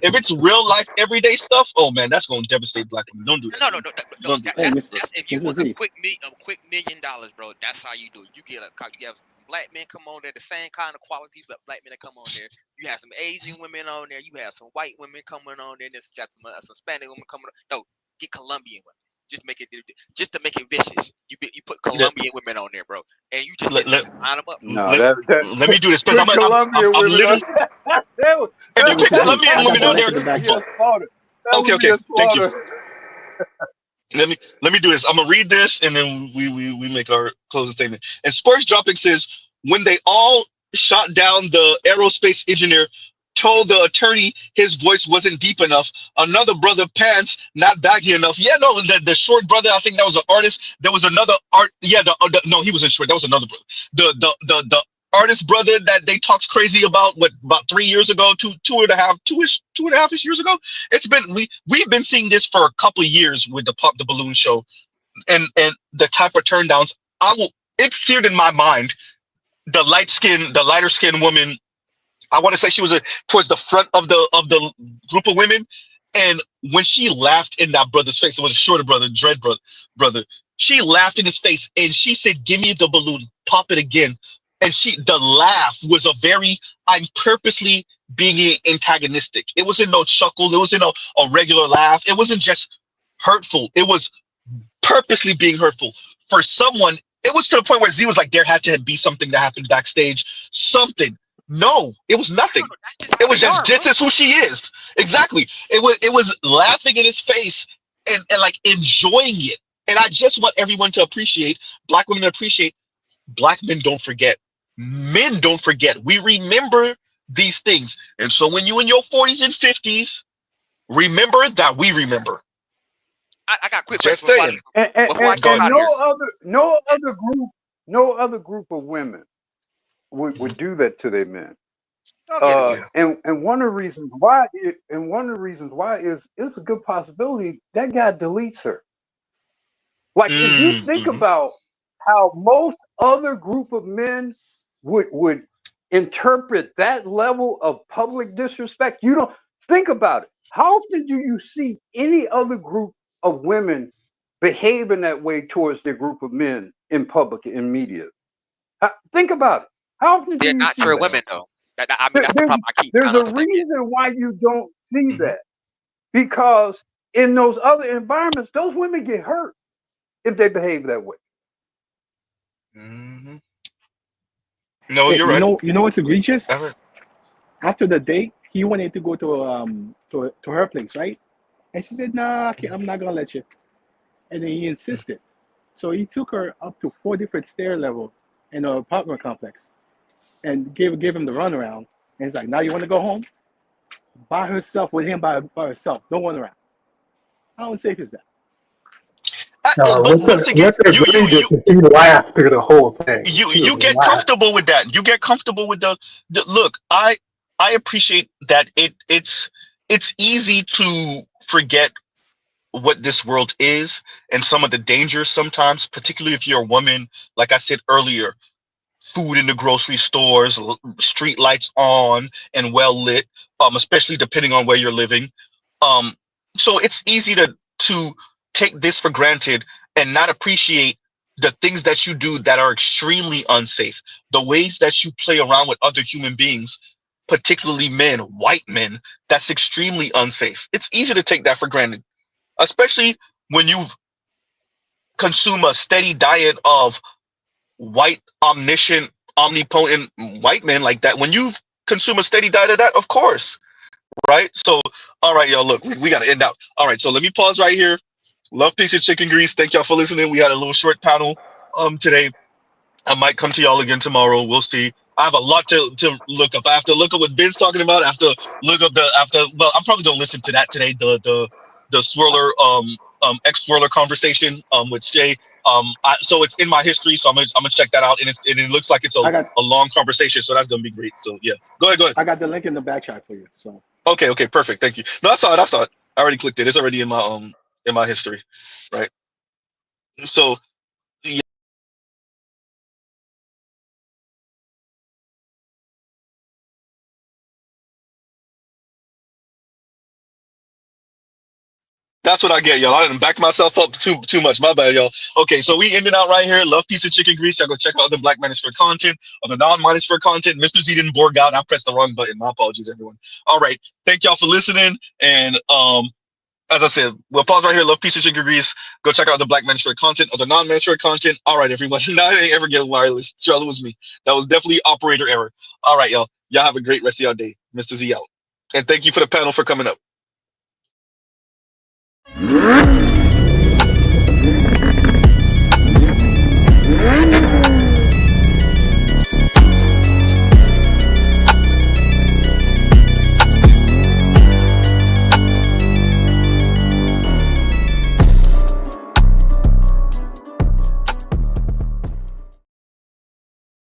If it's real life everyday stuff, oh man, that's gonna devastate black women. Don't do that. No. Don't do that. If you want a quick $1 million, bro, that's how you do it. You have black men come on there, the same kind of quality, but black men that come on there. You have some Asian women on there. You have some white women coming on there. There's got some Hispanic women coming on. No, get Colombian women. Just to make it vicious. You put Colombian women on there, bro, and you just line them up. Let me do this because I'm literally. If you put Colombian women on there, okay, thank you. Let me do this. I'm gonna read this and then we make our closing statement. And Spurs Dropping says, when they all shot down the aerospace engineer, told the attorney his voice wasn't deep enough. Another brother pants not baggy enough. Yeah, no, the short brother, I think that was an artist. There was another art. Yeah, no, he wasn't short. That was another brother. The artist brother that they talked crazy about about 3 years ago, two and a half years ago. It's been we've been seeing this for a couple of years with the Pop the Balloon show, and the type of turndowns. It's seared in my mind. The lighter skinned woman. I want to say she was towards the front of the group of women, and when she laughed in that brother's face, it was a shorter brother, dread brother. She laughed in his face, and she said, "Give me the balloon, pop it again." And the laugh was I'm purposely being antagonistic. It wasn't no chuckle. It wasn't a regular laugh. It wasn't just hurtful. It was purposely being hurtful for someone. It was to the point where Z was like, there had to be something that happened backstage. Something. No, it was nothing. It was just this is who she is. Exactly. It was laughing in his face and like enjoying it. And I just want everyone to appreciate, black women to appreciate, black men don't forget. Men don't forget. We remember these things. And so when you in your 40s and 50s, remember that we remember. I got quick. Just saying. And no other group of women would do that to their men. And one of the reasons why is it's a good possibility that guy deletes her. Like if you think about how most other group of men would interpret that level of public disrespect, you don't think about it. How often do you see any other group of women behaving that way towards their group of men in public, in media? Think about it. How often do you see that? They're not true women, though. That's the problem I keep There's a reason why you don't see that. Because in those other environments, those women get hurt if they behave that way. No, you're right. You know what's egregious? After the date, he wanted to go to her place, right? And she said, "Nah, I'm not gonna let you." And then he insisted. So he took her up to 4 different stair levels in an apartment complex and gave him the runaround. And he's like, "Now you want to go home? By herself, with him by herself. Don't run around." How unsafe is that? He laughed through the whole thing. You get comfortable with that. You get comfortable with the look. I appreciate that it's easy to forget what this world is and some of the dangers sometimes, particularly if you're a woman. Like I said earlier, food in the grocery stores, street lights on and well lit, especially depending on where you're living. So it's easy to take this for granted and not appreciate the things that you do that are extremely unsafe, the ways that you play around with other human beings, particularly men, white men. That's extremely unsafe. It's easy to take that for granted, especially when you consume a steady diet of white, omniscient, omnipotent white men like that. When you consume a steady diet of that, of course, right? So, all right, y'all, look, we got to end out. All right, so let me pause right here. Love, peace, and chicken grease. Thank y'all for listening. We had a little short panel today. I might come to y'all again tomorrow. We'll see. I have a lot to look up. I have to look up what Ben's talking about. I have to look up well, I'm probably gonna listen to that today. The swirler ex swirler conversation with Jay. So it's in my history, so I'm gonna check that out, and it looks like it's a long conversation, so that's gonna be great. So yeah, go ahead. I got the link in the back chat for you. So okay, perfect, thank you. No, I saw it. I already clicked it. It's already in my history, right? So yeah. That's what I get, y'all. I didn't back myself up too much. My bad, y'all. Okay, so we ended out right here. Love, peace, and chicken grease. Y'all go check out other Black Manosphere content, other non-Manosphere content. Mr. Z didn't borg out. I pressed the wrong button. My apologies, everyone. All right, thank y'all for listening. And as I said, we'll pause right here. Love, peace, and chicken grease. Go check out the Black Manosphere content, other non-Manosphere content. All right, everyone. Now I ain't ever get wireless. Charlie, it was me. That was definitely operator error. All right, y'all. Y'all have a great rest of y'all day. Mr. Z out. And thank you for the panel for coming up. Yeah.